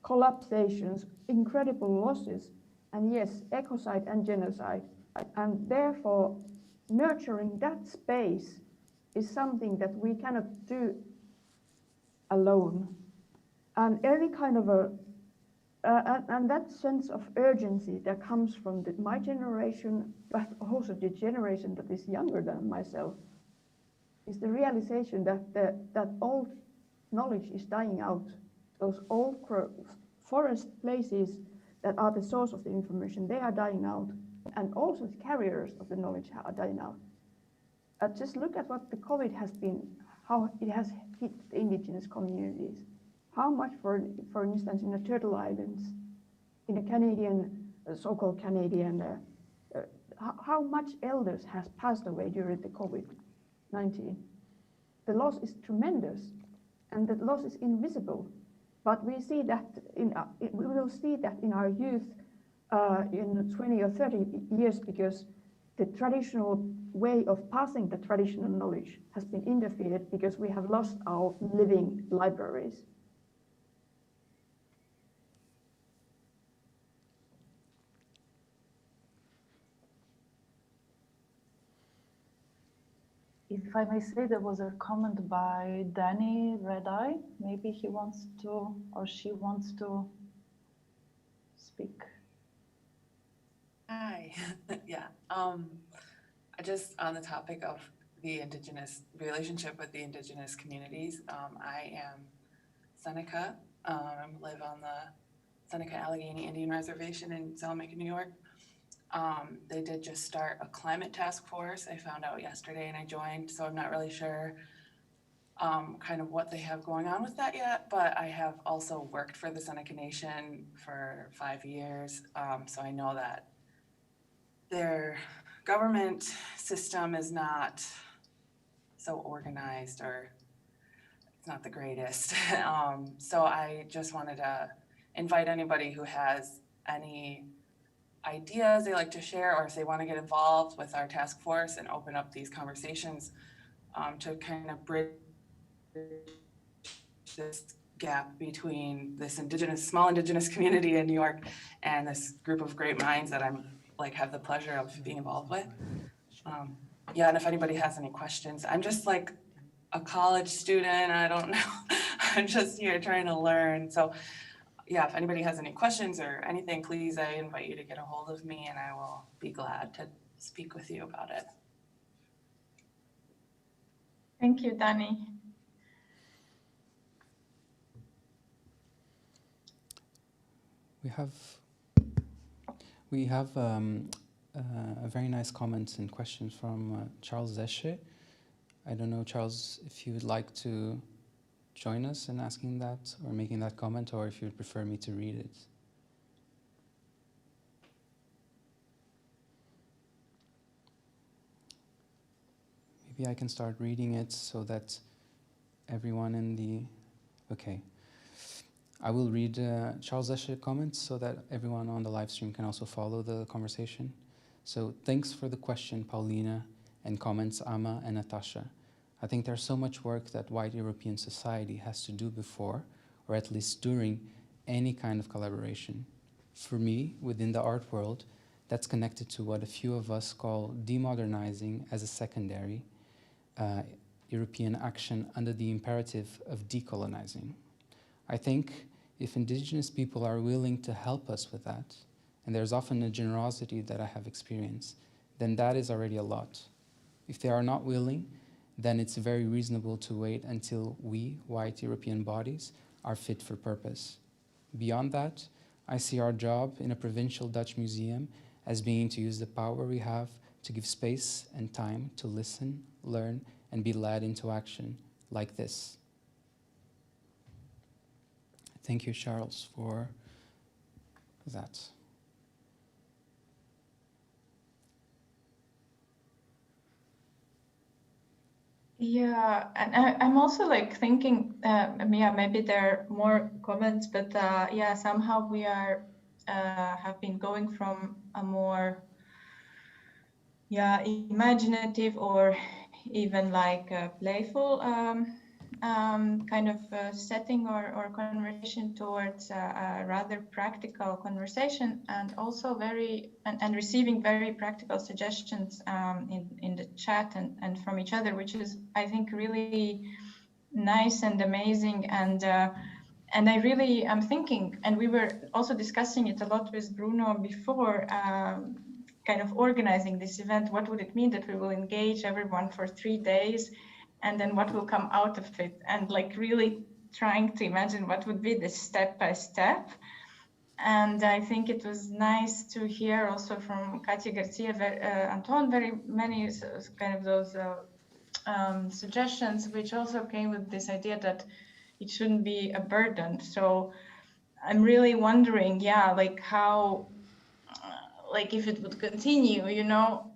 collapsations, incredible losses, and yes, ecocide and genocide. And therefore, nurturing that space is something that we cannot do alone. And any kind of and that sense of urgency that comes from my generation, but also the generation that is younger than myself, is the realization that that old knowledge is dying out. Those old forest places that are the source of the information, they are dying out. And also the carriers of the knowledge are dying out. Just look at what the COVID has been, how it has hit the indigenous communities. How much, for instance, in the Turtle Islands, in the Canadian, so-called Canadian, how much elders has passed away during the COVID-19. The loss is tremendous, and the loss is invisible. But we see that we will see that in our youth in 20 or 30 years, because the traditional way of passing the traditional knowledge has been interfered because we have lost our living libraries. If I may say, there was a comment by Danny Redeye. Maybe he wants to, or she wants to speak. Hi, yeah. I just, on the topic of the Indigenous relationship with the Indigenous communities, I am Seneca. I live on the Seneca Allegheny Indian Reservation in Salamanca, New York. They did just start a climate task force. I found out yesterday and I joined, so I'm not really sure kind of what they have going on with that yet, but I have also worked for the Seneca Nation for 5 years, so I know that their government system is not so organized, or it's not the greatest. So I just wanted to invite anybody who has any ideas they like to share, or if they want to get involved with our task force and open up these conversations to kind of bridge this gap between this small indigenous community in New York and this group of great minds that I'm have the pleasure of being involved with. Yeah, and if anybody has any questions, I'm just like a college student, I don't know. I'm just here trying to learn. So yeah, if anybody has any questions or anything, please, I invite you to get a hold of me and I will be glad to speak with you about it. Thank you, Dani. We have a very nice comment and question from Charles Zesche. I don't know, Charles, if you would like to join us in asking that or making that comment, or if you would prefer me to read it. Maybe I can start reading it so that everyone in the... Okay. I will read Charles Zesche comments so that everyone on the live stream can also follow the conversation. So thanks for the question, Paulina, and comments, Ama and Natasha. I think there's so much work that white European society has to do before, or at least during, any kind of collaboration. For me, within the art world, that's connected to what a few of us call demodernizing as a secondary European action under the imperative of decolonizing. I think if indigenous people are willing to help us with that, and there's often a generosity that I have experienced, then that is already a lot. If they are not willing, then it's very reasonable to wait until we, white European bodies, are fit for purpose. Beyond that, I see our job in a provincial Dutch museum as being to use the power we have to give space and time to listen, learn, and be led into action like this. Thank you, Charles, for that. Yeah, and I'm also like thinking, yeah, maybe there are more comments, but yeah, somehow we are have been going from a more, yeah, imaginative or even like playful kind of setting or conversation towards a rather practical conversation, and also very and receiving very practical suggestions in the chat and from each other, which is, I think, really nice and amazing. And I really am thinking, and we were also discussing it a lot with Bruno before, kind of organizing this event. What would it mean that we will engage everyone for 3 days? And then what will come out of it, and like really trying to imagine what would be the step by step. And I think it was nice to hear also from Katia Garcia, Anton, very many kind of those suggestions, which also came with this idea that it shouldn't be a burden. So I'm really wondering, yeah, like how, like if it would continue, you know,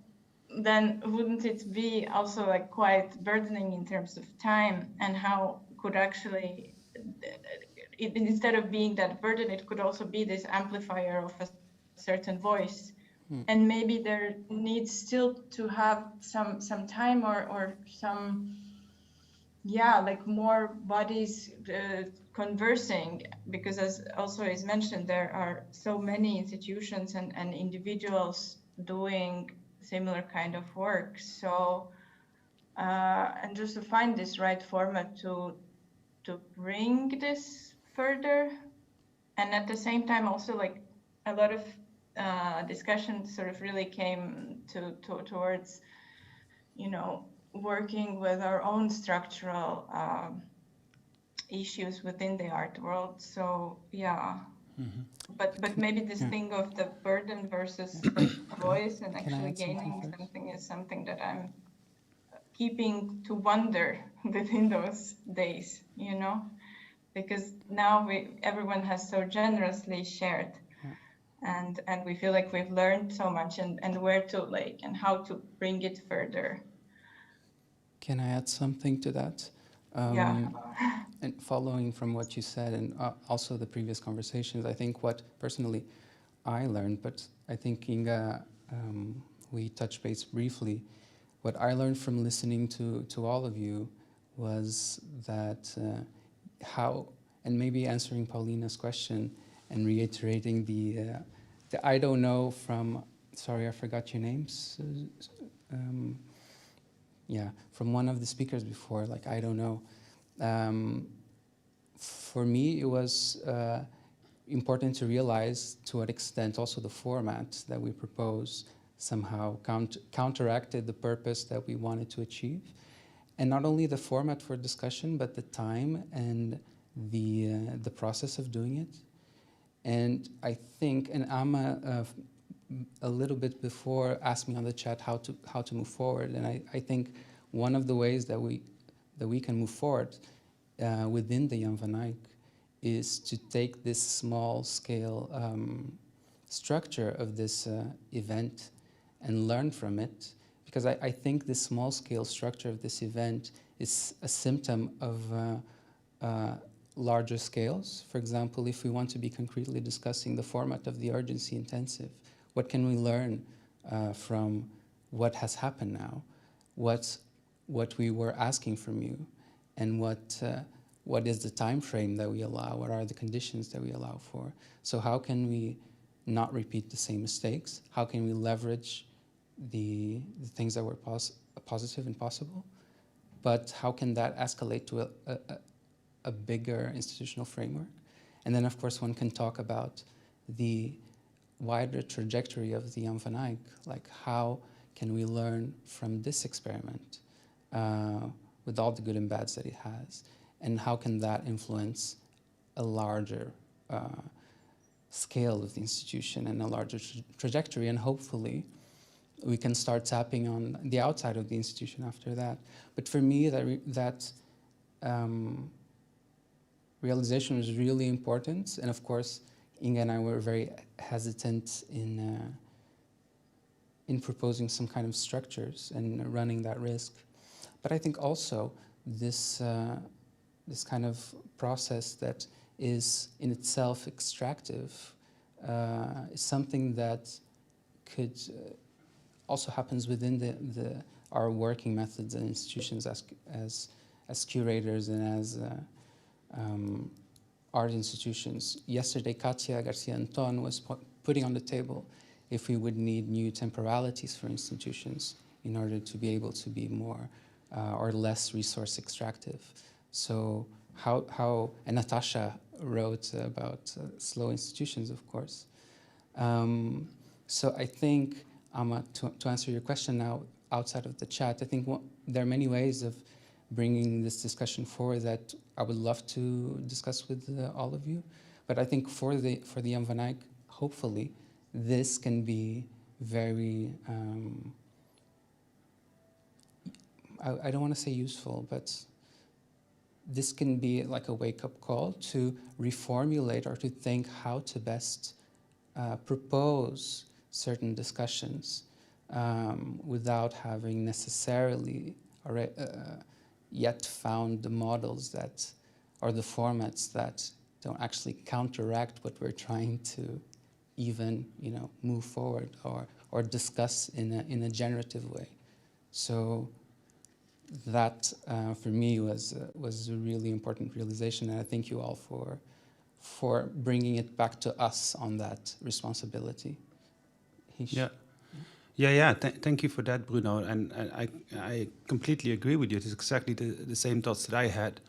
then wouldn't it be also like quite burdening in terms of time, and how could actually, instead of being that burden, it could also be this amplifier of a certain voice. And maybe there needs still to have some time or some, yeah, like more bodies conversing, because as also is mentioned, there are so many institutions and individuals doing similar kind of work. So and just to find this right format to bring this further, and at the same time also like a lot of discussion sort of really came towards, you know, working with our own structural issues within the art world. So yeah. But maybe this thing of the burden versus like voice and actually gaining something is something that I'm keeping to wonder within those days, you know, because now everyone has so generously shared, and we feel like we've learned so much, and where to like and how to bring it further. Can I add something to that? Yeah. And following from what you said, and also the previous conversations, I think what personally I learned, but I think Inga, we touched base briefly, what I learned from listening to all of you was that how, and maybe answering Paulina's question and reiterating the I don't know from, sorry, I forgot your names. Yeah, from one of the speakers before, like, I don't know. For me, it was important to realize to what extent also the format that we propose somehow counteracted the purpose that we wanted to achieve. And not only the format for discussion, but the time and the process of doing it. And I think, and Amma a little bit before asked me on the chat how to move forward, and I think one of the ways that we can move forward within the Jan van Eyck is to take this small scale structure of this event and learn from it, because I think this small scale structure of this event is a symptom of larger scales. For example, if we want to be concretely discussing the format of the urgency intensive, what can we learn from what has happened now? What we were asking from you, and what is the time frame that we allow? What are the conditions that we allow for? So how can we not repeat the same mistakes? How can we leverage the things that were positive and possible? But how can that escalate to a bigger institutional framework? And then, of course, one can talk about the wider trajectory of the Jan van Eyck, like how can we learn from this experiment with all the good and bads that it has, and how can that influence a larger scale of the institution and a larger trajectory, and hopefully we can start tapping on the outside of the institution after that. But for me, that realization was really important, and of course, Inga and I were very hesitant in proposing some kind of structures and running that risk. But I think also this kind of process that is in itself extractive is something that could also happens within our working methods and institutions as curators and as art institutions. Yesterday, Katia Garcia-Anton was putting on the table if we would need new temporalities for institutions in order to be able to be more or less resource extractive. So and Natasha wrote about slow institutions, of course. So I think, to answer your question now outside of the chat, I think there are many ways of bringing this discussion forward that I would love to discuss with all of you. But I think for the Jan van Eyck, hopefully, this can be very, I don't want to say useful, but this can be like a wake-up call to reformulate or to think how to best propose certain discussions without having necessarily yet found the models that, or the formats that don't actually counteract what we're trying to even, move forward or discuss in a generative way. So that for me was a really important realization, and I thank you all for bringing it back to us on that responsibility. Thank you for that, Bruno. And I completely agree with you. It's exactly the same thoughts that I had.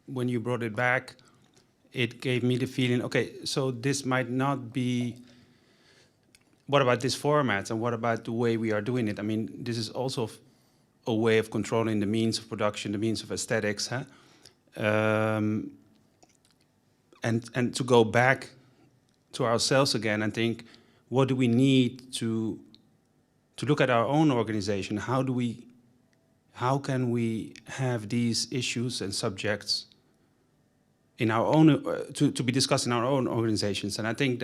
When you brought it back, it gave me the feeling, okay, so this might not be, what about this format and what about the way we are doing it? I mean, this is also a way of controlling the means of production, the means of aesthetics, huh? And to go back to ourselves again and think, what do we need to look at our own organization? How can we have these issues and subjects in our own to be discussed in our own organizations? And I think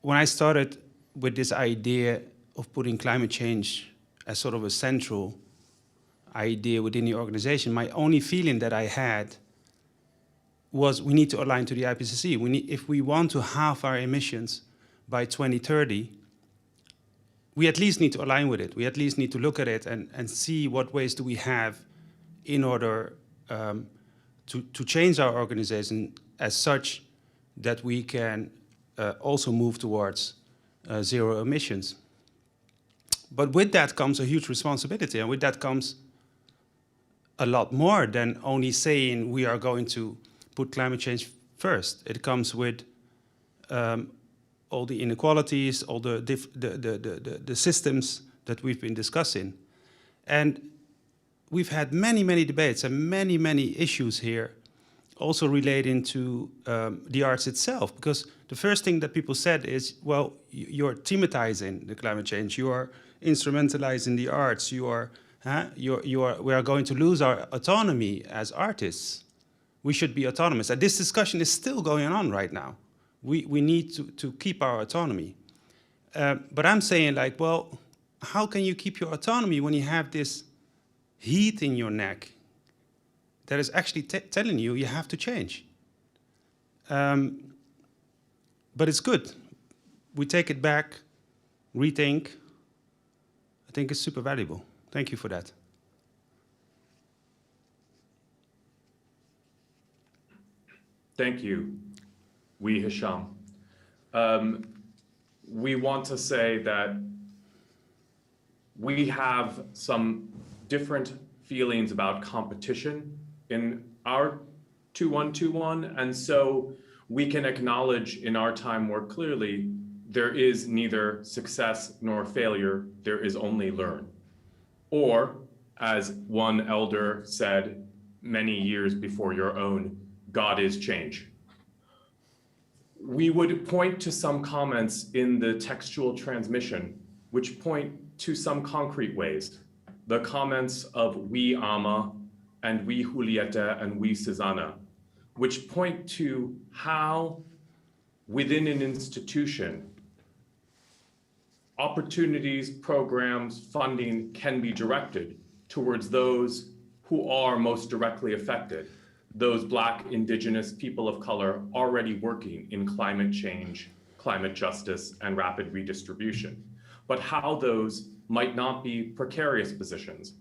when I started with this idea of putting climate change as sort of a central idea within the organization, my only feeling that I had was we need to align to the IPCC. If we want to halve our emissions by 2030, we at least need to align with it. We at least need to look at it and see what ways do we have in order to change our organization as such that we can also move towards zero emissions. But with that comes a huge responsibility, and with that comes a lot more than only saying we are going to put climate change first. It comes with all the inequalities, all the systems that we've been discussing. And we've had many, many debates and many, many issues here also relating to the arts itself, because the first thing that people said is, well, you're thematizing the climate change, you are instrumentalizing the arts, we are going to lose our autonomy as artists. We should be autonomous. And this discussion is still going on right now. We need to keep our autonomy. But I'm saying, like, well, how can you keep your autonomy when you have this heat in your neck that is actually telling you have to change? But it's good. We take it back, rethink. I think it's super valuable. Thank you for that. Thank you, Hisham. We want to say that we have some different feelings about competition in our 2121, and so we can acknowledge in our time more clearly there is neither success nor failure, there is only learn. Or, as one elder said many years before your own, God is change. We would point to some comments in the textual transmission which point to some concrete ways. The comments of we Ama and we Julieta and we Susanna, which point to how within an institution, opportunities, programs, funding can be directed towards those who are most directly affected, those Black, Indigenous, people of color already working in climate change, climate justice, and rapid redistribution. But how those might not be precarious positions,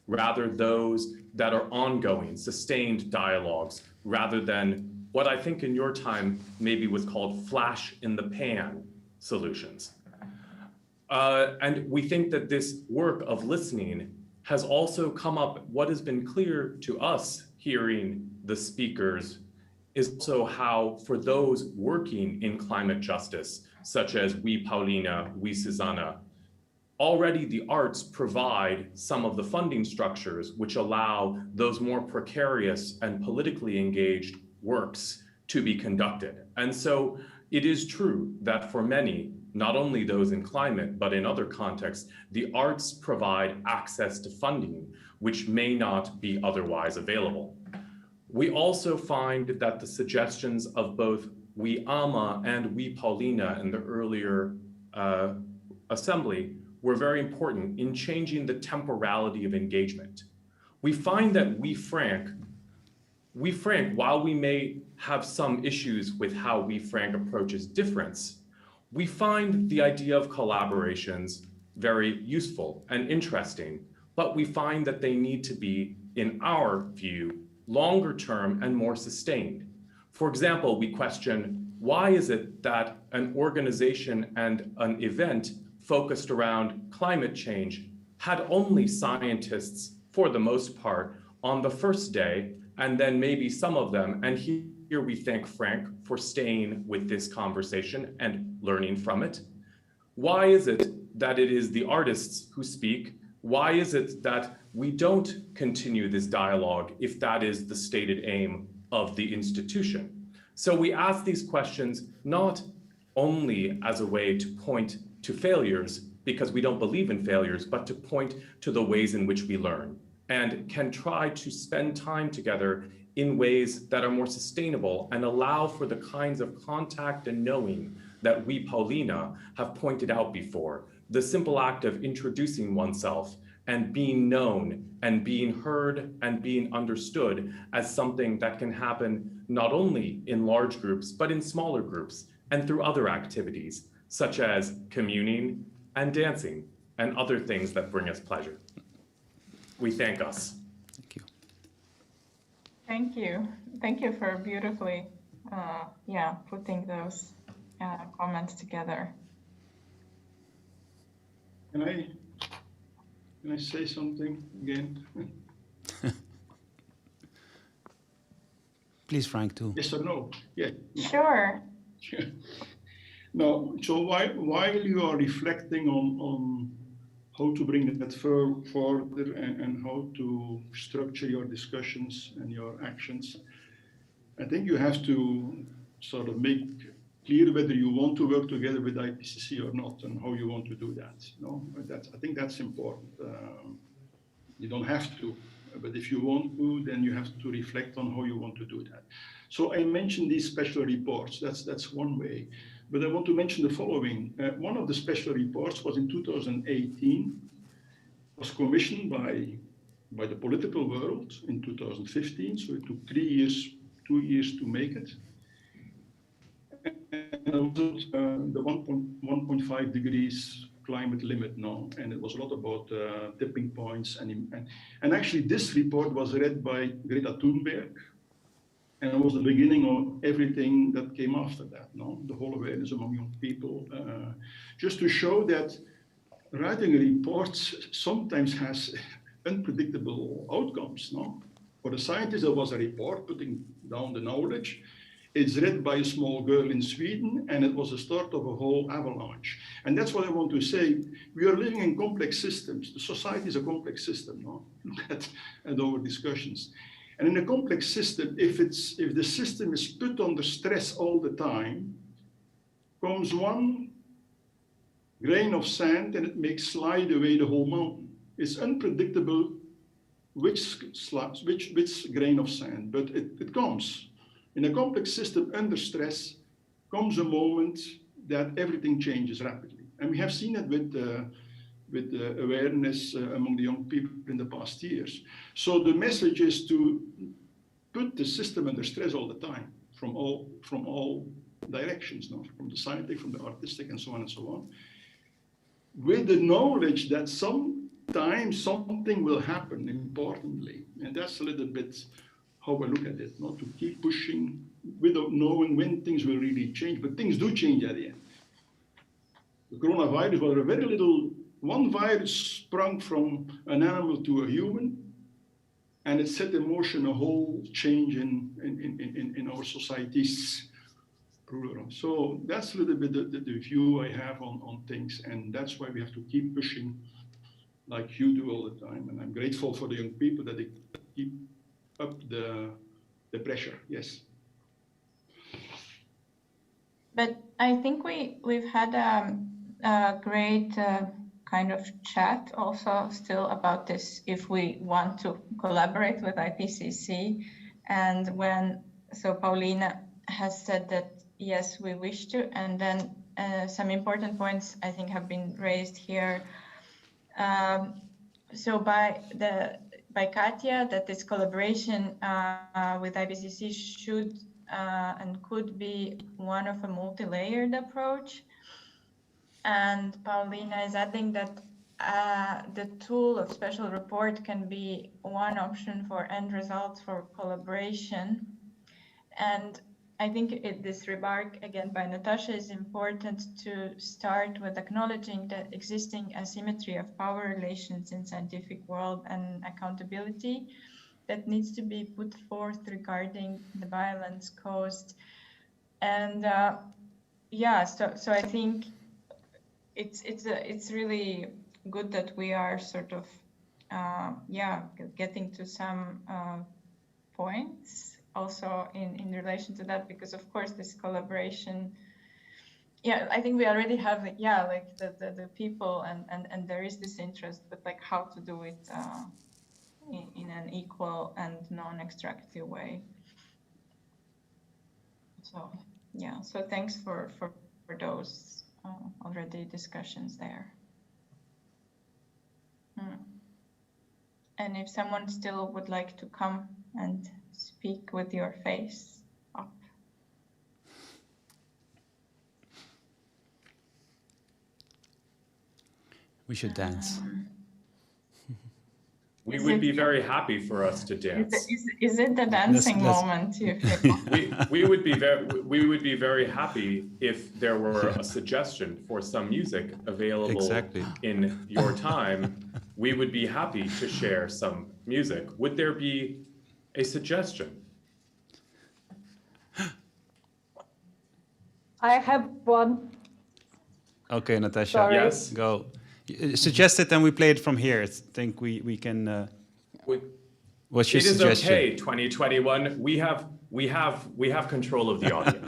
rather those that are ongoing, sustained dialogues, rather than what I think in your time maybe was called flash in the pan solutions. And we think that this work of listening has also come up. What has been clear to us hearing the speakers is also how for those working in climate justice, such as we Paulina, we Susanna, already the arts provide some of the funding structures which allow those more precarious and politically engaged works to be conducted. And so it is true that for many, not only those in climate, but in other contexts, the arts provide access to funding which may not be otherwise available. We also find that the suggestions of both we Ama and we Paulina in the earlier assembly were very important in changing the temporality of engagement. We find that we Frank, while we may have some issues with how we Frank approaches difference, we find the idea of collaborations very useful and interesting, but we find that they need to be, in our view, longer term and more sustained. For example, we question, why is it that an organization and an event focused around climate change had only scientists, for the most part, on the first day, and then maybe some of them, and here we thank Frank for staying with this conversation and learning from it. Why is it that it is the artists who speak? Why is it that we don't continue this dialogue if that is the stated aim of the institution? So we ask these questions not only as a way to point to failures, because we don't believe in failures, but to point to the ways in which we learn and can try to spend time together in ways that are more sustainable and allow for the kinds of contact and knowing that we, Paulina, have pointed out before. The simple act of introducing oneself and being known and being heard and being understood as something that can happen not only in large groups, but in smaller groups and through other activities, such as communing and dancing and other things that bring us pleasure. We thank us. Thank you. Thank you. Thank you for beautifully, putting those comments together. Can I say something again? Please, Frank, too. Yes or no? Yeah. Sure. No. So while you are reflecting on how to bring that further and how to structure your discussions and your actions. I think you have to sort of make clear whether you want to work together with IPCC or not, and how you want to do that. I think that's important. You don't have to, but if you want to, then you have to reflect on how you want to do that. So I mentioned these special reports. That's one way. But I want to mention the following. One of the special reports was in 2018, was commissioned by the political world in 2015. So it took 3 years, 2 years to make it. And it was the 1.5 degrees climate limit now, and it was a lot about tipping points. And actually this report was read by Greta Thunberg, and it was the beginning of everything that came after that, no? The whole awareness among young people, just to show that writing a report sometimes has unpredictable outcomes, no? For the scientists, there was a report putting down the knowledge. It's read by a small girl in Sweden, and it was the start of a whole avalanche. And that's what I want to say. We are living in complex systems. The society is a complex system, no? Look at our discussions. And in a complex system, if the system is put under stress all the time, comes one grain of sand and it makes slide away the whole mountain. It's unpredictable which grain of sand, but it comes. In a complex system under stress comes a moment that everything changes rapidly. And we have seen it with the awareness among the young people in the past years. So the message is to put the system under stress all the time, from all directions, no? From the scientific, from the artistic, and so on and so on, with the knowledge that sometimes something will happen importantly. And that's a little bit how I look at it, not to keep pushing without knowing when things will really change, but things do change at the end. The coronavirus was a very little, one virus sprung from an animal to a human, and it set in motion a whole change in our societies. So that's a little bit the view I have on things, and that's why we have to keep pushing like you do all the time. And I'm grateful for the young people that they keep up the pressure, yes. But I think we've had a great kind of chat also still about this, if we want to collaborate with IPCC. And so Paulina has said that, yes, we wish to, and then some important points I think have been raised here. So by Katja, that this collaboration with IPCC should and could be one of a multi-layered approach. And Paulina is adding that the tool of special report can be one option for end results for collaboration. And I think this remark, again, by Natasha, is important to start with acknowledging the existing asymmetry of power relations in scientific world and accountability that needs to be put forth regarding the violence caused. And yeah, so I think it's really good that we are sort of getting to some points also in relation to that, because of course this collaboration, I think we already have like the people and there is this interest, but like how to do it in an equal and non-extractive way. So so thanks for those already discussions there. And if someone still would like to come and speak with your face up. We should dance. We would be very happy for us to dance. Is it the dancing moment? We would be very happy if there were a suggestion for some music available in your time. We would be happy to share some music. Would there be a suggestion? I have one. Okay, Natasha. Sorry. Yes. Go. Suggest it and we play it from here. I think we can. What's your suggestion? It is okay, 2021. We have control of the audio.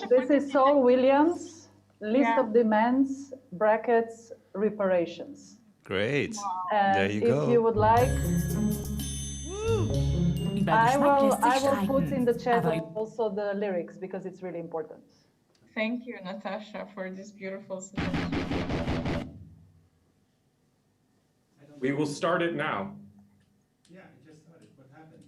This is Saul Williams, list of demands, brackets, reparations. Great. And there you go. If you would like, I will put in the chat also the lyrics because it's really important. Thank you, Natasha, for this beautiful suggestion. We will start it now. Yeah, it just started. What happened?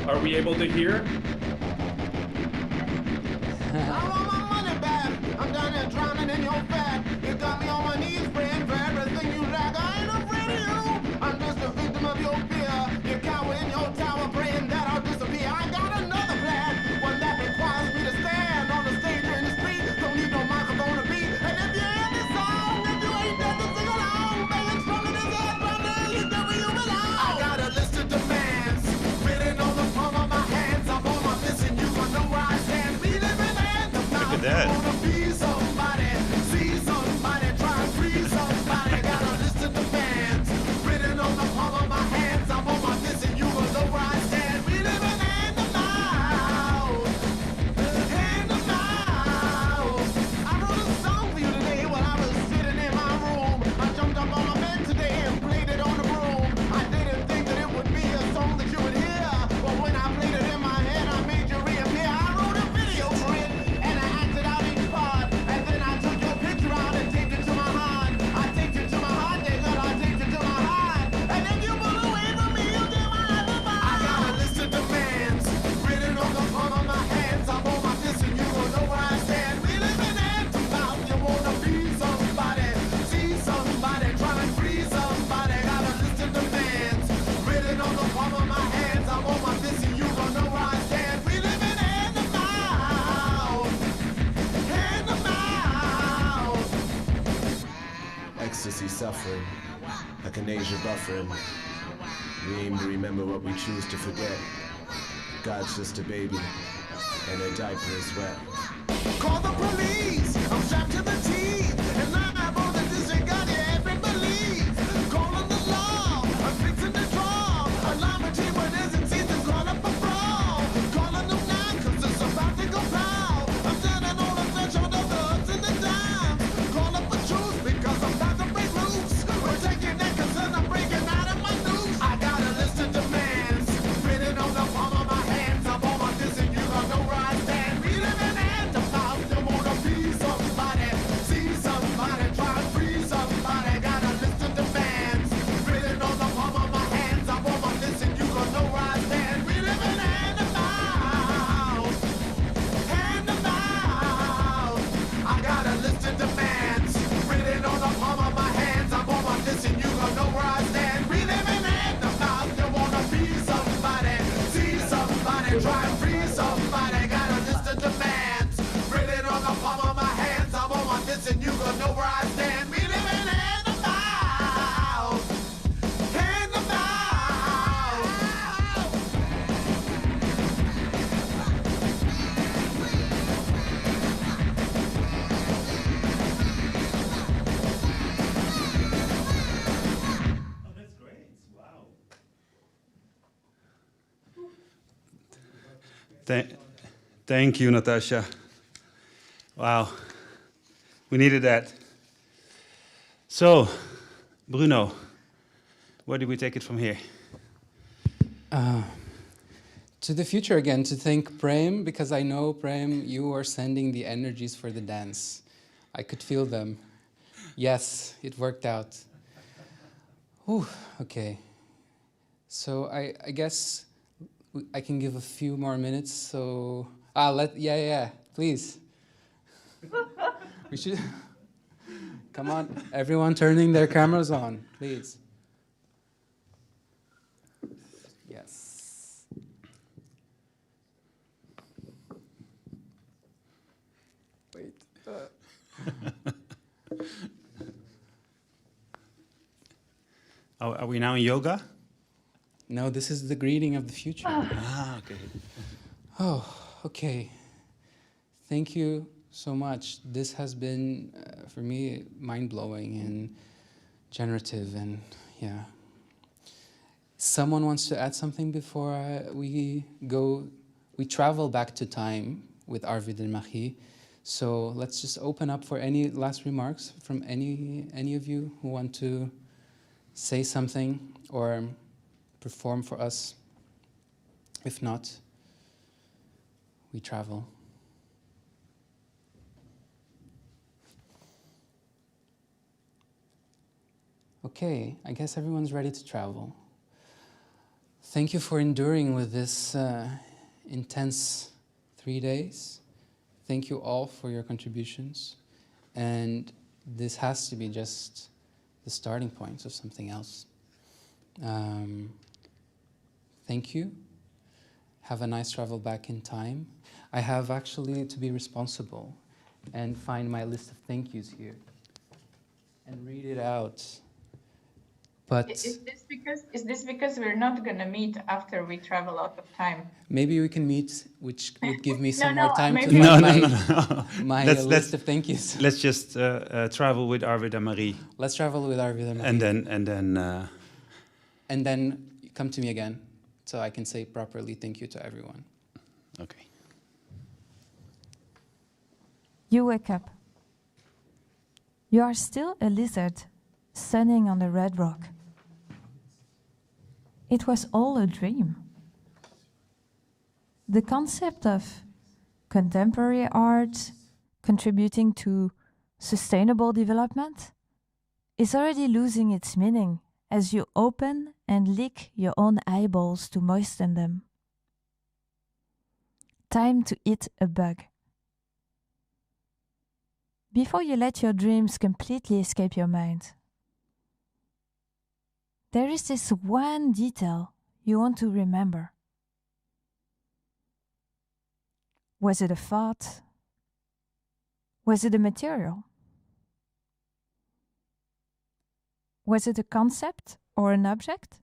Are we able to hear? I want my money back. I'm down there drowning in your fat. You got me on my knees praying for everything you lack. I ain't afraid of you. I'm just a victim of your fear. You cower in your tower praying that I'll disappear. I got another plan, one that requires me to stand on the stage or in the street. Don't need no microphone to beat. And if you hear this song, if you ain't dead to sing along, banging stronger than that, brother, you get where you belong. I got a list of demands written on the palm of my hands. I'm on my list and you gon' know where I stand. We live in hand of mouth. Look at that. Wanna be somebody, see somebody, try and free somebody. Got a list of demands written on the palm of my hands. I'm on my list and you gon' know where I stand. We live in hand of mouth. Hand of mouth. I wrote a song for you today while I was sitting in my room. I jumped up on my bed today and played it on the broom. I didn't think that it would be a song that you would hear, but when I played it in my head, I made you reappear. I wrote a video for it and I acted out each part, and then I took your picture out and taped it to my heart. I taped it to my heart, yeah, girl, I taped it to my heart. And if you pull away from me, you'll get my alibi. I got a list of demands written on the palm of my hands. I'm on my list and you gon' know where I stand. We live in hand to mouth. You wanna be somebody, see somebody, try and free somebody. Got a list of demands written on the palm of my hands. I'm on my list and you gon' know where I stand. We live in hand to mouth. Hand to mouth. Ecstasy suffering, echinacea buffering. We aim to remember what we choose to forget. God's just a baby, and her diaper is wet. Call the police. I'm strapped to the teeth, and liable to disregard every belief. Calling the law. I'm fixing the draw. Alarm a team when there's season. Call up a brawl. Calling them now 'cause it's about to go pow. I'm standing on the threshold of the ups and the downs. Call up a truce because I'm about to break loose. We're taking that 'cause I'm breaking out of my noose. I got a list of demands written on the palm of my hands. I'm on my list and you gon' know where I stand. We live in hand to mouth. You wanna be somebody, see somebody, try and free somebody. Got a list of demands written on the palm of my hands. I'm on my list and you gon' know where I stand. We live in hand to mouth. Hand to mouth. I got a list of demands written on the palm of my hands. I'm on my list and you gon' know where I stand. We live in hand to mouth. You wanna be somebody, see somebody, try and free somebody. Got a list of demands written on the palm of my hands. I'm on my list and you gon' know where I stand. We live in hand to mouth. Hand to mouth. Oh, that's great. Wow. Thank you, Natasha. Wow. We needed that. So, Bruno, where do we take it from here? To the future again, to thank Prem, because I know, Prem, you are sending the energies for the dance. I could feel them. Yes, it worked out. Whew, okay. So I guess I can give a few more minutes, so... please. We should... Come on, everyone turning their cameras on, please. Yes. Wait. Are we now in yoga? No, this is the greeting of the future. Okay. Oh, okay. Thank you so much. This has been, for me, mind-blowing and generative, and yeah. Someone wants to add something before we go? We travel back to time with Arvid and Marie. So let's just open up for any last remarks from any of you who want to say something or perform for us. If not, we travel. Okay, I guess everyone's ready to travel. Thank you for enduring with this intense 3 days. Thank you all for your contributions. And this has to be just the starting point of something else. Thank you. Have a nice travel back in time. I have actually to be responsible and find my list of thank yous here and read it out. But Is this because we're not gonna meet after we travel out of time? maybe we can meet, which would give me some No, more time to maybe- find my list of thank yous. Let's just travel with Arvid and Marie. Let's travel with Arvid and Marie. And then come to me again, so I can say properly thank you to everyone. Okay. You wake up. You are still a lizard, sunning on a red rock. It was all a dream. The concept of contemporary art contributing to sustainable development is already losing its meaning as you open and lick your own eyeballs to moisten them. Time to eat a bug. Before you let your dreams completely escape your mind, there is this one detail you want to remember. Was it a thought? Was it a material? Was it a concept or an object?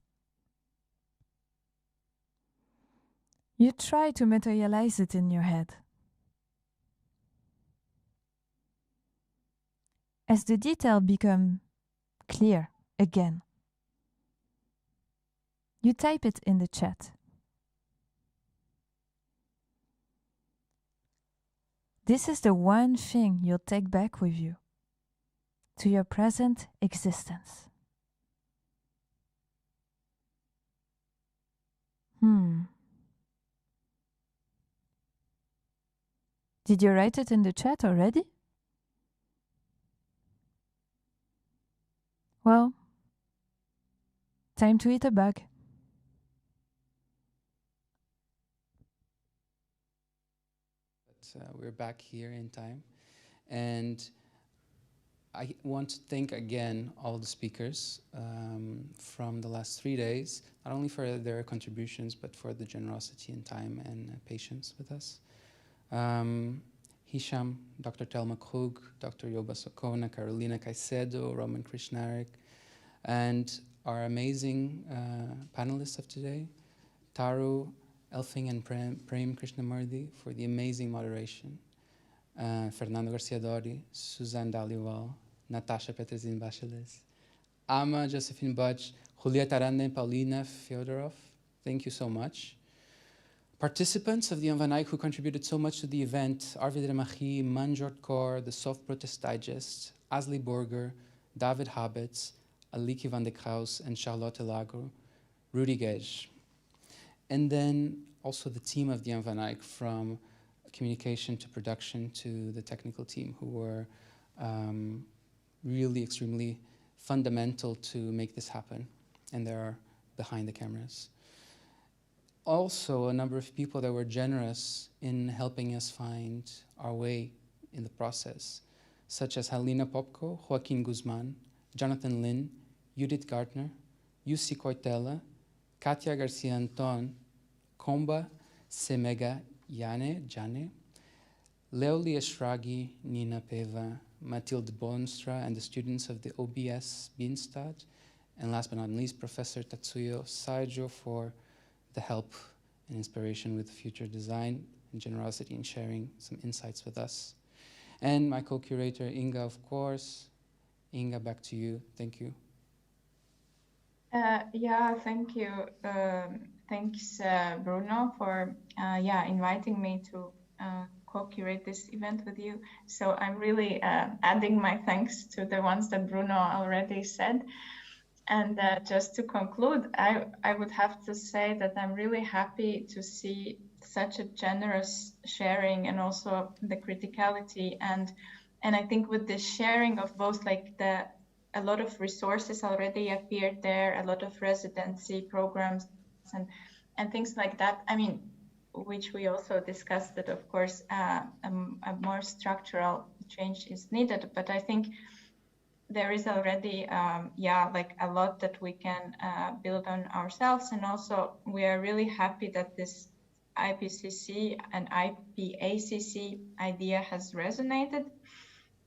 You try to materialize it in your head. As the detail becomes clear again, you type it in the chat. This is the one thing you'll take back with you to your present existence. Did you write it in the chat already? Well, time to eat a bug. We're back here in time, and I want to thank again all the speakers from the last 3 days, not only for their contributions, but for the generosity and time and patience with us. Hisham, Dr. Telma Krug, Dr. Yoba Sokona, Carolina Caicedo, Roman Krishnarik, and our amazing panelists of today, Taru Elfing and Prem Krishnamurthy for the amazing moderation, Fernando Garcia Dori, Suzanne Daliwal, Natasha Petrezin Bacheles, Ama Josephine Butch, Julieta Aranda and Paulina Fyodorov. Thank you so much. Participants of the Van who contributed so much to the event, Arvid Remachi, Manjot Kaur, the Soft Protest Digest, Asli Borger, David Habets, Aliki van de Kraus, and Charlotte Lagro, Rudy Gage. And then also the team of the Van from communication to production to the technical team who were really extremely fundamental to make this happen. And they are behind the cameras. Also, a number of people that were generous in helping us find our way in the process, such as Helena Popko, Joaquin Guzman, Jonathan Lin, Judith Gartner, Yussi Koitela, Katia Garcia Anton, Komba Semega Jane, Leoli Eshragi, Nina Peva, Mathilde Bonstra, and the students of the OBS Bienstad, And last but not least, Professor Tatsuyo Saijo for the help and inspiration with future design and generosity in sharing some insights with us. And my co-curator, Inga, of course. Inga, back to you. Thank you. Yeah, thank you. Thanks, Bruno, for inviting me to co-curate this event with you. So I'm really adding my thanks to the ones that Bruno already said. And just to conclude, I would have to say that I'm really happy to see such a generous sharing and also the criticality. And I think with the sharing of both, like a lot of resources already appeared there, a lot of residency programs and things like that. I mean, which we also discussed that, of course, a more structural change is needed. But I think there is already, like a lot that we can build on ourselves. And also, we are really happy that this IPCC and IPACC idea has resonated.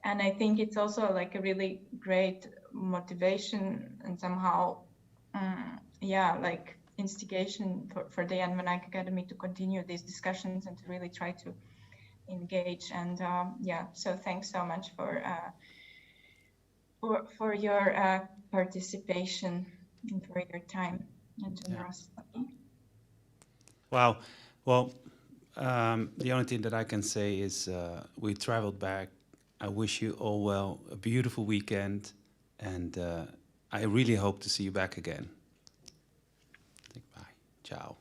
And I think it's also like a really great motivation and somehow, like instigation for the Jan van Eyck Academy to continue these discussions and to really try to engage. And so thanks so much for your participation and for your time and generosity. Wow. Well, the only thing that I can say is we traveled back. I wish you all well, a beautiful weekend, and I really hope to see you back again. Bye. Ciao.